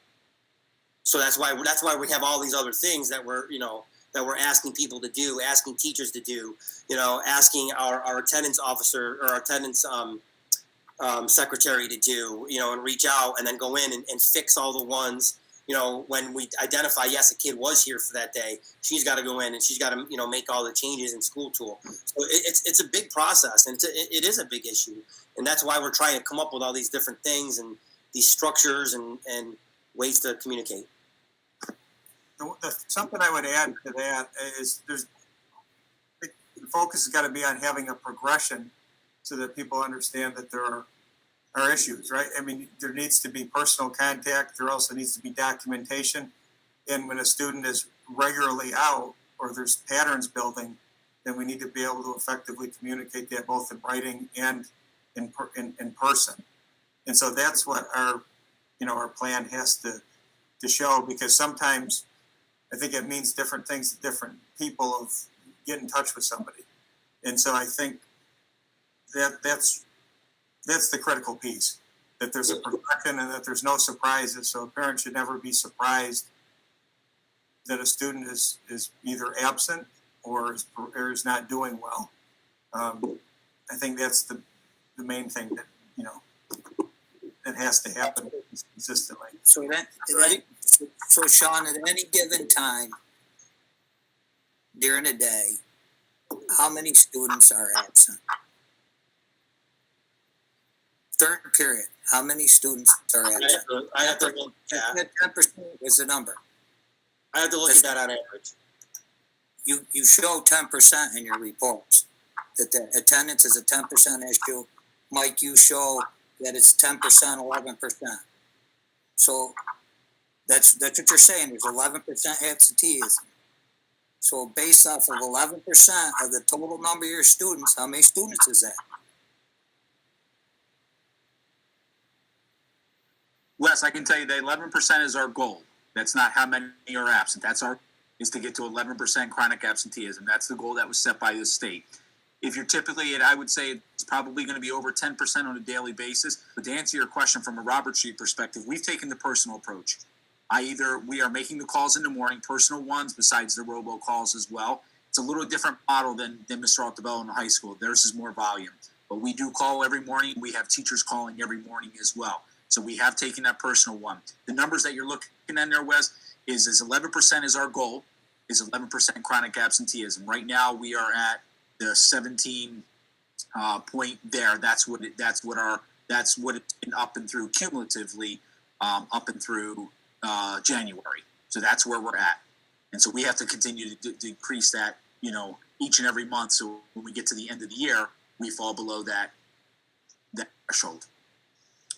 So that's why we have all these other things that we're asking people to do, asking teachers to do, you know, asking our attendance officer or our attendance secretary to do, you know, and reach out and then go in and fix all the ones, you know, when we identify, yes, a kid was here for that day, she's got to go in and she's got to, you know, make all the changes in school tool. So it's a big process, and it is a big issue. And that's why we're trying to come up with all these different things and these structures and ways to communicate. Something I would add to that is the focus has got to be on having a progression so that people understand that there are issues, right? I mean, there needs to be personal contact. There also needs to be documentation. And when a student is regularly out or there's patterns building, then we need to be able to effectively communicate that both in writing and in person. And so that's what our plan has to show, because sometimes I think it means different things to different people of get in touch with somebody. And so I think that's the critical piece, that there's a progression and that there's no surprises. So a parent should never be surprised that a student is either absent or is not doing well. I think that's the main thing that, you know, that has to happen consistently. So so Sean, at any given time during the day, how many students are absent? Third period, how many students are absent? I have to look at that. 10% is the number. I have to look at that on average. You show 10% in your reports, that the attendance is a 10% issue. Mike, you show that it's 10%, 11%. So that's what you're saying. There's 11% absenteeism. So based off of 11% of the total number of your students, how many students is that? Wes, I can tell you that 11% is our goal. That's not how many are absent. Is to get to 11% chronic absenteeism. That's the goal that was set by the state. If you're typically I would say it's probably going to be over 10% on a daily basis. But to answer your question from a Robert Street perspective, we've taken the personal approach. We are making the calls in the morning, personal ones, besides the robocalls as well. It's a little different model than Mr. Altobello in the high school. Theirs is more volume. But we do call every morning. We have teachers calling every morning as well. So we have taken that personal one. The numbers that you're looking at there, Wes, is 11% is our goal, is 11% chronic absenteeism. Right now we are at the 17 point there. That's what it's been up and through cumulatively up and through January. So that's where we're at. And so we have to continue to decrease that, you know, each and every month. So when we get to the end of the year, we fall below that threshold.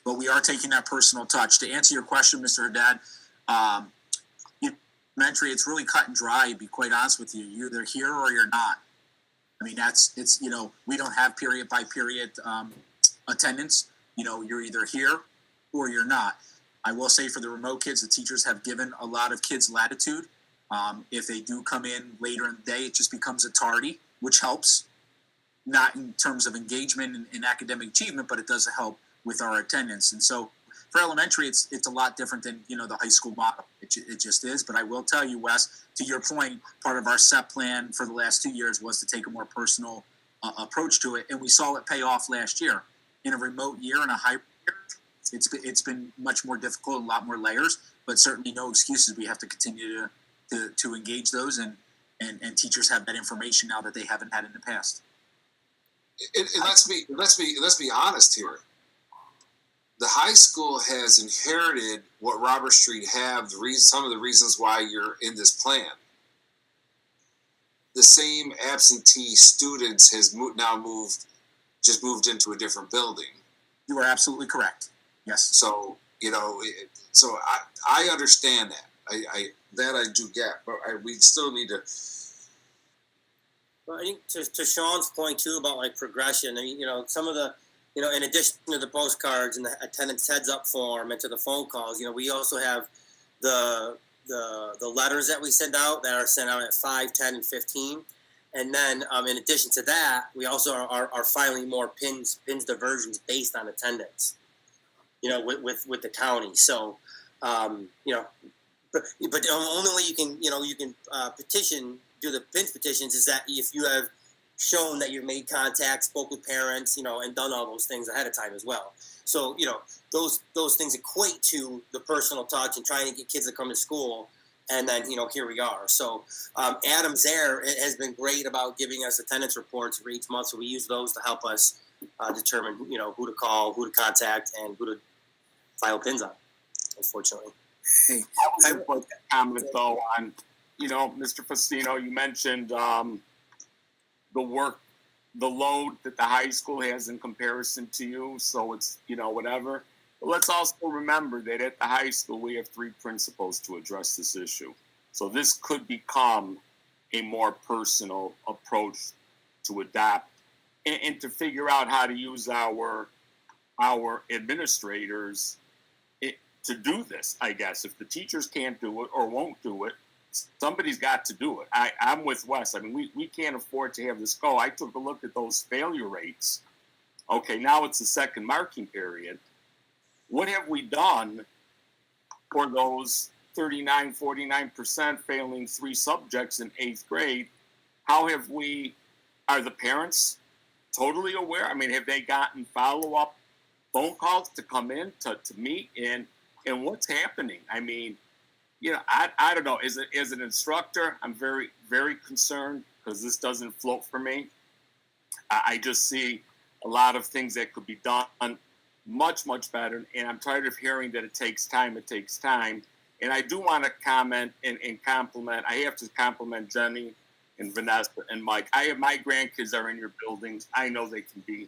But we are taking that personal touch. To answer your question, Mr. Haddad, elementary, it's really cut and dry, to be quite honest with you. You're either here or you're not. I mean, it's you know, we don't have period by period attendance. You know, you're either here or you're not. I will say for the remote kids, the teachers have given a lot of kids latitude. If they do come in later in the day, it just becomes a tardy, which helps, not in terms of engagement and academic achievement, but it does help with our attendance. And so for elementary, it's a lot different than, you know, the high school model. It just is. But I will tell you, Wes, to your point, part of our SEP plan for the last 2 years was to take a more personal approach to it. And we saw it pay off last year. In a remote year and a hybrid year, it's been much more difficult, a lot more layers, but certainly no excuses. We have to continue to engage those, and teachers have that information now that they haven't had in the past. And let's be honest here. The high school has inherited what Robert Street have. Some of the reasons why you're in this plan. The same absentee students has moved into a different building. You are absolutely correct. Yes. So, you know, so I understand that. I do get, but we still need to. Well, I think to Sean's point too about like progression. I mean, some of the, in addition to the postcards and the attendance heads up form and to the phone calls, we also have the letters that we send out that are sent out at 5, 10, and 15. And then in addition to that, we also are filing more pins diversions based on attendance, with the county. So, but the only way you can do the pins petitions is that if you have shown that you've made contact, spoke with parents, and done all those things ahead of time as well. So, those things equate to the personal touch and trying to get kids to come to school. And then, here we are. So Adam's there has been great about giving us attendance reports for each month. So we use those to help us determine, who to call, who to contact, and who to file pins on, unfortunately. Hey, I would like to comment, though, on, Mr. Faustino, you mentioned the load that the high school has in comparison to you. So it's, whatever. But let's also remember that at the high school, we have 3 principals to address this issue. So this could become a more personal approach to adopt and to figure out how to use our administrators to do this, I guess. If the teachers can't do it or won't do it, somebody's got to do it. I'm with Wes. I mean, we can't afford to have this go. I took a look at those failure rates. Okay, now it's the second marking period. What have we done for those 39, 49% failing 3 subjects in 8th grade? Are the parents totally aware? I mean, have they gotten follow-up phone calls to come in to meet and what's happening? I mean, I don't know. As an instructor, I'm very, very concerned because this doesn't float for me. I just see a lot of things that could be done much, much better. And I'm tired of hearing that it takes time. And I do want to comment and compliment. I have to compliment Jenny and Vanessa and Mike. My grandkids are in your buildings. I know they can be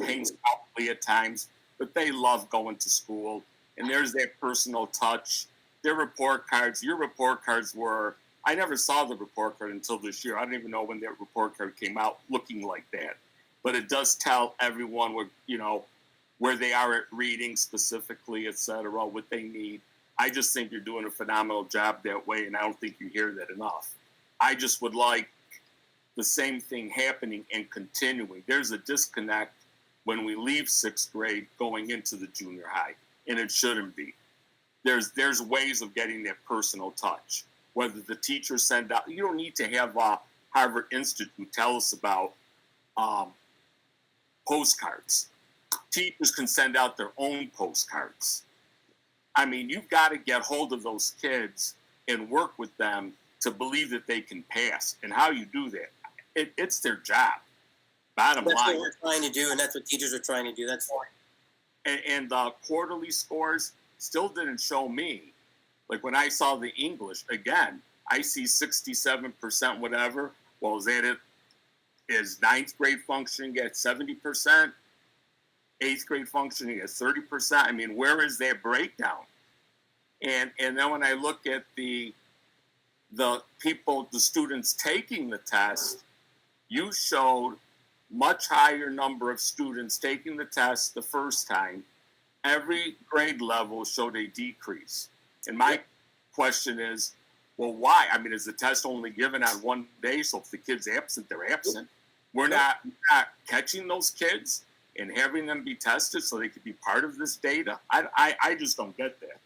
painfully at times, but they love going to school. And there's that personal touch. Their report cards, your report cards I never saw the report card until this year. I don't even know when that report card came out looking like that. But it does tell everyone where they are at reading specifically, et cetera, what they need. I just think you're doing a phenomenal job that way, and I don't think you hear that enough. I just would like the same thing happening and continuing. There's a disconnect when we leave 6th grade going into the junior high, and it shouldn't be. There's ways of getting that personal touch. Whether the teachers send out, you don't need to have Harvard Institute tell us about postcards. Teachers can send out their own postcards. I mean, you've got to get hold of those kids and work with them to believe that they can pass. And how you do that, it's their job. Bottom line. That's what we're trying to do, and that's what teachers are trying to do. That's fine. And the quarterly scores still didn't show me. Like when I saw the English, again, I see 67%, whatever. Well, is that it? Is 9th grade functioning at 70%? 8th grade functioning at 30%. I mean, where is that breakdown? And then when I look at the students taking the test, you showed much higher number of students taking the test the first time. Every grade level showed a decrease. And my question is, well, why? I mean, is the test only given on one day? So if the kid's absent, they're absent. We're not catching those kids and having them be tested so they could be part of this data. I just don't get that.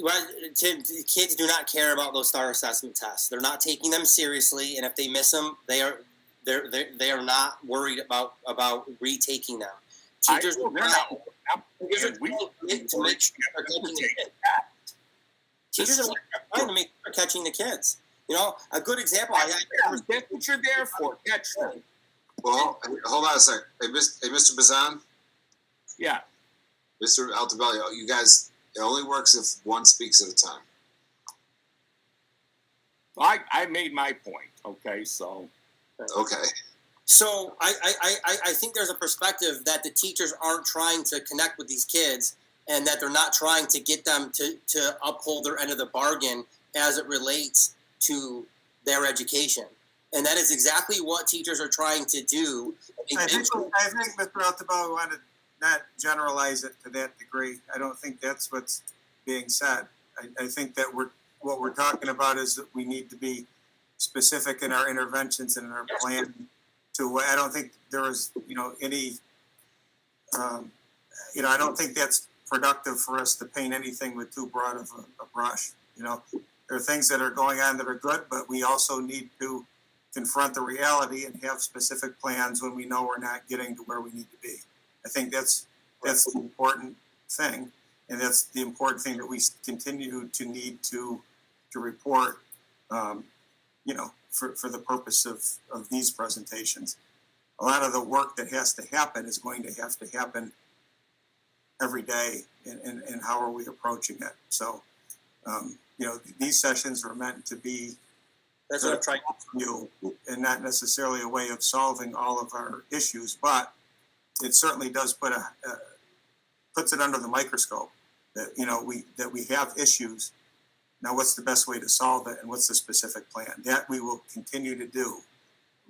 Well, kids do not care about those STAR assessment tests. They're not taking them seriously, and if they miss them, they are not worried about retaking them. Teachers are trying to make sure they're catching the kids. A good example. That's what you're there for. Catch them. Well, hold on a second. Hey, Mr. Bazan? Yeah. Mr. Altobelli, you guys, it only works if one speaks at a time. I made my point, okay, so. Okay. So I think there's a perspective that the teachers aren't trying to connect with these kids and that they're not trying to get them to uphold their end of the bargain as it relates to their education. And that is exactly what teachers are trying to do. I think Mr. Altabella wanted to not generalize it to that degree. I don't think that's what's being said. I think that what we're talking about is that we need to be specific in our interventions and in our plan. I don't think there is, any, I don't think that's productive for us to paint anything with too broad of a brush. There are things that are going on that are good, but we also need to confront the reality and have specific plans when we know we're not getting to where we need to be. I think that's the important thing, and that's the important thing that we continue to need to report, for the purpose of these presentations. A lot of the work that has to happen is going to have to happen every day, and how are we approaching it? So, these sessions are meant to be That's what I'm trying you, and not necessarily a way of solving all of our issues, but it certainly does puts it under the microscope that we have issues. Now, what's the best way to solve it, and what's the specific plan? That we will continue to do,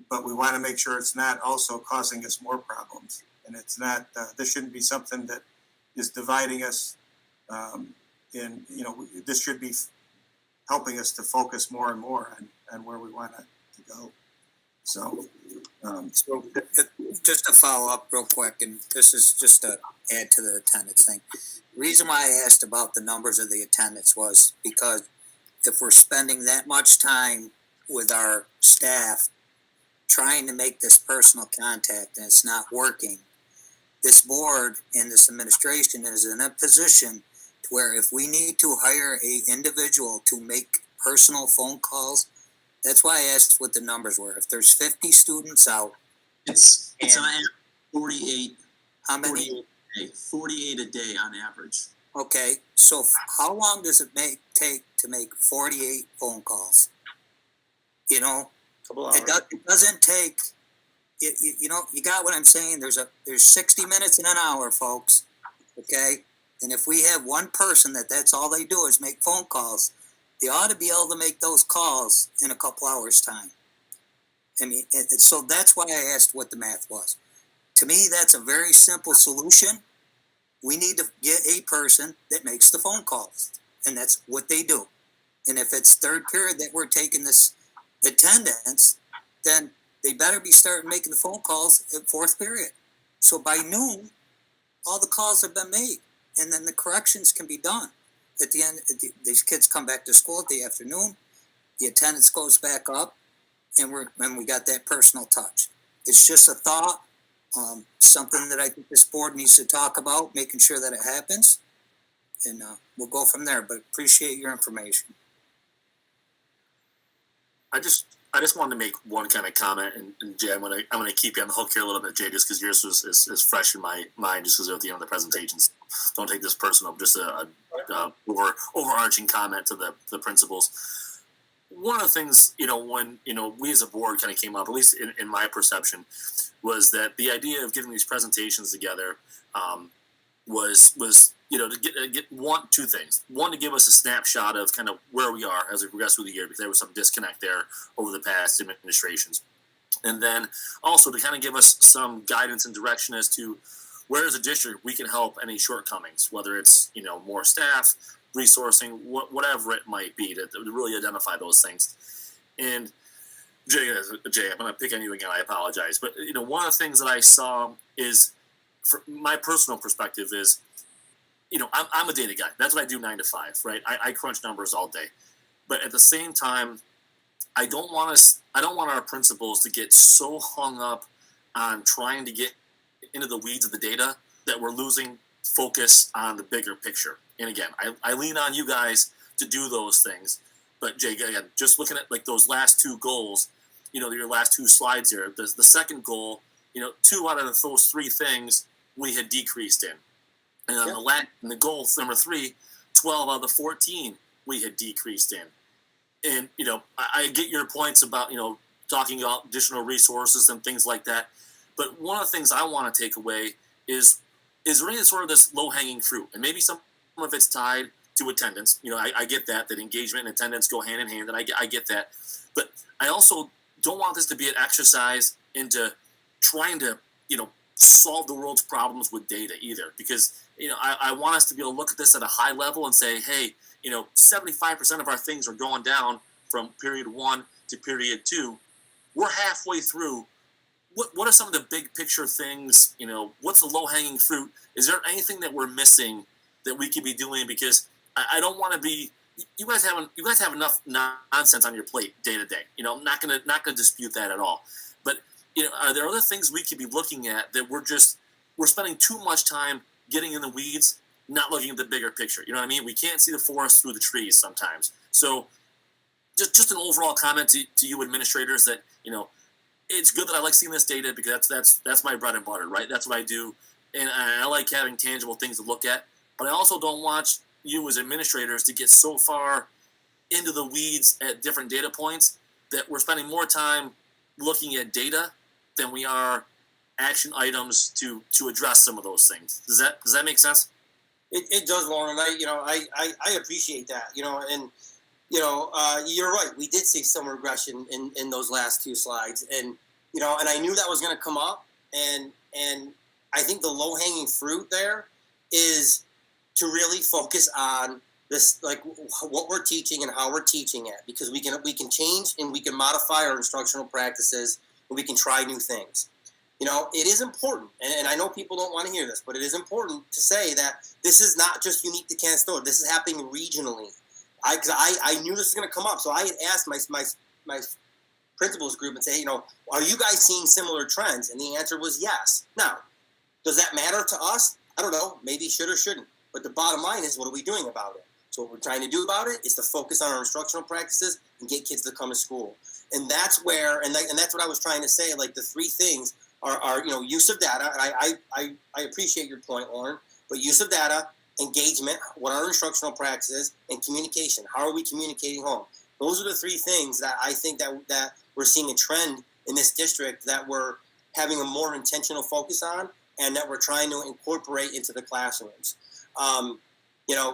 but we want to make sure it's not also causing us more problems, and it's not. This shouldn't be something that is dividing us. This should be helping us to focus more and more on where we want to go. So just to follow up real quick, and this is just to add to the attendance thing. The reason why I asked about the numbers of the attendance was because if we're spending that much time with our staff trying to make this personal contact and it's not working, this board and this administration is in a position to where if we need to hire a individual to make personal phone calls, that's why I asked what the numbers were. If there's 50 students out, it's on 48. How many? 48 a day on average. Okay, so how long does it take to make 48 phone calls? Couple hours. It doesn't take. You got what I'm saying. There's 60 minutes in an hour, folks. Okay, and if we have one person that's all they do is make phone calls, they ought to be able to make those calls in a couple hours' time. I mean, so that's why I asked what the math was. To me, that's a very simple solution. We need to get a person that makes the phone calls, and that's what they do. And if it's third period that we're taking this attendance, then they better be starting making the phone calls at fourth period. So by noon, all the calls have been made, and then the corrections can be done. At the end, these kids come back to school at the afternoon, the attendance goes back up, and we got that personal touch. It's just a thought, something that I think this board needs to talk about, making sure that it happens, and we'll go from there. But appreciate your information. I just wanted to make one kind of comment, and Jay, I'm gonna keep you on the hook here a little bit, Jay, just because yours is fresh in my mind, just because they're at the end of the presentations. Don't take this personal, just a overarching comment to the principals. One of the things, when we as a board kind of came up, at least in my perception, was that the idea of getting these presentations together was to get two things. One, to give us a snapshot of kind of where we are as we progress through the year, because there was some disconnect there over the past administrations. And then also to kind of give us some guidance and direction as to where as a district we can help any shortcomings, whether it's, more staff, resourcing, whatever it might be, to really identify those things. And Jay, I'm going to pick on you again. I apologize. But, one of the things that I saw is, from my personal perspective is, I'm a data guy. That's what I do 9 to 5, right? I crunch numbers all day. But at the same time, I don't want our principals to get so hung up on trying to get into the weeds of the data that we're losing focus on the bigger picture. And again, I lean on you guys to do those things. But Jay, again, just looking at like those last two goals, your last two slides here, the second goal, 2 out of those 3 things we had decreased in. And on the goal number 3, 12 out of the 14 we had decreased in. And, I get your points about, talking about additional resources and things like that. But one of the things I want to take away is is there any sort of this low hanging fruit? And maybe some of it's tied to attendance. You know, I get that engagement and attendance go hand in hand, and I get that. But I also don't want this to be an exercise into trying to, solve the world's problems with data either. Because, I want us to be able to look at this at a high level and say, hey, 75% of our things are going down from period 1 to period 2. We're halfway through. What are some of the big picture things? What's the low hanging fruit? Is there anything that we're missing that we could be doing? Because I don't want to be. You guys have enough nonsense on your plate day to day. Not gonna dispute that at all. But are there other things we could be looking at that we're spending too much time getting in the weeds, not looking at the bigger picture? You know what I mean? We can't see the forest through the trees sometimes. So, just an overall comment to you administrators that it's good that I like seeing this data because that's my bread and butter, right? That's what I do, and I like having tangible things to look at. But I also don't want you as administrators to get so far into the weeds at different data points that we're spending more time looking at data than we are action items to address some of those things. Does that make sense? It does, Lauren. I appreciate that. And you're right. We did see some regression in those last 2 slides, and and I knew that was going to come up, and I think the low hanging fruit there is to really focus on this, like what we're teaching and how we're teaching it, because we can change and we can modify our instructional practices and we can try new things. It is important, and I know people don't want to hear this, but it is important to say that this is not just unique to Canastota. This is happening regionally. I knew this was going to come up, so I had asked my principals group and say, are you guys seeing similar trends? And the answer was yes. Now, does that matter to us? I don't know. Maybe should or shouldn't. But the bottom line is, what are we doing about it? So what we're trying to do about it is to focus on our instructional practices and get kids to come to school. And that's where, and that's what I was trying to say. Like the 3 things are use of data. And I appreciate your point, Lauren. But use of data, engagement, what are our instructional practices, and communication. How are we communicating home? Those are the 3 things that I think that we're seeing a trend in this district that we're having a more intentional focus on, and that we're trying to incorporate into the classrooms.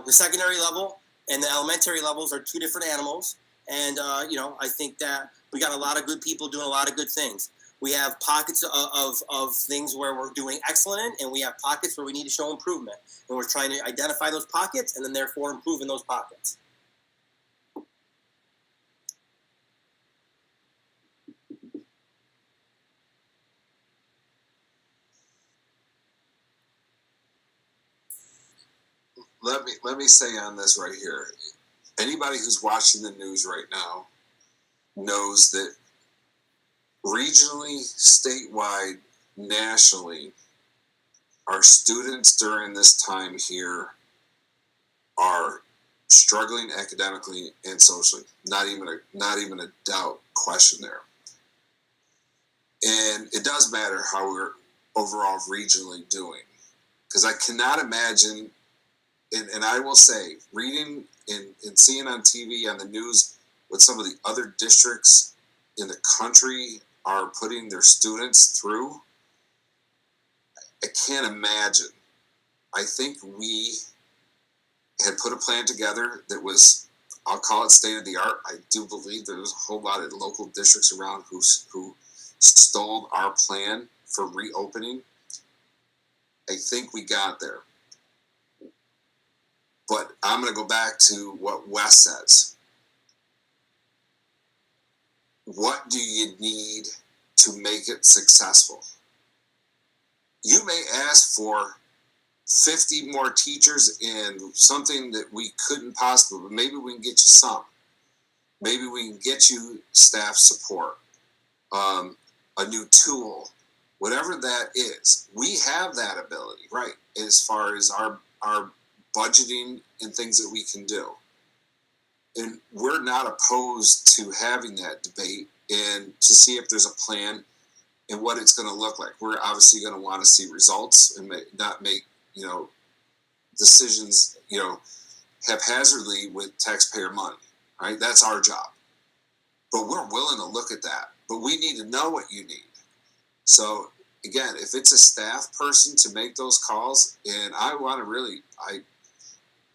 The secondary level and the elementary levels are 2 different animals. And, I think that we got a lot of good people doing a lot of good things. We have pockets of things where we're doing excellent in, and we have pockets where we need to show improvement. And we're trying to identify those pockets and then therefore improve in those pockets. Let me say on this right here. Anybody who's watching the news right now knows that regionally, statewide, nationally, our students during this time here are struggling academically and socially. Not even a doubt question there. And it does matter how we're overall regionally doing, because I cannot imagine. And I will say, reading and seeing on TV, on the news, what some of the other districts in the country are putting their students through, I can't imagine. I think we had put a plan together that was, I'll call it state of the art. I do believe there was a whole lot of local districts around who stole our plan for reopening. I think we got there. But I'm going to go back to what Wes says. What do you need to make it successful? You may ask for 50 more teachers and something that we couldn't possibly, but maybe we can get you some. Maybe we can get you staff support, a new tool, whatever that is. We have that ability, right, as far as our budgeting and things that we can do. And we're not opposed to having that debate and to see if there's a plan and what it's going to look like. We're obviously going to want to see results and not make, decisions, haphazardly with taxpayer money, right? That's our job. But we're willing to look at that. But we need to know what you need. So again, if it's a staff person to make those calls, and I want to really,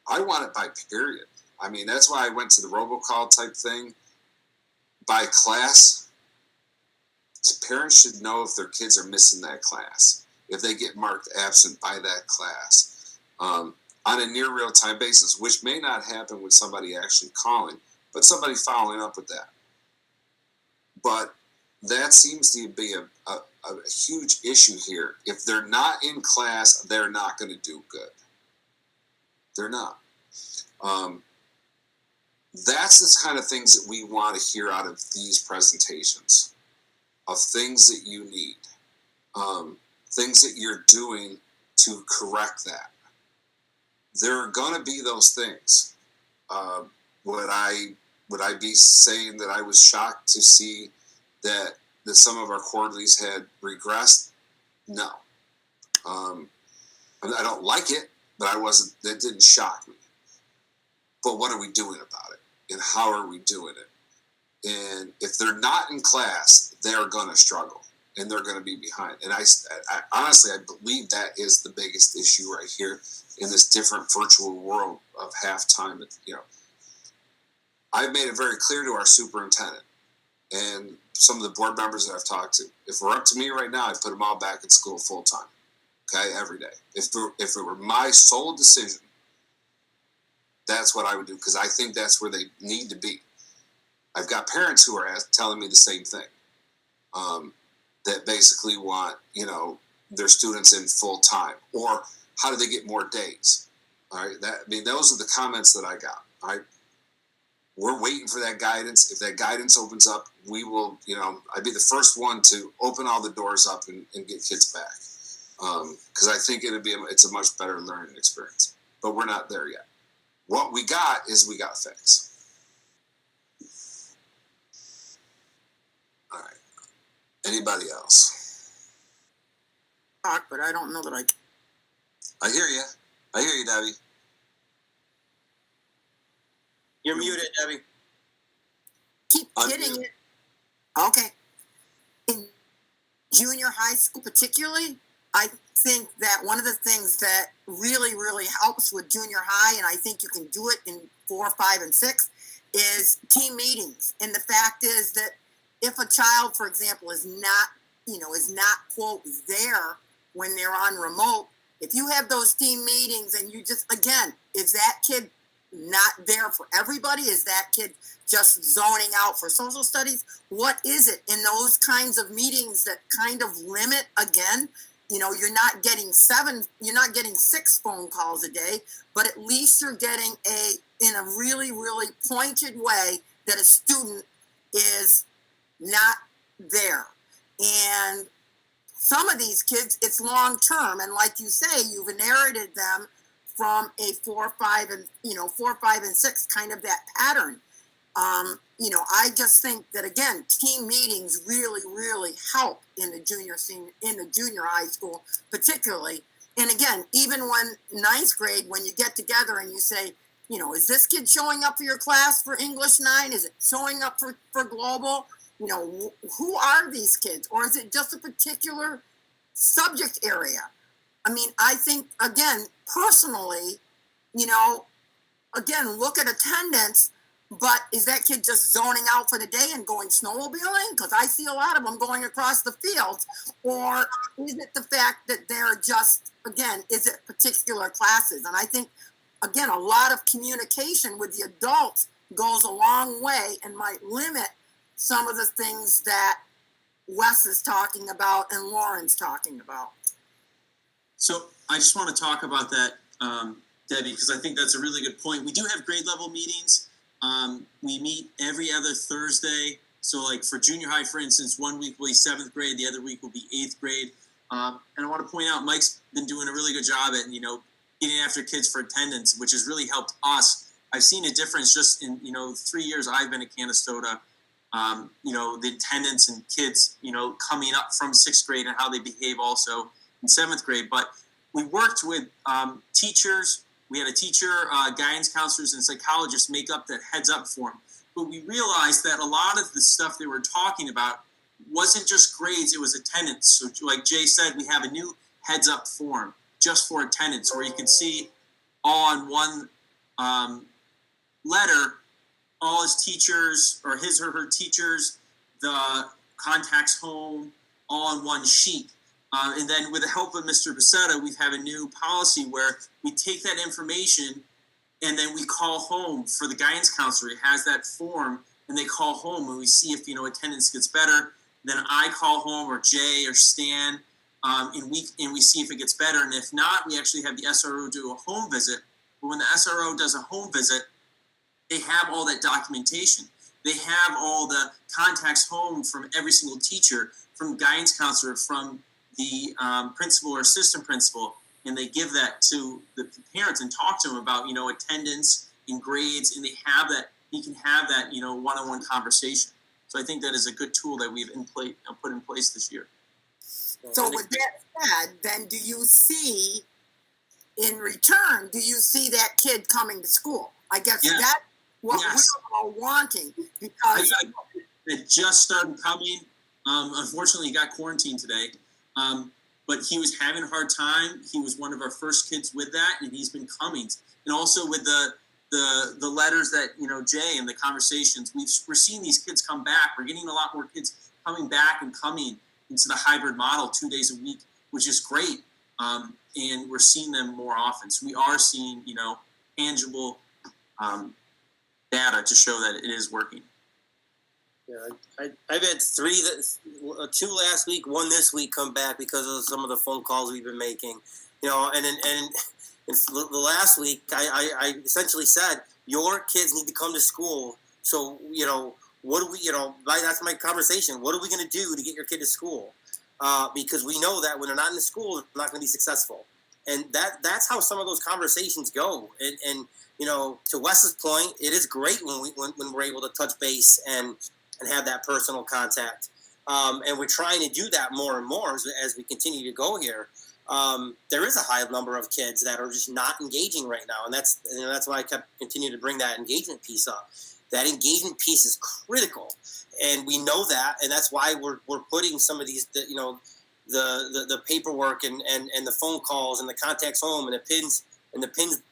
I want it by period. I mean, that's why I went to the robocall type thing by class. So parents should know if their kids are missing that class, if they get marked absent by that class, on a near real time basis, which may not happen with somebody actually calling, but somebody following up with that. But that seems to be a huge issue here. If they're not in class, they're not going to do good. They're not. That's the kind of things that we want to hear out of these presentations, of things that you need, things that you're doing to correct that. There are going to be those things. Would I be saying that I was shocked to see that some of our quarterlies had regressed? No. I don't like it, but that didn't shock me. But what are we doing about it? And how are we doing it? And if they're not in class, they're going to struggle and they're going to be behind. And I honestly, I believe that is the biggest issue right here in this different virtual world of halftime. I've made it very clear to our superintendent and some of the board members that I've talked to. If we're up to me right now, I'd put them all back in school full time. Okay, every day. If it were my sole decision, that's what I would do, because I think that's where they need to be. I've got parents who are telling me the same thing, that basically want, their students in full time, or how do they get more days? All right, those are the comments that I got. All right, we're waiting for that guidance. If that guidance opens up, we will, I'd be the first one to open all the doors up and get kids back, because I think it's a much better learning experience. But we're not there yet. What we got to fix. All right. Anybody else? Talk, but I don't know that I hear you. Debbie. You're muted, Debbie. keep getting it. Okay. In junior high school particularly, I think that one of the things that really, really helps with junior high, and I think you can do it in 4, 5, and 6, is team meetings. And the fact is that if a child, for example, is not quote there when they're on remote, if you have those team meetings and you just, again, is that kid not there for everybody? Is that kid just zoning out for social studies? What is it in those kinds of meetings that kind of limit, again, you're not getting 6 phone calls a day, but at least you're getting in a really, really pointed way that a student is not there. And some of these kids, it's long term, and like you say, you've inherited them from a 4, 5, and 6 kind of that pattern. I just think that, again, team meetings really, really help in the junior high school, particularly. And again, even when 9th grade, when you get together and you say, is this kid showing up for your class for English 9? Is it showing up for global? Who are these kids? Or is it just a particular subject area? I mean, I think, again, personally, again, look at attendance, but is that kid just zoning out for the day and going snowmobiling? Because I see a lot of them going across the fields. Or is it the fact that they're just, again, is it particular classes? And I think, again, a lot of communication with the adults goes a long way and might limit some of the things that Wes is talking about and Lauren's talking about. So I just want to talk about that, Debbie, because I think that's a really good point. We do have grade level meetings. We meet every other Thursday. So like for junior high, for instance, 1 week will be 7th grade, the other week will be 8th grade. And I want to point out, Mike's been doing a really good job at, getting after kids for attendance, which has really helped us. I've seen a difference just in, 3 years I've been at Canastota. The attendance and kids, coming up from 6th grade and how they behave also in 7th grade. But we worked with teachers. We had a teacher, guidance counselors, and psychologists make up that heads up for them. But we realized that a lot of the stuff they were talking about wasn't just grades, it was attendance. So like Jay said, we have a new heads up form just for attendance where you can see all on one letter, all his teachers or his or her teachers, the contacts home, all on one sheet. And then with the help of Mr. Becerra, we have a new policy where we take that information and then we call home for the guidance counselor. He has that form and they call home and we see if, attendance gets better. Then I call home or Jay or Stan and we see if it gets better. And if not, we actually have the SRO do a home visit. But when the SRO does a home visit, they have all that documentation. They have all the contacts home from every single teacher, from guidance counselor, from the principal or assistant principal, and they give that to the parents and talk to them about, attendance and grades, and they have that, he can have that, one-on-one conversation. So I think that is a good tool that we've put in place this year. So with that said, then do you see, in return, that kid coming to school? I guess that's what we're all wanting, because it just started coming. Unfortunately, he got quarantined today, but he was having a hard time. He was one of our first kids with that, and he's been coming. And also with the letters that Jay and the conversations, we're seeing these kids come back. We're getting a lot more kids coming back and coming into the hybrid model 2 days a week, which is great. And we're seeing them more often. So we are seeing tangible data to show that it is working. Yeah, I've had two last week, one this week come back because of some of the phone calls we've been making. And the last week I essentially said your kids need to come to school. So what do we that's my conversation. What are we going to do to get your kid to school? Because we know that when they're not in the school, they're not going to be successful. And that's how some of those conversations go. And to Wes's point, it is great when we're able to touch base and have that personal contact. And we're trying to do that more and more as we continue to go here. There is a high number of kids that are just not engaging right now. And that's why I kept continuing to bring that engagement piece up. That engagement piece is critical. And we know that. And that's why we're putting some of these, the paperwork and the phone calls and the contacts home and the pins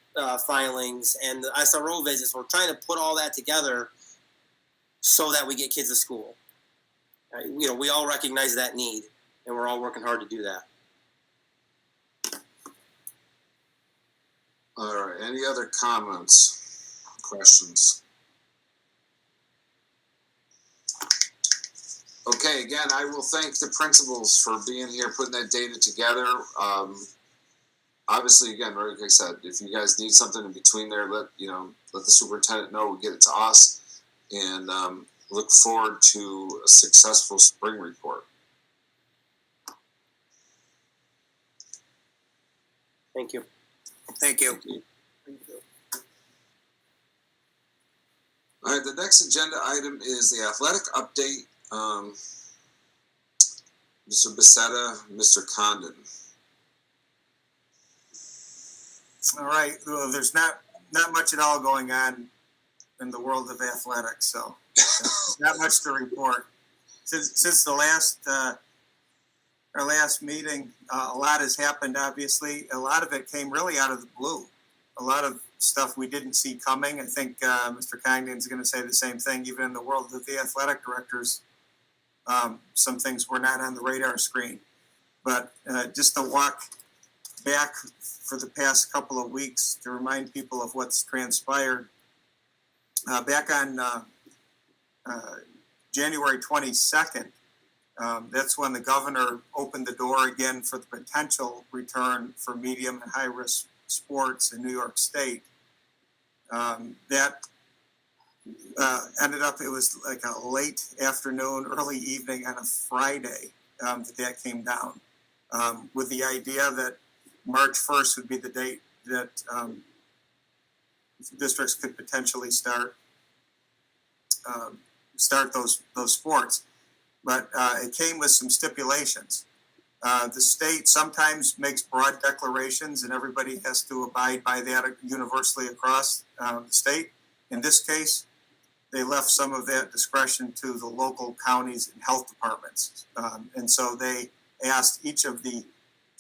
filings and the SRO visits. We're trying to put all that together so that we get kids to school. We all recognize that need, and we're all working hard to do that. All right. Any other comments, questions? Okay. Again, I will thank the principals for being here, putting that data together. Obviously, again, like I said, if you guys need something in between there, let the superintendent know. We get it to us, and look forward to a successful spring report. Thank you. Thank you. All right, the next agenda item is the athletic update. Mr. Becerra, Mr. Condon. All right. Well, there's not much at all going on in the world of athletics, so not much to report. Since the last our last meeting, a lot has happened. Obviously, a lot of it came really out of the blue. A lot of stuff we didn't see coming. I think Mr. Condon's going to say the same thing. Even in the world of the athletic directors, some things were not on the radar screen. But just to walk back for the past couple of weeks to remind people of what's transpired. Back on January 22nd, that's when the governor opened the door again for the potential return for medium and high-risk sports in New York State. That ended up, it was like a late afternoon, early evening on a Friday that came down, with the idea that March 1st would be the date that districts could potentially start those sports. But it came with some stipulations. The state sometimes makes broad declarations and everybody has to abide by that universally across the state. In this case, they left some of that discretion to the local counties and health departments. And so they asked each of the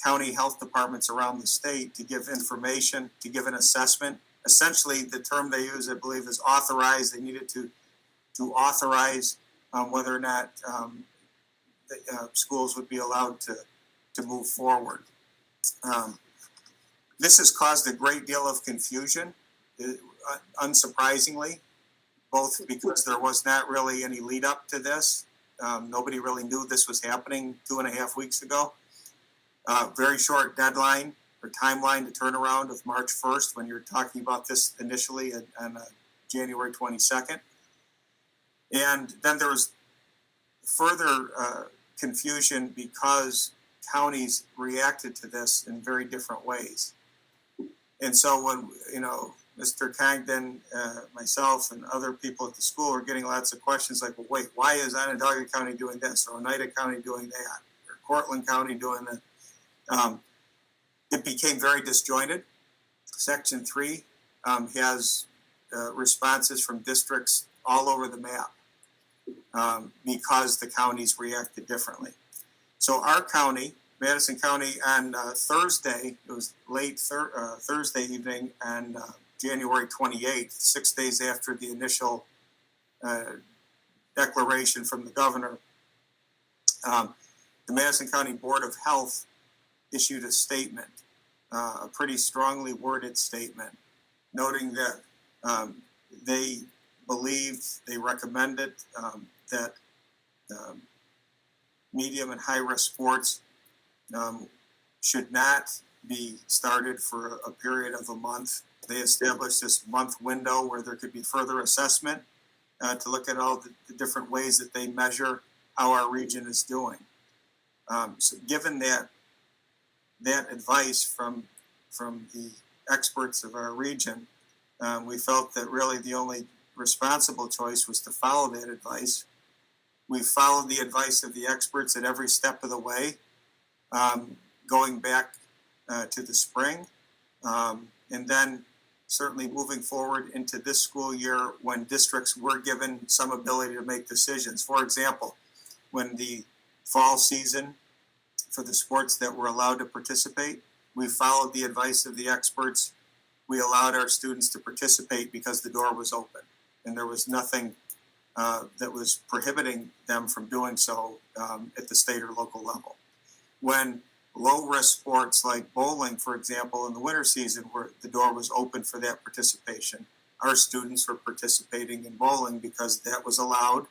county health departments around the state to give information, to give an assessment. Essentially, the term they use, I believe, is authorize. They needed to authorize whether or not the schools would be allowed to move forward. This has caused a great deal of confusion, unsurprisingly, both because there was not really any lead up to this. Nobody really knew this was happening 2.5 weeks ago. Very short deadline or timeline to turn around of March 1st when you're talking about this initially on January 22nd. And then there was further confusion because counties reacted to this in very different ways. And so when, Mr. Congdon, myself, and other people at the school are getting lots of questions like, well, wait, why is Onondaga County doing this, or Oneida County doing that, or Cortland County doing that? It became very disjointed. Section 3 has responses from districts all over the map because the counties reacted differently. So our county, Madison County, on Thursday, it was late Thursday evening on January 28th, 6 days after the initial declaration from the governor, the Madison County Board of Health issued a statement, a pretty strongly worded statement, noting that they believed, they recommended that medium and high-risk sports should not be started for a period of a month. They established this month window where there could be further assessment to look at all the different ways that they measure how our region is doing. So given that advice from the experts of our region, we felt that really the only responsible choice was to follow that advice. We followed the advice of the experts at every step of the way, going back to the spring, and then certainly moving forward into this school year when districts were given some ability to make decisions. For example, when the fall season for the sports that were allowed to participate, we followed the advice of the experts. We allowed our students to participate because the door was open and there was nothing that was prohibiting them from doing so at the state or local level. When low-risk sports like bowling, for example, in the winter season, where the door was open for that participation, our students were participating in bowling because that was allowed,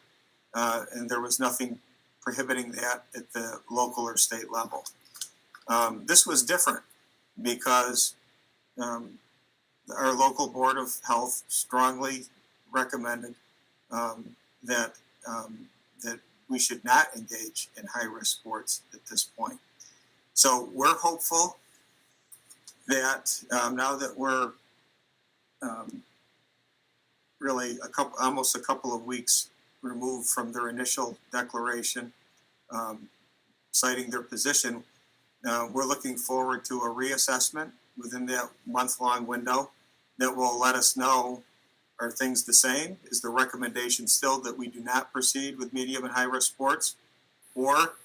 and there was nothing prohibiting that at the local or state level. This was different because our local Board of Health strongly recommended that we should not engage in high-risk sports at this point. So we're hopeful that now that we're really almost a couple of weeks removed from their initial declaration, citing their position, we're looking forward to a reassessment within that month-long window that will let us know, are things the same? Is the recommendation still that we do not proceed with medium and high-risk sports? Or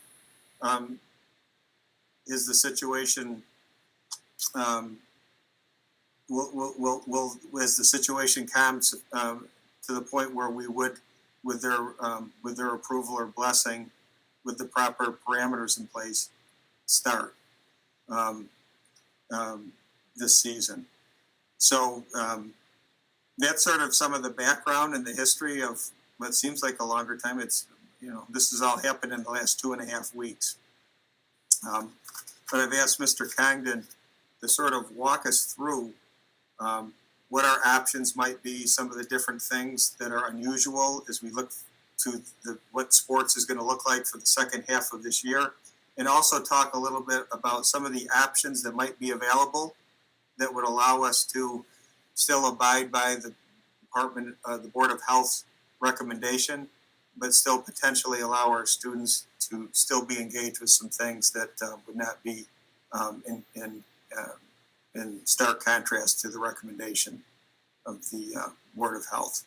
is the situation, as the situation comes to the point where we would, with their approval or blessing, with the proper parameters in place, start this season. So that's sort of some of the background and the history of what seems like a longer time. It's, this has all happened in the last 2.5 weeks. But I've asked Mr. Congdon to sort of walk us through what our options might be, some of the different things that are unusual as we look to what sports is going to look like for the second half of this year, and also talk a little bit about some of the options that might be available that would allow us to still abide by the the Board of Health's recommendation, but still potentially allow our students to still be engaged with some things that would not be in stark contrast to the recommendation of the Board of Health.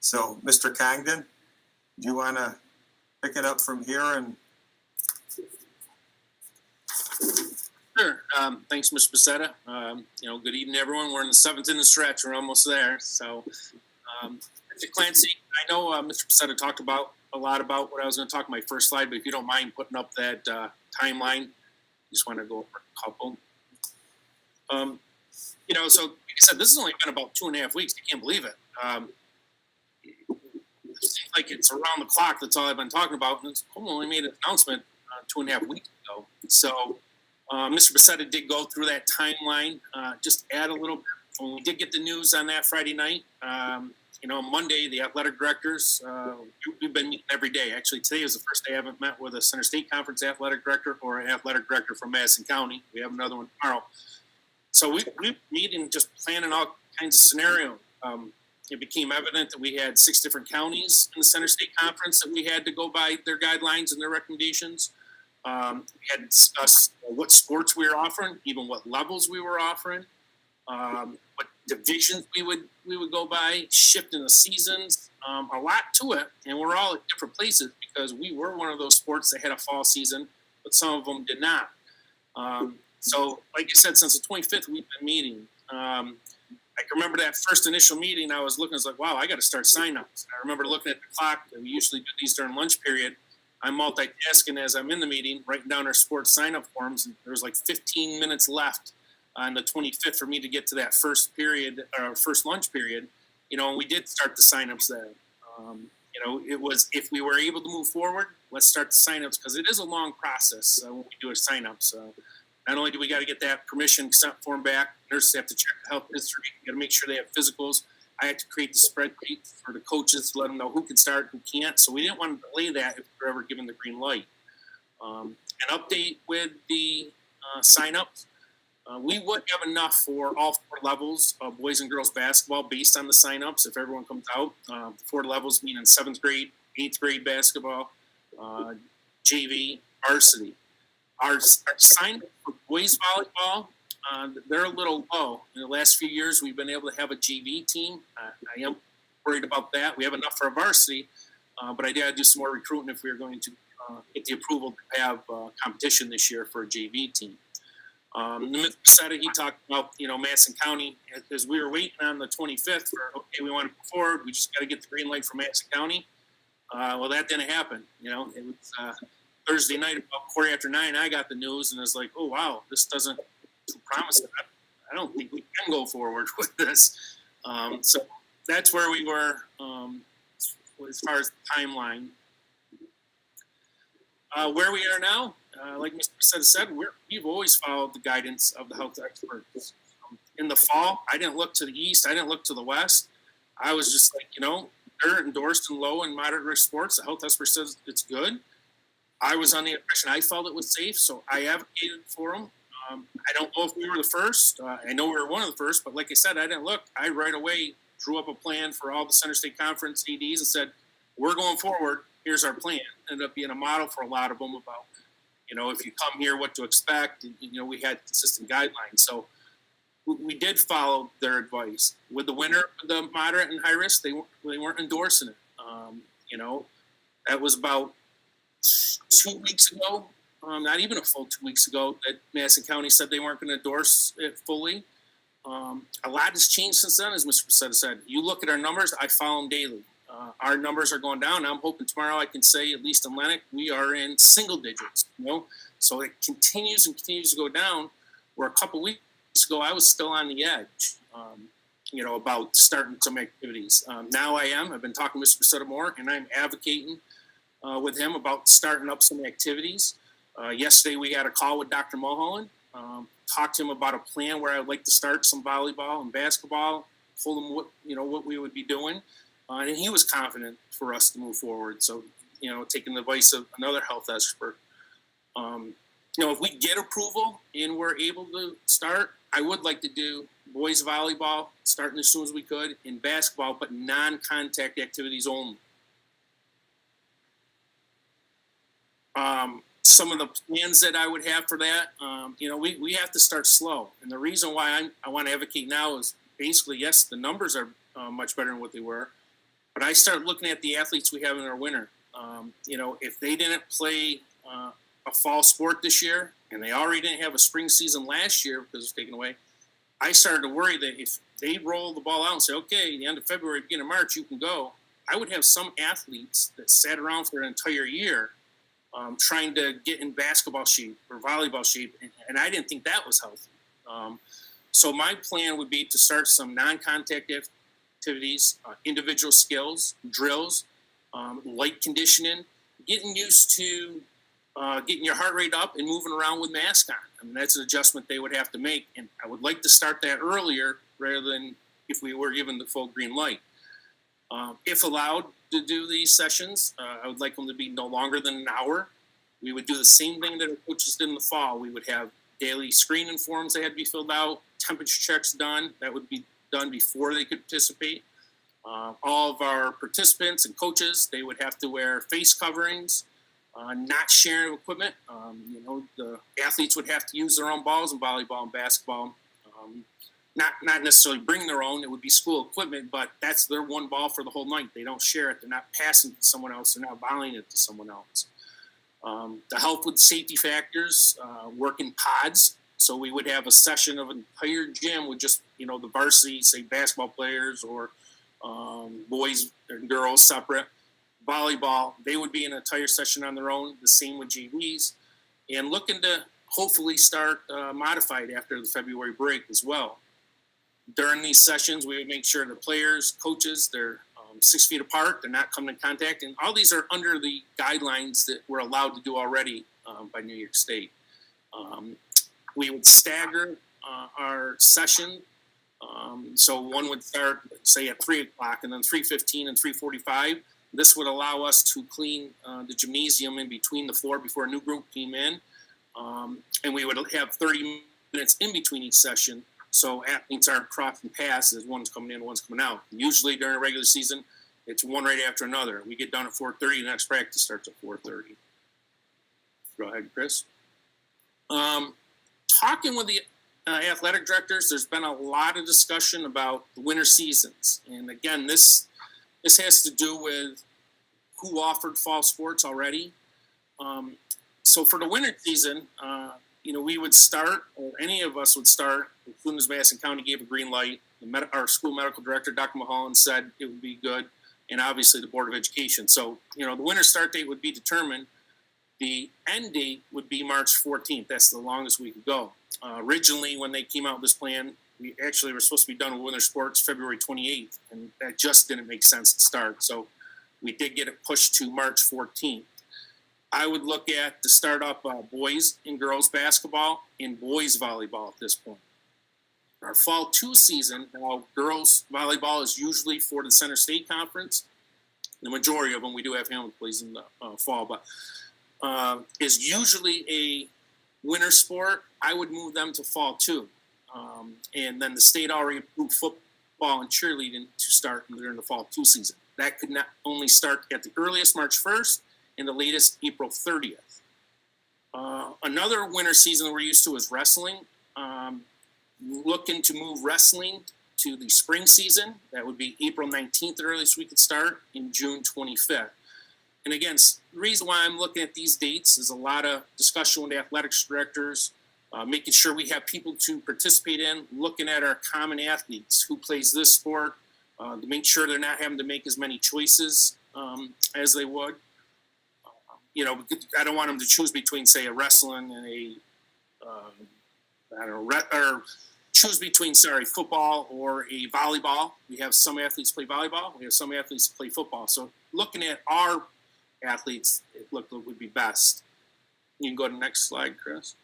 So, Mr. Congdon, do you want to pick it up from here? And Sure. Thanks, Mr. Becerra. Good evening, everyone. We're in the 7th inning stretch. We're almost there. So, Mr. Clancy, I know Mr. Becerra talked a lot about what I was going to talk my first slide, but if you don't mind putting up that timeline, just want to go over a couple. So like I said, this has only been about 2.5 weeks. I can't believe it. It seems like it's around the clock. That's all I've been talking about. And only made an announcement 2.5 weeks ago. So Mr. Becerra did go through that timeline. Just add a little bit. When we did get the news on that Friday night, Monday, the athletic directors, we've been meeting every day. Actually, today is the first day I haven't met with a Center State Conference athletic director or an athletic director from Madison County. We have another one tomorrow. So we meet and just planning all kinds of scenarios. It became evident that we had 6 different counties in the Center State Conference that we had to go by their guidelines and their recommendations. We had to discuss what sports we were offering, even what levels we were offering, what divisions we would go by, shifting the seasons, a lot to it. And we're all at different places because we were one of those sports that had a fall season, but some of them did not. So, like I said, since the 25th, we've been meeting. I can remember that first initial meeting, I was looking, I was like, wow, I got to start sign-ups. I remember looking at the clock. We usually do these during lunch period. I'm multitasking as I'm in the meeting, writing down our sports sign-up forms. And there was like 15 minutes left on the 25th for me to get to that first period, or first lunch period. And we did start the sign-ups then. It was, if we were able to move forward, let's start the sign-ups because it is a long process when we do a sign-up. So not only do we got to get that permission consent form back, nurses have to check the health history, got to make sure they have physicals. I had to create the spreadsheet for the coaches to let them know who can start, who can't. So we didn't want to delay that if we were ever given the green light. An update with the sign-ups. We would have enough for all 4 levels of boys and girls basketball based on the sign-ups if everyone comes out. 4 levels meaning 7th grade, 8th grade basketball, JV, varsity. Our sign for boys volleyball, they're a little low. In the last few years, we've been able to have a JV team. I am worried about that. We have enough for a varsity, but I did do some more recruiting if we were going to get the approval to have competition this year for a JV team. Mr. Becerra, he talked about, Madison County, as we were waiting on the 25th for, okay, we want to move forward. We just got to get the green light from Madison County. Well, that didn't happen. It was Thursday night, about 9:15, I got the news and I was like, oh, wow, this doesn't promise that. I don't think we can go forward with this. So that's where we were as far as the timeline. Where we are now, like Mr. Becerra said, we've always followed the guidance of the health experts. In the fall, I didn't look to the east. I didn't look to the west. I was just like, they're endorsed in low and moderate risk sports. The health expert says it's good. I was on the impression I felt it was safe, so I advocated for them. I don't know if we were the first. I know we were one of the first, but like I said, I didn't look. I right away drew up a plan for all the Center State Conference ADs and said, we're going forward. Here's our plan. Ended up being a model for a lot of them about, if you come here, what to expect. And, we had consistent guidelines. So we did follow their advice. With the winter, the moderate and high risk, they weren't endorsing it. That was about 2 weeks ago, not even a full 2 weeks ago, that Madison County said they weren't going to endorse it fully. A lot has changed since then, as Mr. Becerra said. You look at our numbers, I follow them daily. Our numbers are going down. I'm hoping tomorrow I can say, at least in Lennox, we are in single digits. So it continues and continues to go down. Where a couple weeks ago, I was still on the edge, about starting some activities. Now I am. I've been talking to Mr. Becerra more, and I'm advocating with him about starting up some activities. Yesterday, we had a call with Dr. Mulholland. Talked to him about a plan where I'd like to start some volleyball and basketball. Told him what we would be doing. And he was confident for us to move forward. So, taking the advice of another health expert. If we get approval and we're able to start, I would like to do boys volleyball, starting as soon as we could, in basketball, but non-contact activities only. Some of the plans that I would have for that, we have to start slow. And the reason why I want to advocate now is basically, yes, the numbers are much better than what they were. But I start looking at the athletes we have in our winter. If they didn't play a fall sport this year, and they already didn't have a spring season last year because it was taken away, I started to worry that if they roll the ball out and say, okay, the end of February, beginning of March, you can go, I would have some athletes that sat around for an entire year trying to get in basketball shape or volleyball shape, and I didn't think that was healthy. So my plan would be to start some non-contact activities, individual skills, drills, light conditioning, getting used to getting your heart rate up and moving around with mask on. I mean, that's an adjustment they would have to make, and I would like to start that earlier rather than if we were given the full green light. If allowed to do these sessions, I would like them to be no longer than an hour. We would do the same thing that our coaches did in the fall. We would have daily screening forms that had to be filled out, temperature checks done. That would be done before they could participate. All of our participants and coaches, they would have to wear face coverings, not sharing equipment. The athletes would have to use their own balls in volleyball and basketball. Not necessarily bring their own. It would be school equipment, but that's their one ball for the whole night. They don't share it. They're not passing it to someone else. They're not volleying it to someone else. To help with safety factors, work in pods. So we would have a session of an entire gym with just, the varsity, say basketball players or boys and girls separate. Volleyball, they would be an entire session on their own. The same with JVs. And looking to hopefully start modified after the February break as well. During these sessions, we would make sure the players, coaches, they're 6 feet apart. They're not coming in contact. And all these are under the guidelines that we're allowed to do already by New York State. We would stagger our session. So one would start, say, at 3 o'clock, and then 3:15 and 3:45. This would allow us to clean the gymnasium in between the floor before a new group came in. And we would have 30 minutes in between each session. So athletes aren't crossing paths as one's coming in, one's coming out. Usually during a regular season, it's one right after another. We get done at 4:30, the next practice starts at 4:30. Go ahead, Chris. Talking with the athletic directors, there's been a lot of discussion about the winter seasons. And again, this has to do with who offered fall sports already. So for the winter season, we would start, or any of us would start, as soon as Madison County gave a green light. Our school medical director, Dr. Mulholland, said it would be good, and obviously the Board of Education. So, the winter start date would be determined. The end date would be March 14th. That's the longest we could go. Originally, when they came out with this plan, we actually were supposed to be done with winter sports February 28th, and that just didn't make sense to start. So we did get it pushed to March 14th. I would look at to start up boys and girls basketball and boys volleyball at this point. Our fall 2 season, now girls volleyball is usually for the Center State Conference. The majority of them, we do have Hamilton plays in the fall, but is usually a winter sport. I would move them to fall 2. And then the state already approved football and cheerleading to start during the fall 2 season. That could not only start at the earliest March 1st and the latest April 30th. Another winter season that we're used to is wrestling. Looking to move wrestling to the spring season. That would be April 19th, the earliest we could start, in June 25th. And again, the reason why I'm looking at these dates is a lot of discussion with athletics directors, making sure we have people to participate in, looking at our common athletes, who plays this sport, to make sure they're not having to make as many choices as they would. I don't want them to choose between, say, a wrestling and or choose between, football or a volleyball. We have some athletes play volleyball. We have some athletes play football. So looking at our athletes, it would be best. You can go to the next slide, Chris.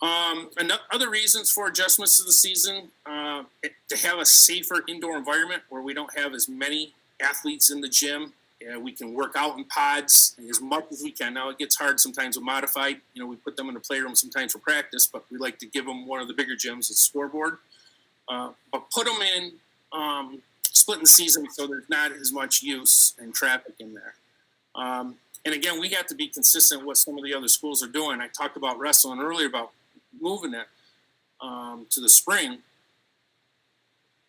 And other reasons for adjustments to the season, to have a safer indoor environment where we don't have as many athletes in the gym. We can work out in pods as much as we can. Now it gets hard sometimes with modified. We put them in the playroom sometimes for practice, but we like to give them one of the bigger gyms, a scoreboard. But put them in splitting the season so there's not as much use and traffic in there. And again, we have to be consistent with what some of the other schools are doing. I talked about wrestling earlier about moving it to the spring.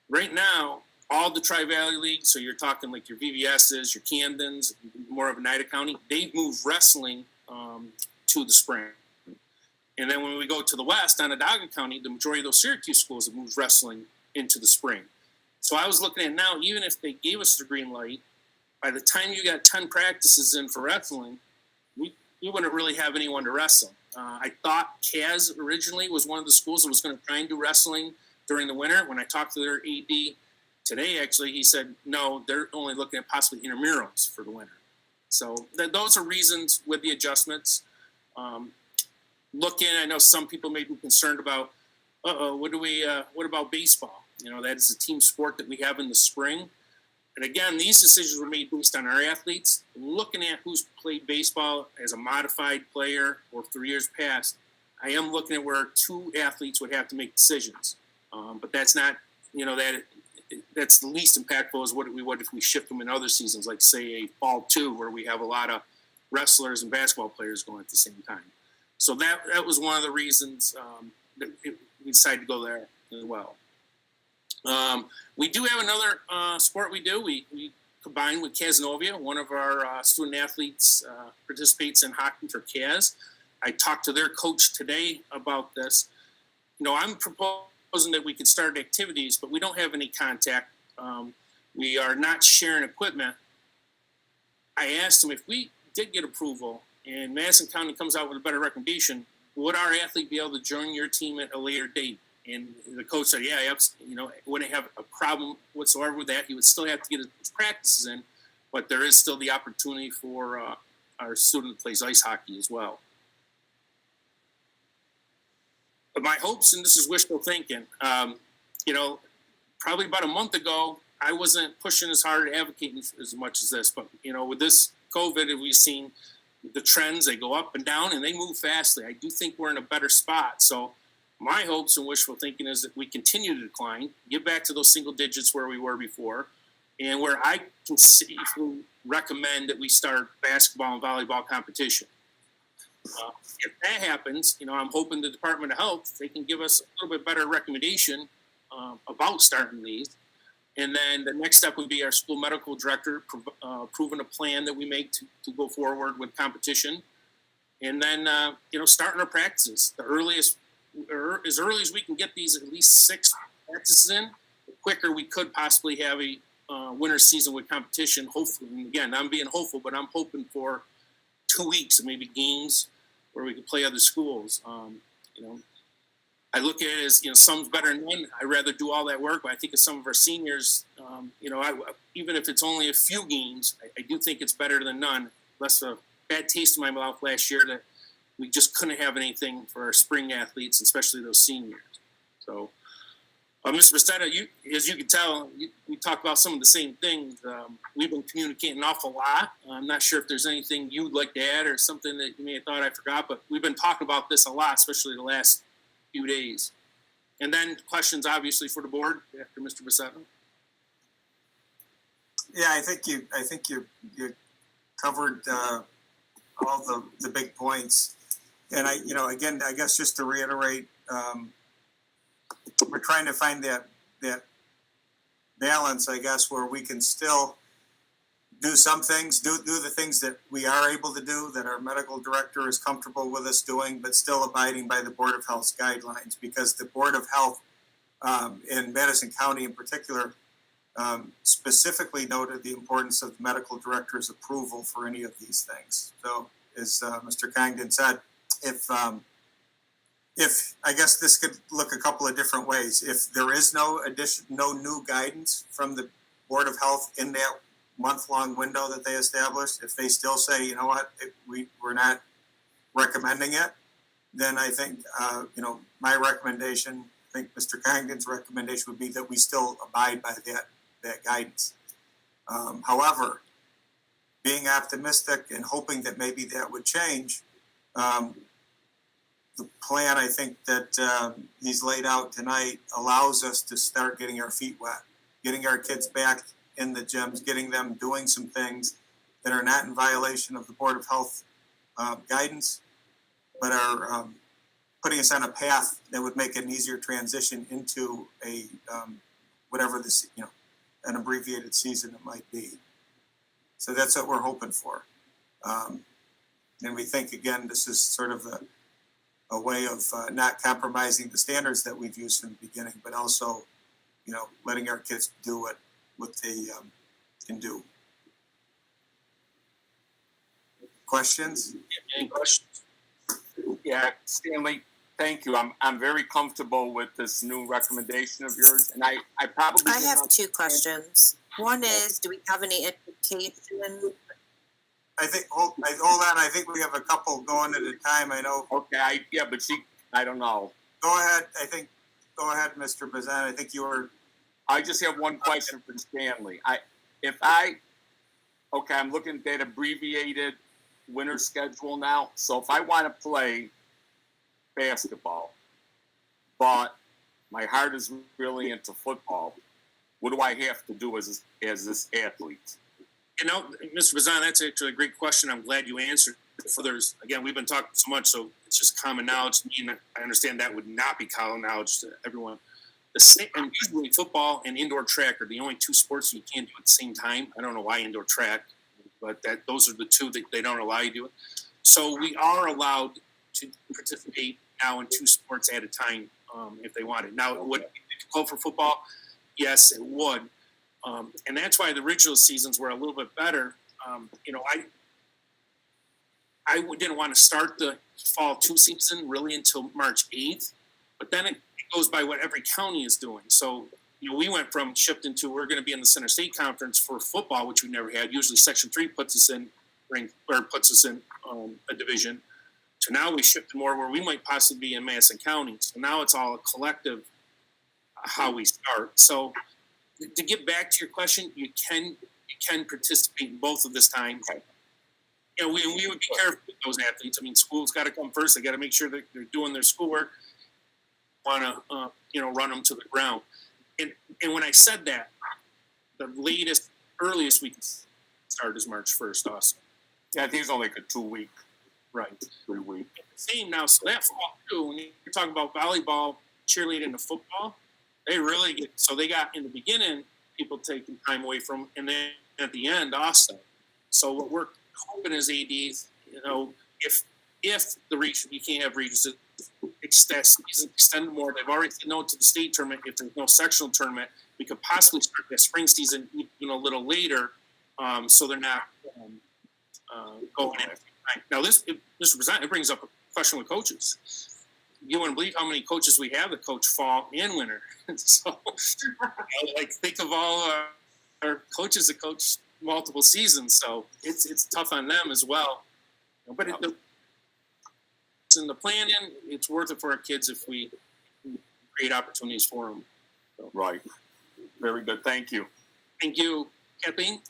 Right now, all the Tri-Valley League, so you're talking like your VVS's, your Camdens, more of Oneida County, they've moved wrestling to the spring. And then when we go to the west, Onondaga County, the majority of those Syracuse schools have moved wrestling into the spring. So I was looking at now, even if they gave us the green light, by the time you got 10 practices in for wrestling, we wouldn't really have anyone to wrestle. I thought Kaz originally was one of the schools that was going to try and do wrestling during the winter. When I talked to their AD today, actually, he said, no, they're only looking at possibly intramurals for the winter. So those are reasons with the adjustments. I know some people may be concerned about, what about baseball? That is a team sport that we have in the spring. And again, these decisions were made based on our athletes. Looking at who's played baseball as a modified player or 3 years past, I am looking at where 2 athletes would have to make decisions. But that's not, that's the least impactful is what we would if we shift them in other seasons, like say a fall 2, where we have a lot of wrestlers and basketball players going at the same time. So that was one of the reasons that we decided to go there as well. We do have another sport we do. We combine with Cazenovia. One of our student athletes participates in hockey for Kaz. I talked to their coach today about this. I'm proposing that we could start activities, but we don't have any contact. We are not sharing equipment. I asked him if we did get approval and Madison County comes out with a better recommendation, would our athlete be able to join your team at a later date? And the coach said, yeah, wouldn't have a problem whatsoever with that. He would still have to get his practices in, but there is still the opportunity for our student that plays ice hockey as well. But my hopes, and this is wishful thinking, probably about a month ago, I wasn't pushing as hard, advocating as much as this. But, with this COVID, we've seen the trends, they go up and down, and they move fastly. I do think we're in a better spot. So my hopes and wishful thinking is that we continue to decline, get back to those single digits where we were before, and where I can safely recommend that we start basketball and volleyball competition. If that happens, I'm hoping the Department of Health, they can give us a little bit better recommendation about starting these. And then the next step would be our school medical director approving a plan that we make to go forward with competition. And then, starting our practices. The earliest, or as early as we can get these at least 6 practices in, the quicker we could possibly have a winter season with competition. Hopefully, and again, I'm being hopeful, but I'm hoping for 2 weeks of maybe games where we could play other schools. I look at it as, some's better than none. I'd rather do all that work, but I think of some of our seniors, even if it's only a few games, I do think it's better than none. Less a bad taste in my mouth last year that we just couldn't have anything for our spring athletes, especially those seniors. So, Mr. Bastetta, as you can tell, we talk about some of the same things. We've been communicating an awful lot. I'm not sure if there's anything you'd like to add or something that you may have thought I forgot, but we've been talking about this a lot, especially the last few days. And then questions, obviously, for the board after Mr. Bastetta. Yeah, I think you covered all the big points. And I guess just to reiterate, we're trying to find that balance, I guess, where we can still do some things, do the things that we are able to do, that our medical director is comfortable with us doing, but still abiding by the Board of Health's guidelines, because the Board of Health in Madison County in particular specifically noted the importance of the medical director's approval for any of these things. So as Mr. Congdon said, if I guess this could look a couple of different ways. If there is no new guidance from the Board of Health in that month-long window that they established, if they still say, you know what, we're not recommending it, then I think, my recommendation, I think Mr. Congdon's recommendation would be that we still abide by that guidance. However, being optimistic and hoping that maybe that would change, the plan I think that he's laid out tonight allows us to start getting our feet wet, getting our kids back in the gyms, getting them doing some things that are not in violation of the Board of Health guidance, but are putting us on a path that would make an easier transition into a whatever this, an abbreviated season it might be. So that's what we're hoping for. And we think, again, this is sort of a way of not compromising the standards that we've used from the beginning, but also, letting our kids do what they can do. Questions? Any questions? Yeah, Stanley, thank you. I'm very comfortable with this new recommendation of yours, and I probably I have two questions. One is, do we have any indication? I think, hold on, I think we have a couple going at a time, I know. Okay, I don't know. Go ahead, Mr. Bazan, I think you were. I just have one question for Stanley. I'm looking at that abbreviated winter schedule now. So if I want to play basketball, but my heart is really into football, what do I have to do as this athlete? Mr. Bazan, that's actually a great question. I'm glad you answered. For others, again, we've been talking so much, so it's just common knowledge to me, and I understand that would not be common knowledge to everyone. And usually football and indoor track are the only two sports you can't do at the same time. I don't know why indoor track, but those are the two that they don't allow you to do it. So we are allowed to participate now in two sports at a time if they want it. Now, would it be difficult for football? Yes, it would. And that's why the original seasons were a little bit better. I didn't want to start the fall 2 season really until March 8th, but then it goes by what every county is doing. So, we went from shipped into, we're going to be in the Center State Conference for football, which we never had. Usually Section 3 puts us in a division, to now we shifted more where we might possibly be in Madison County. So now it's all a collective how we start. So to get back to your question, you can participate in both of this time. We would be careful with those athletes. I mean, school's got to come first. They got to make sure that they're doing their schoolwork. Want to run them to the ground. And when I said that, the earliest we can start is March 1st. Also, yeah, I think it's only like a 2 week, right? 3 week. Same now. So that fall too. When you're talking about volleyball, cheerleading, and football, they really get. So they got in the beginning people taking time away from, and then at the end also. So what we're hoping as ADs, if the region, you can't have regions extend more. They've already said no to the state tournament. If there's no sectional tournament, we could possibly start that spring season even a little later, so they're not going in. Now, Mr. President, it brings up a question with coaches. You wouldn't believe how many coaches we have that coach fall and winter. So, think of all our coaches that coach multiple seasons. So it's tough on them as well. But it's in the planning, it's worth it for our kids if we create opportunities for them. So. Right. Very good. Thank you. Thank you, Kathleen.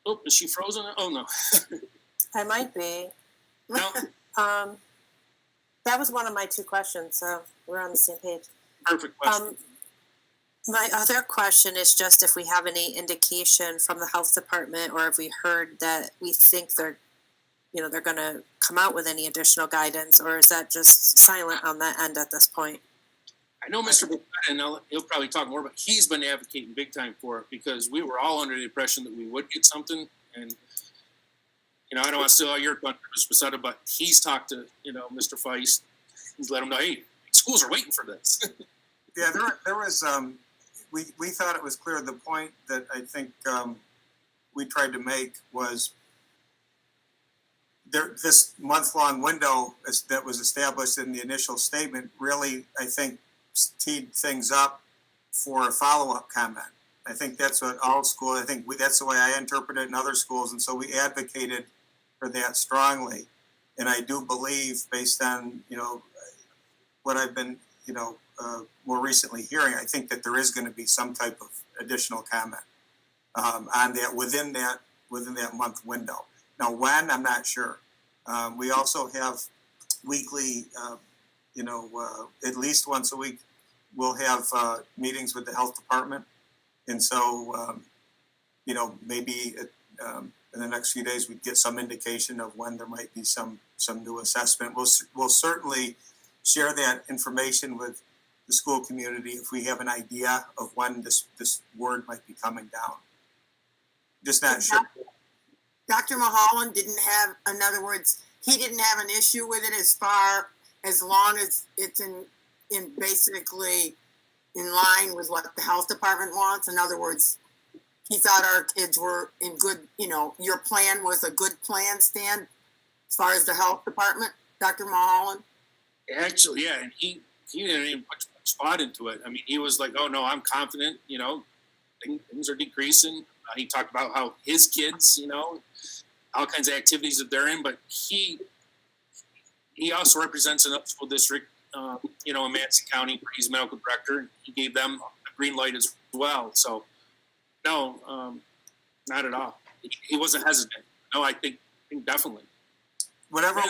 Oh, is she frozen? Oh, no. I might be. No. That was one of my two questions, so we're on the same page. Perfect question. My other question is just if we have any indication from the health department, or if we heard that we think they're going to come out with any additional guidance, or is that just silent on that end at this point? I know Mr. Buchanan, and he'll probably talk more, but he's been advocating big time for it because we were all under the impression that we would get something. And, I don't want to steal all your thunder, Mr. Becerra, but he's talked to, Mr. Feist. He's let him know, hey, schools are waiting for this. Yeah, there was, we thought it was clear. The point that I think we tried to make was this month-long window that was established in the initial statement really, I think, teed things up for a follow-up comment. I think that's what all schools, that's the way I interpret it in other schools, and so we advocated for that strongly. And I do believe, based on, what I've been, more recently hearing, I think that there is going to be some type of additional comment on that within that month window. Now, when, I'm not sure. We also have weekly, at least once a week, we'll have meetings with the health department. And so, maybe in the next few days, we'd get some indication of when there might be some new assessment. We'll certainly share that information with the school community if we have an idea of when this word might be coming down. Just not sure. Dr. Mulholland didn't have, in other words, he didn't have an issue with it as long as it's in basically in line with what the health department wants. In other words, he thought our kids were in good, your plan was a good plan, Stan, as far as the health department, Dr. Mulholland? Actually, yeah, and he didn't even put much thought into it. I mean, he was like, oh no, I'm confident, things are decreasing. He talked about how his kids, all kinds of activities that they're in, but he also represents an up-school district, in Madison County, where he's medical director. He gave them a green light as well. So, no, not at all. He wasn't hesitant. No, I think definitely. Whatever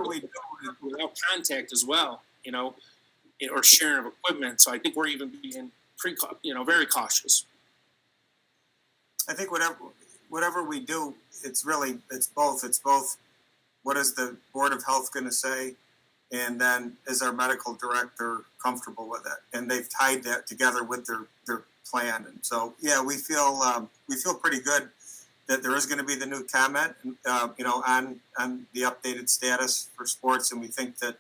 we do without contact as well, or sharing of equipment. So I think we're even being very cautious. I think whatever we do, it's both. It's both. What is the Board of Health going to say? And then is our medical director comfortable with it? And they've tied that together with their plan. And so, yeah, we feel pretty good that there is going to be the new comment, on the updated status for sports. And we think that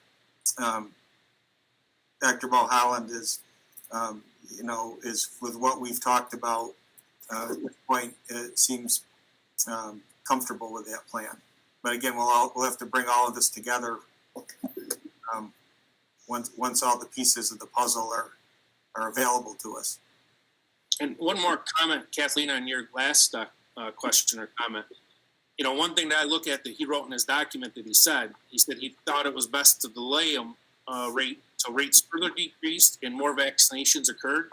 Dr. Mulholland is with what we've talked about at this point, it seems comfortable with that plan. But again, we'll have to bring all of this together once all the pieces of the puzzle are available to us. And one more comment, Kathleen, on your last question or comment. One thing that I look at that he wrote in his document that he said he thought it was best to delay them till rates further decreased and more vaccinations occurred.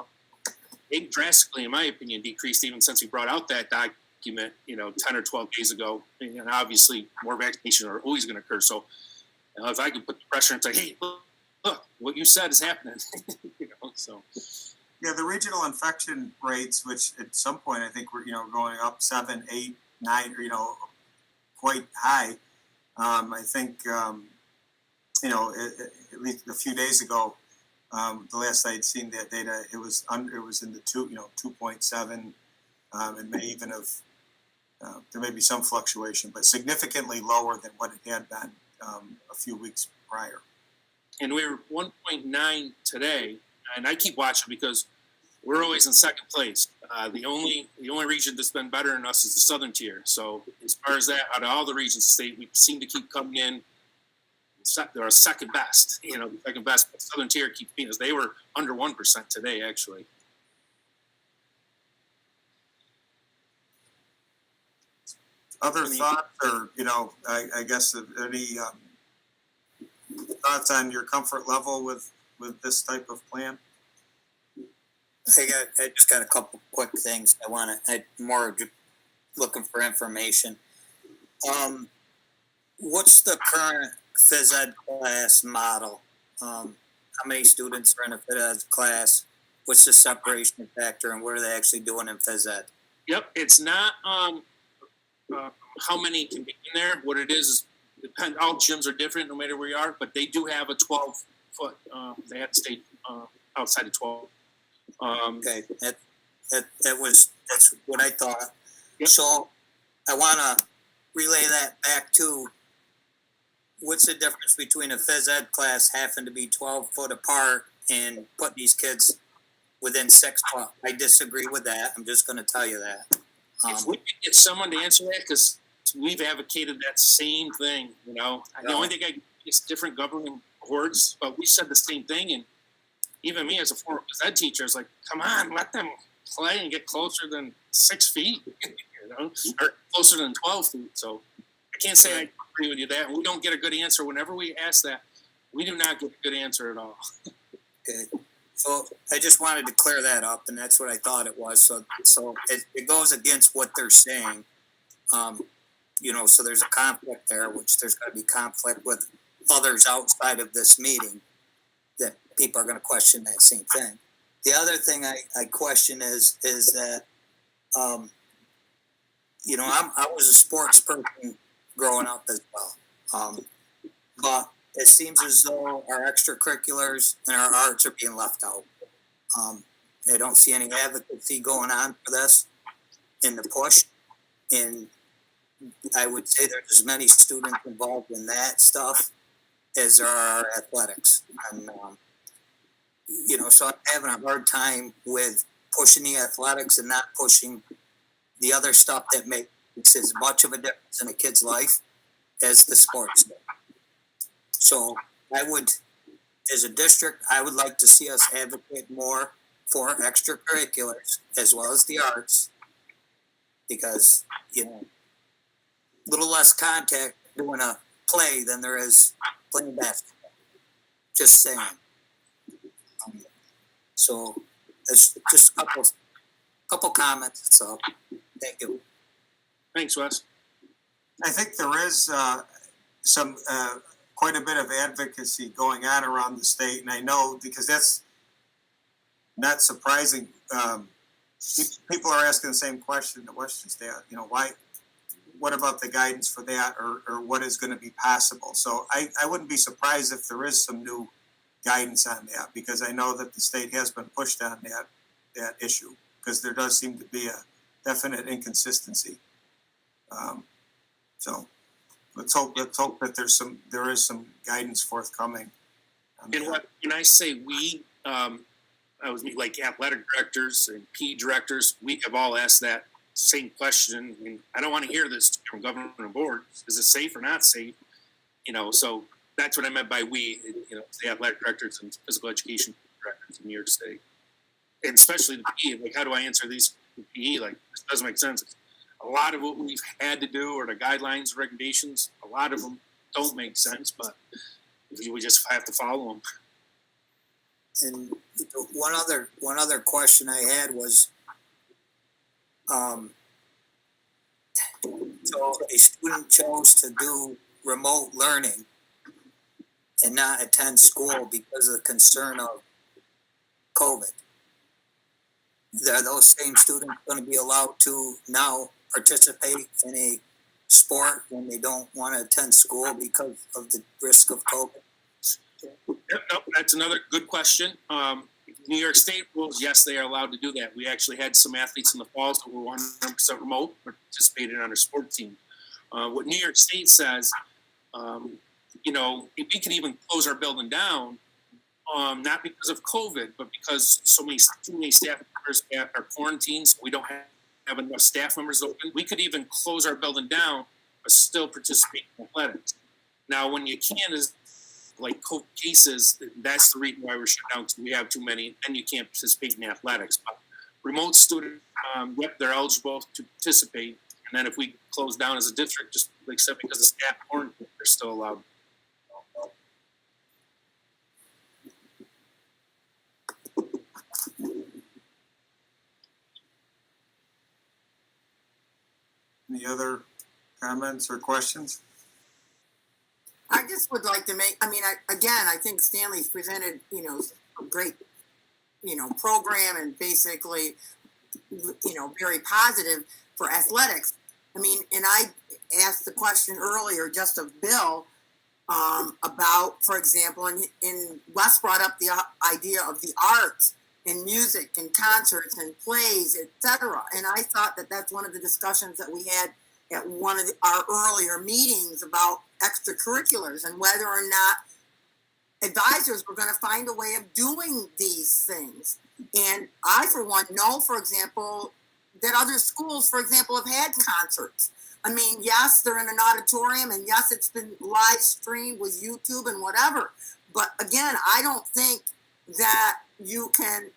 It drastically, in my opinion, decreased even since he brought out that document, 10 or 12 days ago. And obviously, more vaccinations are always going to occur. So, if I could put the pressure and say, "Hey, look, what you said is happening," So. Yeah, the regional infection rates, which at some point I think were going up 7, 8, 9, quite high. I think at least a few days ago, the last I'd seen that data, it was in the 2.7, and may even have there may be some fluctuation, but significantly lower than what it had been a few weeks prior. And we were 1.9 today, and I keep watching because we're always in second place. The only region that's been better than us is the southern tier. So as far as that, out of all the regions of the state, we seem to keep coming in. They're second best, second best. But southern tier keeps beating us. They were under 1% today, actually. Other thoughts, or I guess any thoughts on your comfort level with this type of plan? I just got a couple quick things. I'm more just looking for information. What's the current phys ed class model? How many students are in a phys ed class? What's the separation factor, and what are they actually doing in phys ed? Yep, it's not how many can be in there. What it is depend. All gyms are different, no matter where you are, but they do have a 12-foot. They have to stay outside of 12. Okay, that's what I thought. Yep. So I want to relay that back to what's the difference between a phys ed class having to be 12 foot apart and put these kids within 6 foot. I disagree with that. I'm just going to tell you that. If we could get someone to answer that, because we've advocated that same thing, The only thing it's different governing boards, but we said the same thing. And even me as a former phys ed teacher is like, come on, let them play and get closer than 6 feet, or closer than 12 feet. So I can't say I agree with you that. We don't get a good answer. Whenever we ask that, we do not get a good answer at all. Okay. So I just wanted to clear that up, and that's what I thought it was. So it goes against what they're saying. So there's a conflict there, which there's going to be conflict with others outside of this meeting that people are going to question that same thing. The other thing I question is that, I was a sports person growing up as well. But it seems as though our extracurriculars and our arts are being left out. I don't see any advocacy going on for this in the push. And I would say there's as many students involved in that stuff as there are athletics. And, so I'm having a hard time with pushing the athletics and not pushing the other stuff that makes as much of a difference in a kid's life as the sports do. So I would, as a district, I would like to see us advocate more for extracurriculars as well as the arts, because, little less contact doing a play than there is playing basketball. Just saying. So it's just a couple comments. So thank you. Thanks, Wes. I think there is some quite a bit of advocacy going on around the state, and I know because that's not surprising. People are asking the same question to Western State. Why? What about the guidance for that, or what is going to be possible? So I wouldn't be surprised if there is some new guidance on that, because I know that the state has been pushed on that issue, because there does seem to be a definite inconsistency. So let's hope that there is some guidance forthcoming. And when I say we, I was like athletic directors and PE directors, we have all asked that same question. I mean, I don't want to hear this from government and board. Is it safe or not safe? So that's what I meant by we, the athletic directors and physical education directors in New York State. And especially the PE, like, how do I answer these PE? Like, this doesn't make sense. A lot of what we've had to do, or the guidelines, recommendations, a lot of them don't make sense, but we just have to follow them. And one other question I had was, so a student chose to do remote learning and not attend school because of the concern of COVID. Are those same students going to be allowed to now participate in a sport when they don't want to attend school because of the risk of COVID? Yep, that's another good question. New York State rules, yes, they are allowed to do that. We actually had some athletes in the falls that were 100% remote, participated on our sport team. What New York State says, if we can even close our building down, not because of COVID, but because too many staff members are quarantined, so we don't have enough staff members open. We could even close our building down, but still participate in athletics. Now, when you can't, like COVID cases, that's the reason why we're shut down, because we have too many, and you can't participate in athletics. But remote student, they're eligible to participate. And then if we close down as a district, just except because of staff quarantine, they're still allowed. Any other comments or questions? I just would like to I think Stanley's presented, a great, program, and basically, very positive for athletics. And I asked the question earlier just of Bill about, for example, and Wes brought up the idea of the arts and music and concerts and plays, etc. And I thought that that's one of the discussions that we had at one of our earlier meetings about extracurriculars and whether or not advisors were going to find a way of doing these things. And I, for one, know, for example, that other schools, for example, have had concerts. Yes, they're in an auditorium, and yes, it's been live streamed with YouTube and whatever. But again, I don't think that you can,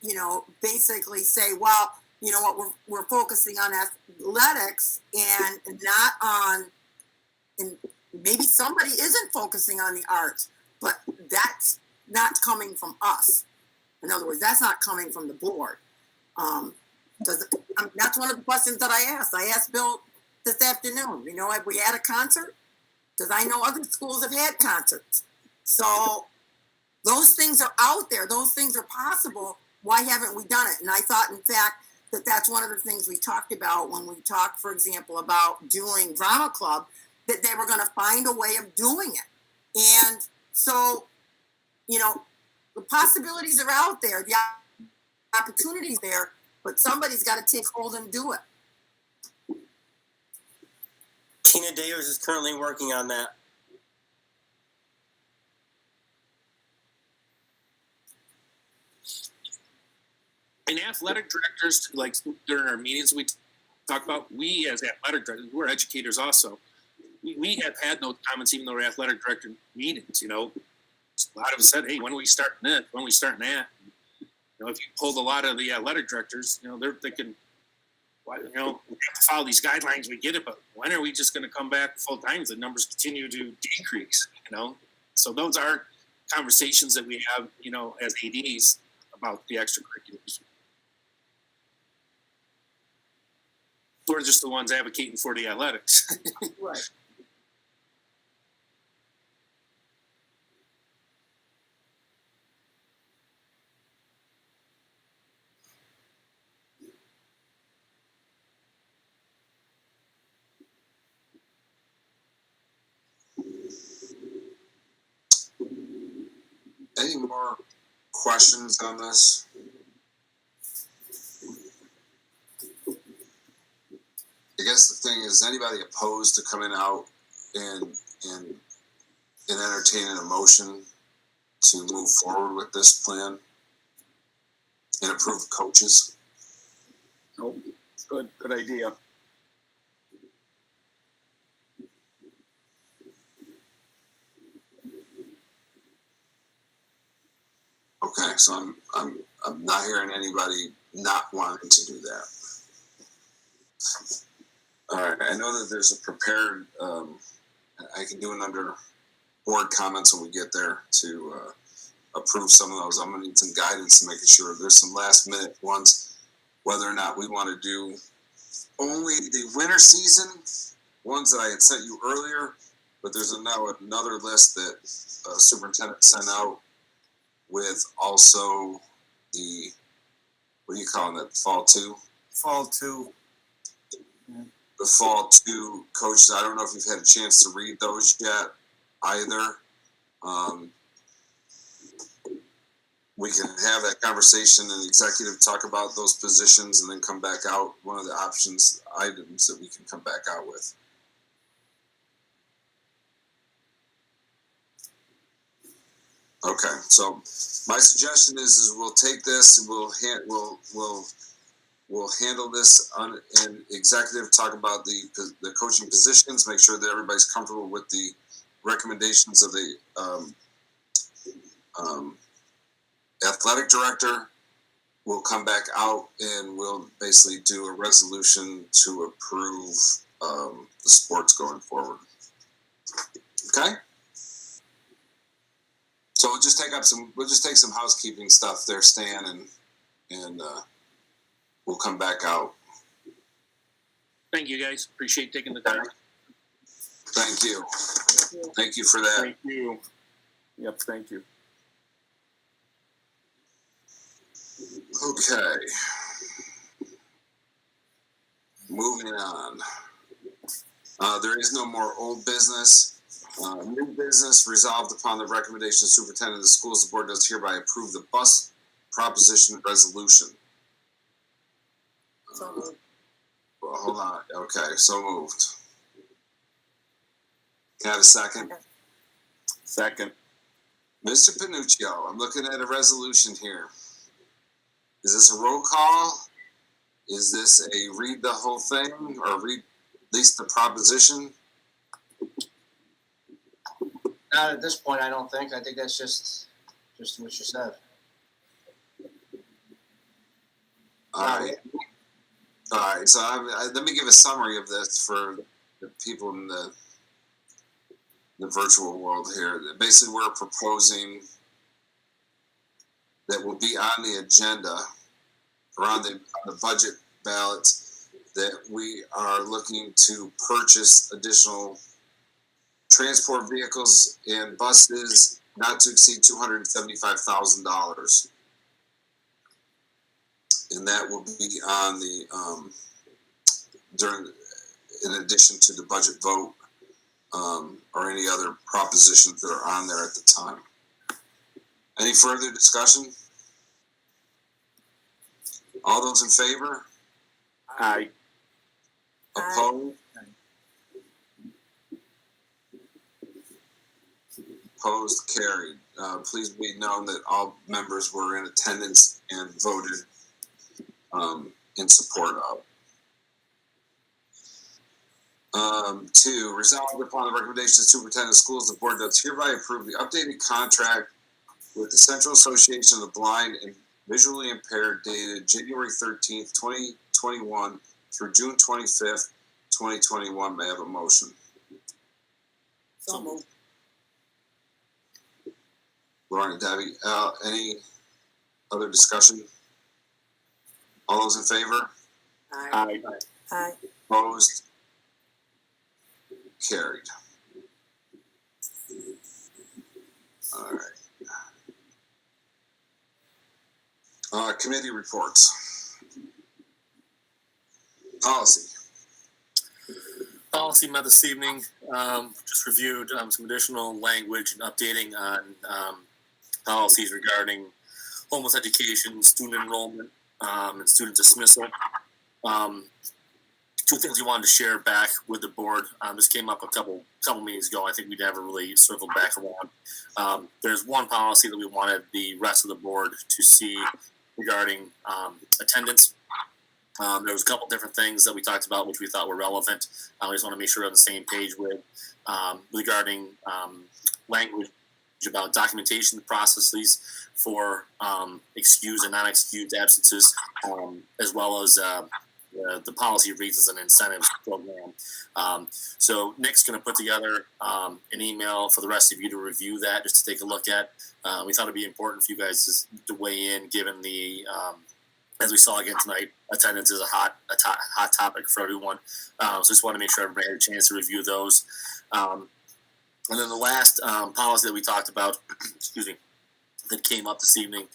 basically say, well, you know what, we're focusing on athletics and not on, and maybe somebody isn't focusing on the arts, but that's not coming from us. In other words, that's not coming from the board. That's one of the questions that I asked. I asked Bill this afternoon, have we had a concert? Because I know other schools have had concerts. So those things are out there. Those things are possible. Why haven't we done it? And I thought, in fact, that that's one of the things we talked about when we talked, for example, about doing drama club, that they were going to find a way of doing it. And So, the possibilities are out there, the opportunities there, but somebody's got to take hold and do it. Tina Davis is currently working on that. And athletic directors, like during our meetings we talk about, we as athletic directors, we're educators also. We have had no comments, even though we're athletic director meetings. A lot of us said, "Hey, when are we starting this? When are we starting that?" If you pulled a lot of the athletic directors, they're thinking, "Why, we have to follow these guidelines. We get it, but when are we just going to come back full time? The numbers continue to decrease." So those are conversations that we have, as ADs about the extracurriculars. We're just the ones advocating for the athletics. Right. Any more questions on this? I guess the thing is, anybody opposed to coming out and entertaining a motion to move forward with this plan and approve coaches? Nope. Good idea. Okay, so I'm not hearing anybody not wanting to do that. All right, I know that there's a prepared, I can do it under board comments when we get there to approve some of those. I'm gonna need some guidance to making sure there's some last minute ones, whether or not we want to do only the winter season ones that I had sent you earlier, but there's now another list that superintendent sent out with also the, what do you call it, fall two? Fall two. The fall two coaches. I don't know if you've had a chance to read those yet either. We can have that conversation and executive talk about those positions and then come back out one of the items that we can come back out with. Okay, so my suggestion is we'll take this and we'll handle this in executive, talk about the coaching positions, make sure that everybody's comfortable with the recommendations of the athletic director. We'll come back out and we'll basically do a resolution to approve the sports going forward. Okay? So we'll just take some housekeeping stuff there, Stan, and we'll come back out. Thank you, guys. Appreciate taking the time. Thank you. Thank you for that. Thank you. Yep, thank you. Okay. Moving on. There is no more old business. New business resolved upon the recommendation of the superintendent of the schools. The board does hereby approve the bus proposition resolution. Well, hold on. Okay, so moved. Can I have a second? Second. Mr. Panuccio, I'm looking at a resolution here. Is this a roll call? Is this a read the whole thing or read at least the proposition? Not at this point, I don't think. I think that's just what you said. All right. All right. So let me give a summary of this for the people in the virtual world here. Basically, we're proposing that will be on the agenda or on the budget ballot that we are looking to purchase additional transport vehicles and buses not to exceed $275,000. And that will be on the in addition to the budget vote or any other propositions that are on there at the time. Any further discussion? All those in favor? Aye. Opposed? Opposed, carried. Please be known that all members were in attendance and voted in support of. 2, resolved upon the recommendation of the superintendent of schools, the board does hereby approve the updated contract with the Central Association of the Blind and Visually Impaired dated January 13th, 2021 through June 25th, 2021. May I have a motion? So moved. Lauren and Debbie, any other discussion? All those in favor? Aye. Aye. Opposed? Carried. All right. Committee reports. Policy. Policy met this evening. Just reviewed some additional language and updating on policies regarding homeless education, student enrollment, and student dismissal. Two things we wanted to share back with the board. This came up a couple meetings ago. I think we never really circled back around. There's one policy that we wanted the rest of the board to see regarding attendance. There was a couple different things that we talked about which we thought were relevant. I just want to make sure we're on the same page with regarding language about documentation processes for excused and non-excused absences, as well as the policy reads as an incentives program. So Nick's going to put together an email for the rest of you to review that, just to take a look at. We thought it'd be important for you guys to weigh in, given the as we saw again tonight, attendance is a hot topic for everyone. So just want to make sure everybody had a chance to review those. And then the last policy that we talked about, excuse me, that came up this evening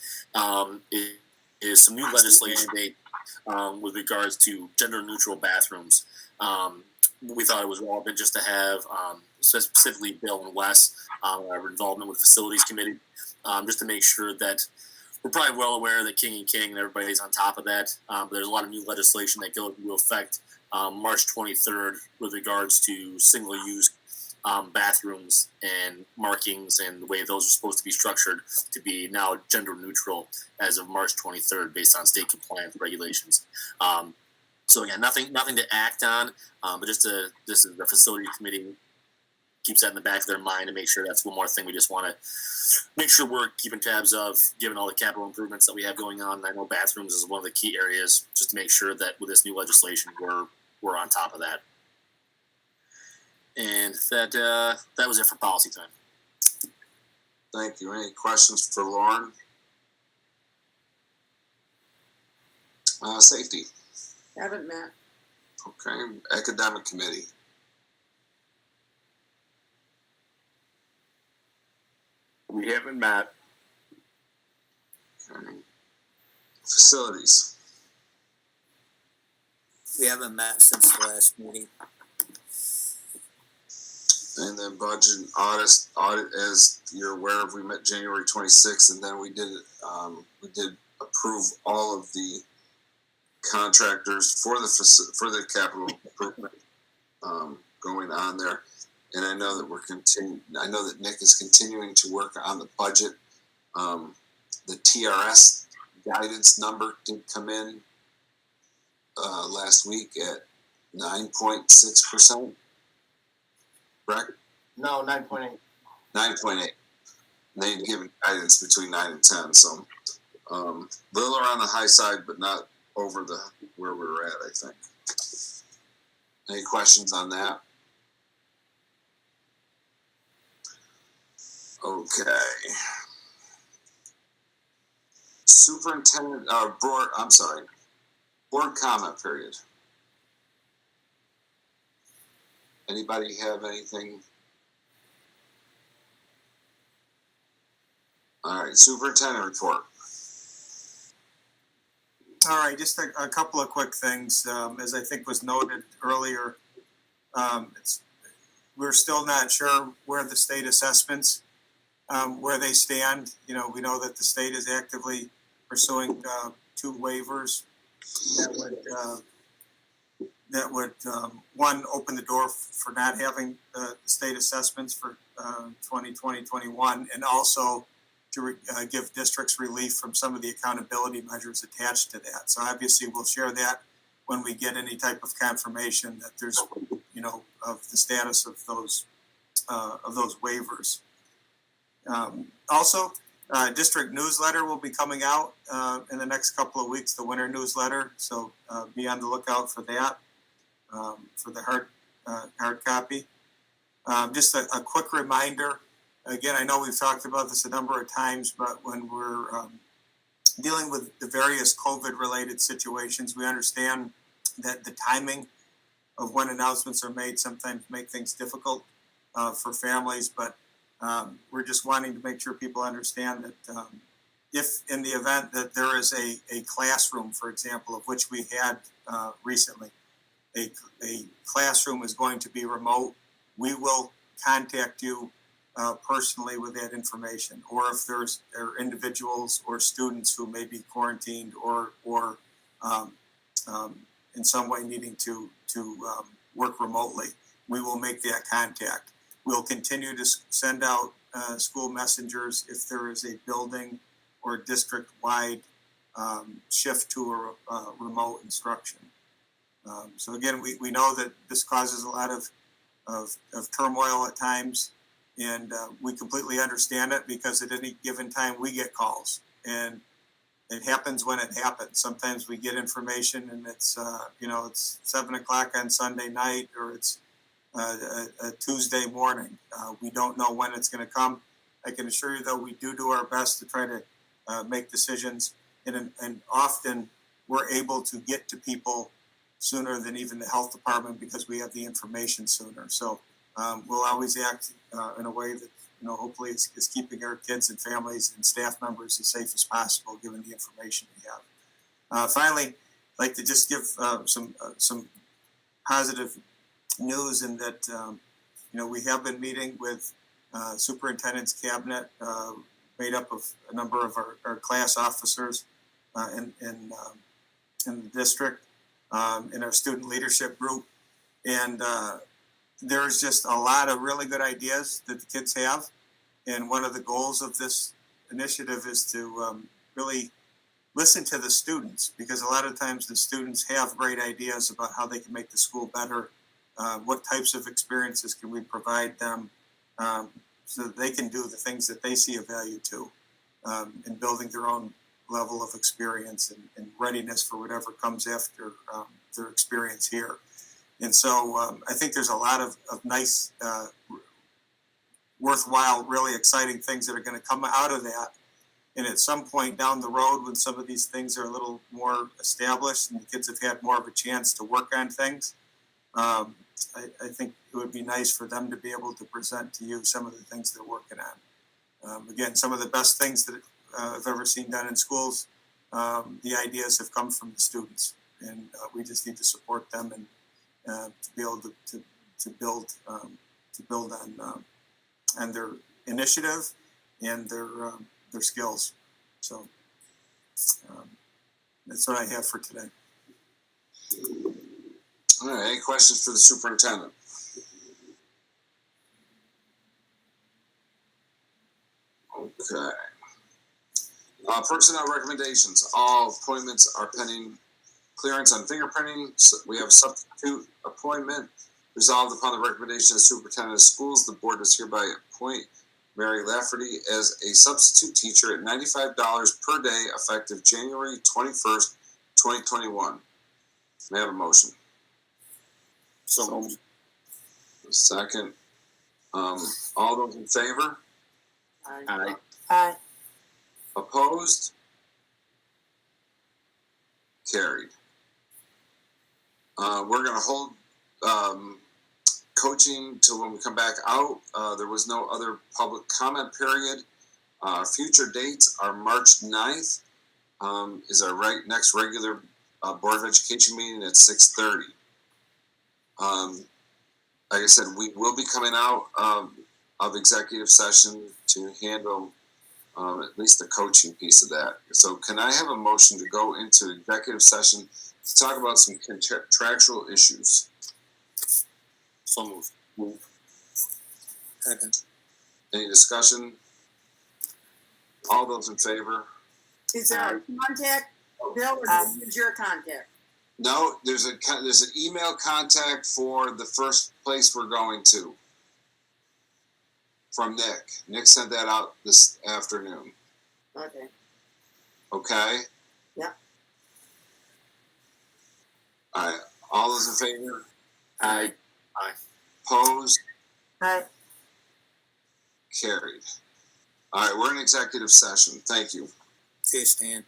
is some new legislation with regards to gender-neutral bathrooms. We thought it was relevant just to have specifically Bill and Wes, our involvement with the Facilities Committee, just to make sure that we're probably well aware that King and King and everybody's on top of that. But there's a lot of new legislation that goes into effect March 23rd with regards to single-use bathrooms and markings and the way those are supposed to be structured to be now gender neutral as of March 23rd based on state compliance regulations. So again, nothing to act on, but just this is the facility committee keeps that in the back of their mind to make sure that's one more thing we just want to make sure we're keeping tabs of, given all the capital improvements that we have going on. And I know bathrooms is one of the key areas, just to make sure that with this new legislation, we're on top of that. And that was it for policy time. Thank you. Any questions for Lauren? Safety. Haven't met. Okay. Academic committee. We haven't met. Okay. Facilities. We haven't met since the last meeting. And then budget and audit, as you're aware of, we met January 26th, and then we did approve all of the contractors for the capital improvement going on there. And I know that I know that Nick is continuing to work on the budget. The TRS guidance number did come in last week at 9.6%. Correct? No, 9.8. 9.8. They've given guidance between 9 and 10, so little on the high side, but not over where we were at, I think. Any questions on that? Okay. Superintendent, board comment period. Anybody have anything? All right, superintendent report. All right, just a couple of quick things. As I think was noted earlier, we're still not sure where the state assessments, where they stand. You know, we know that the state is actively pursuing 2 waivers that would one, open the door for not having the state assessments for 2020-21, and also to give districts relief from some of the accountability measures attached to that. So obviously we'll share that when we get any type of confirmation that there's, you know, of the status of those waivers. Also, district newsletter will be coming out in the next couple of weeks, the winter newsletter. So be on the lookout for that, for the hard copy. Just a quick reminder. Again, I know we've talked about this a number of times, but when we're dealing with the various COVID-related situations, we understand that the timing of when announcements are made sometimes make things difficult for families, but we're just wanting to make sure people understand that if in the event that there is a classroom, for example, of which we had recently, a classroom is going to be remote, we will contact you personally with that information, or if there's individuals or students who may be quarantined or in some way needing to work remotely, we will make that contact. We'll continue to send out school messengers if there is a building or district-wide shift to a remote instruction. So again, we know that this causes a lot of turmoil at times, and we completely understand it because at any given time we get calls, and it happens when it happens. Sometimes we get information and it's it's 7 o'clock on Sunday night, or it's a Tuesday morning. We don't know when it's going to come. I can assure you, though, we do our best to try to make decisions, and often we're able to get to people sooner than even the health department because we have the information sooner. So we'll always act in a way that hopefully is keeping our kids and families and staff members as safe as possible, given the information we have. Finally, I'd like to just give some positive news in that we have been meeting with superintendent's cabinet made up of a number of our class officers in the district, in our student leadership group, and there's just a lot of really good ideas that the kids have. And one of the goals of this initiative is to really listen to the students, because a lot of times the students have great ideas about how they can make the school better. What types of experiences can we provide them so that they can do the things that they see a value to in building their own level of experience and readiness for whatever comes after their experience here. And so I think there's a lot of nice, worthwhile, really exciting things that are going to come out of that. And at some point down the road, when some of these things are a little more established and the kids have had more of a chance to work on things, I think it would be nice for them to be able to present to you some of the things they're working on. Again, some of the best things that I've ever seen done in schools, the ideas have come from the students, and we just need to support them and to be able to build on their initiative and their skills. So that's what I have for today. All right, any questions for the superintendent? Okay. Personnel recommendations. All appointments are pending clearance on fingerprinting. So we have a substitute appointment. Resolved upon the recommendation of superintendent of schools, the board does hereby appoint Mary Lafferty as a substitute teacher at $95 per day effective January 21st, 2021. May I have a motion? So second. All those in favor? Aye. Aye. Opposed? Carried. We're going to hold coaching till when we come back out. There was no other public comment period. Future dates are March 9th is our next regular Board of Education meeting at 6:30. like I said, we will be coming out of executive session to handle at least the coaching piece of that. So can I have a motion to go into executive session to talk about some contractual issues? So move. Second. Any discussion? All those in favor? Is there a contact, Bill, or is it your contact? No, there's an email contact for the first place we're going to from Nick. Nick sent that out this afternoon. Okay. Okay? Yeah. All right. All those in favor? Aye. Opposed? Aye. Carried. All right, we're in executive session. Thank you. Okay, Stan.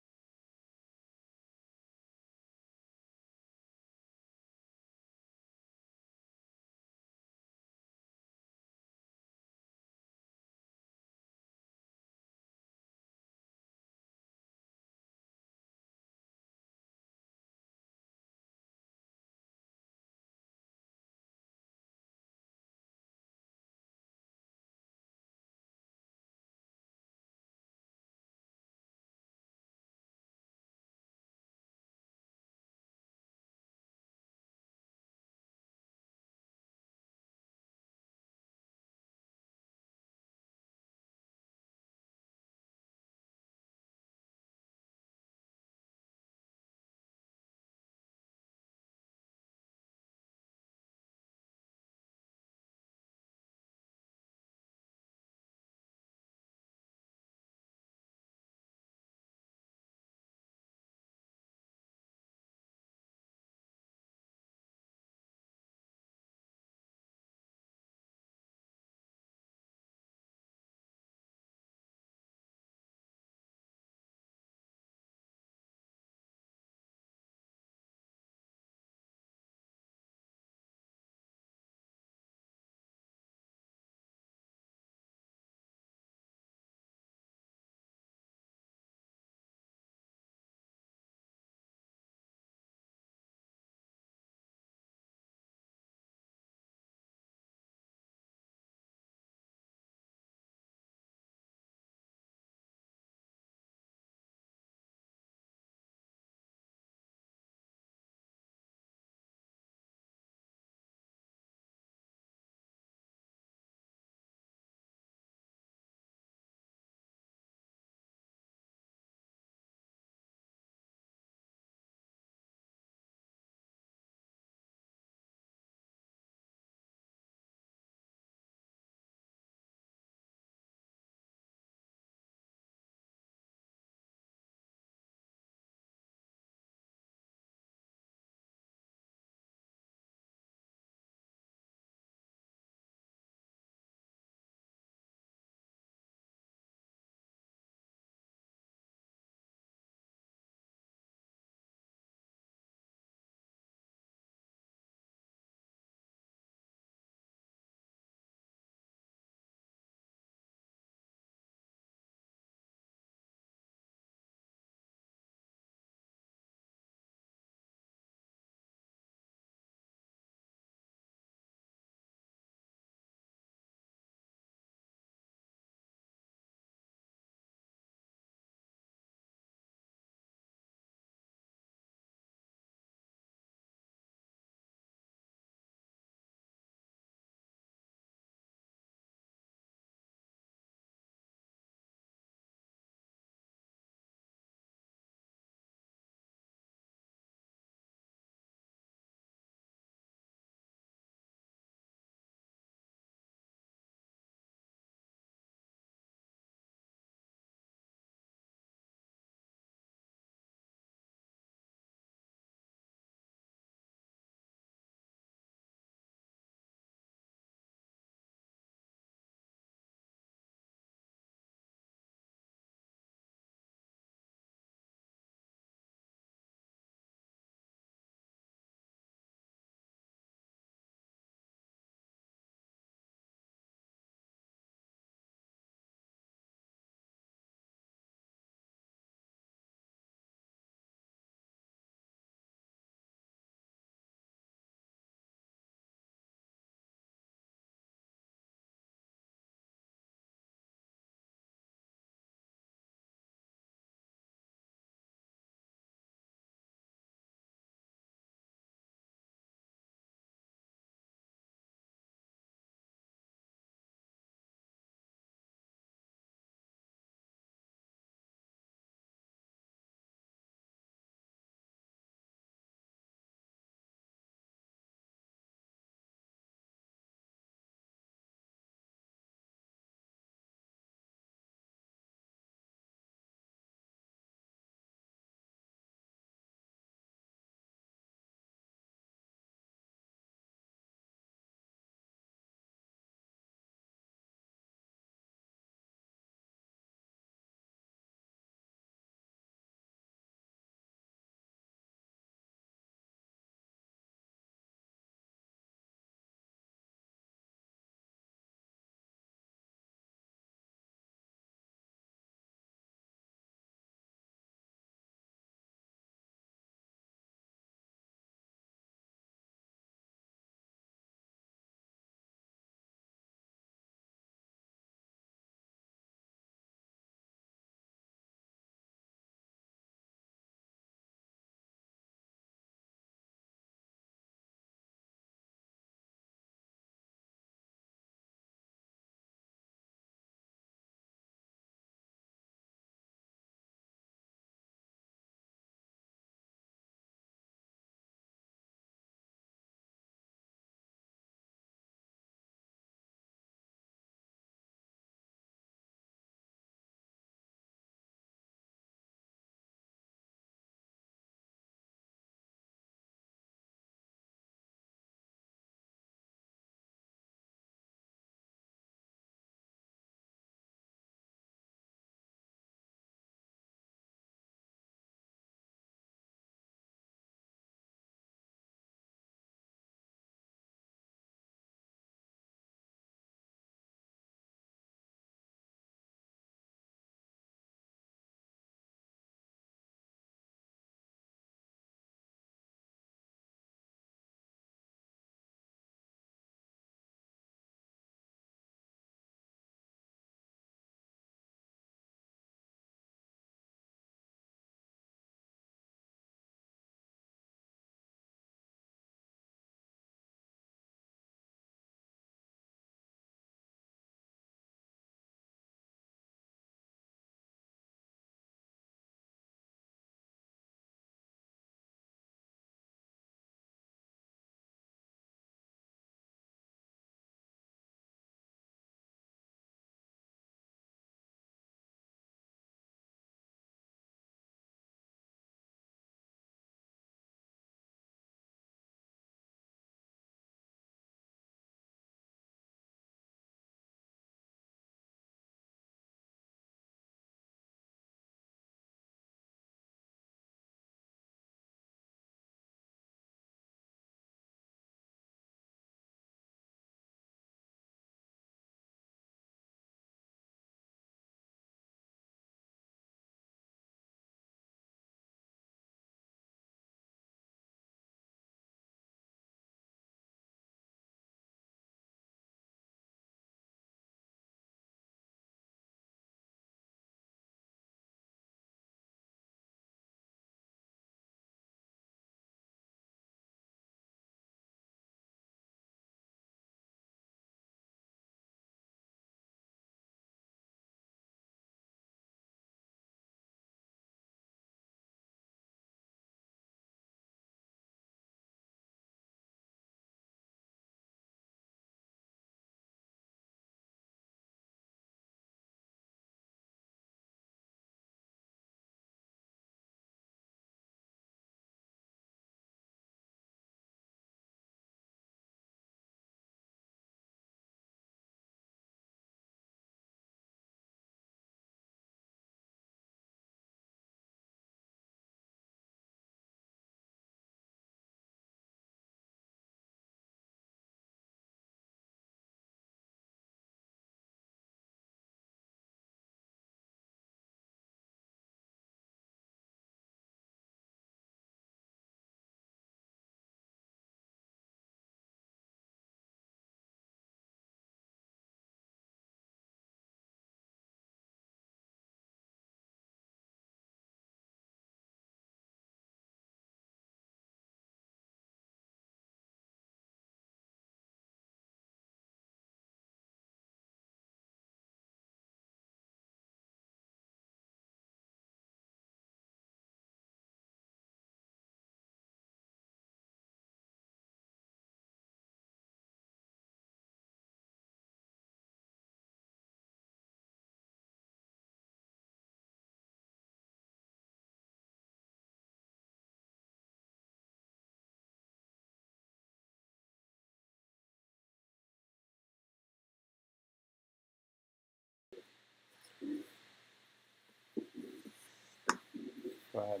Go ahead.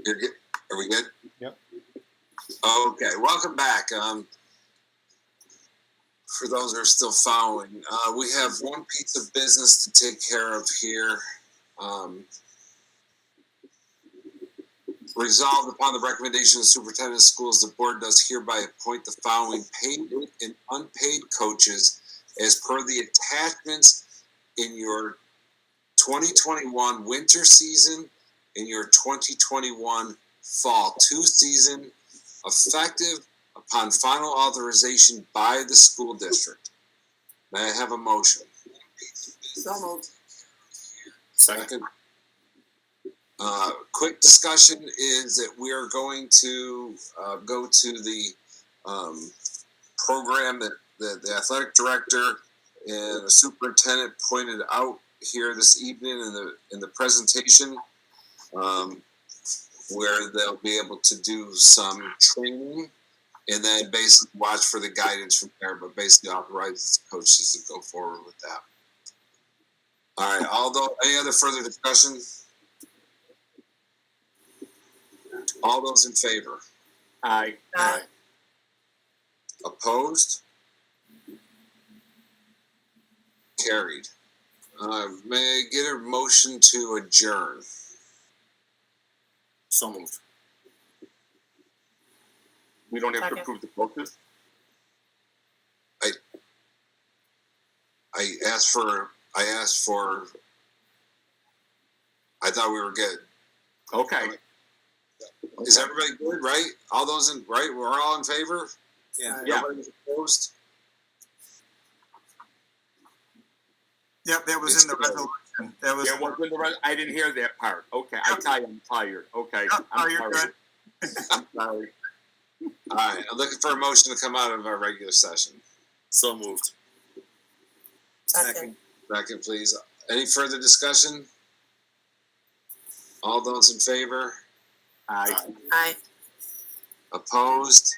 You're good? Are we good? Yep. Okay, welcome back. For those who are still following, we have one piece of business to take care of here. Resolved upon the recommendation of the superintendent of schools, the board does hereby appoint the following paid and unpaid coaches as per the attachments in your 2021 winter season and your 2021 fall 2 season, effective upon final authorization by the school district. May I have a motion? So moved. Second. Quick discussion is that we are going to go to the program that the athletic director and the superintendent pointed out here this evening in the presentation, where they'll be able to do some training and then basically watch for the guidance from there, but basically authorizes coaches to go forward with that. All right, although any other further discussion? All those in favor? Aye. Aye. Opposed? Carried. May I get a motion to adjourn? So moved. We don't have to Second. approve the coaches? I asked for, I thought we were good. Okay. Is everybody good, right? All those in, right? We're all in favor? Yeah. Yeah. Nobody's opposed? Yep, that was in the resolution. That was. Yeah, what's in the I didn't hear that part. Okay, I tell you, I'm tired. Okay. Yep, I'm you're sorry. good. I'm sorry. All right, I'm looking for a motion to come out of our regular session. So moved. Second. Second, please. Any further discussion? All those in favor? Aye. Aye. Opposed?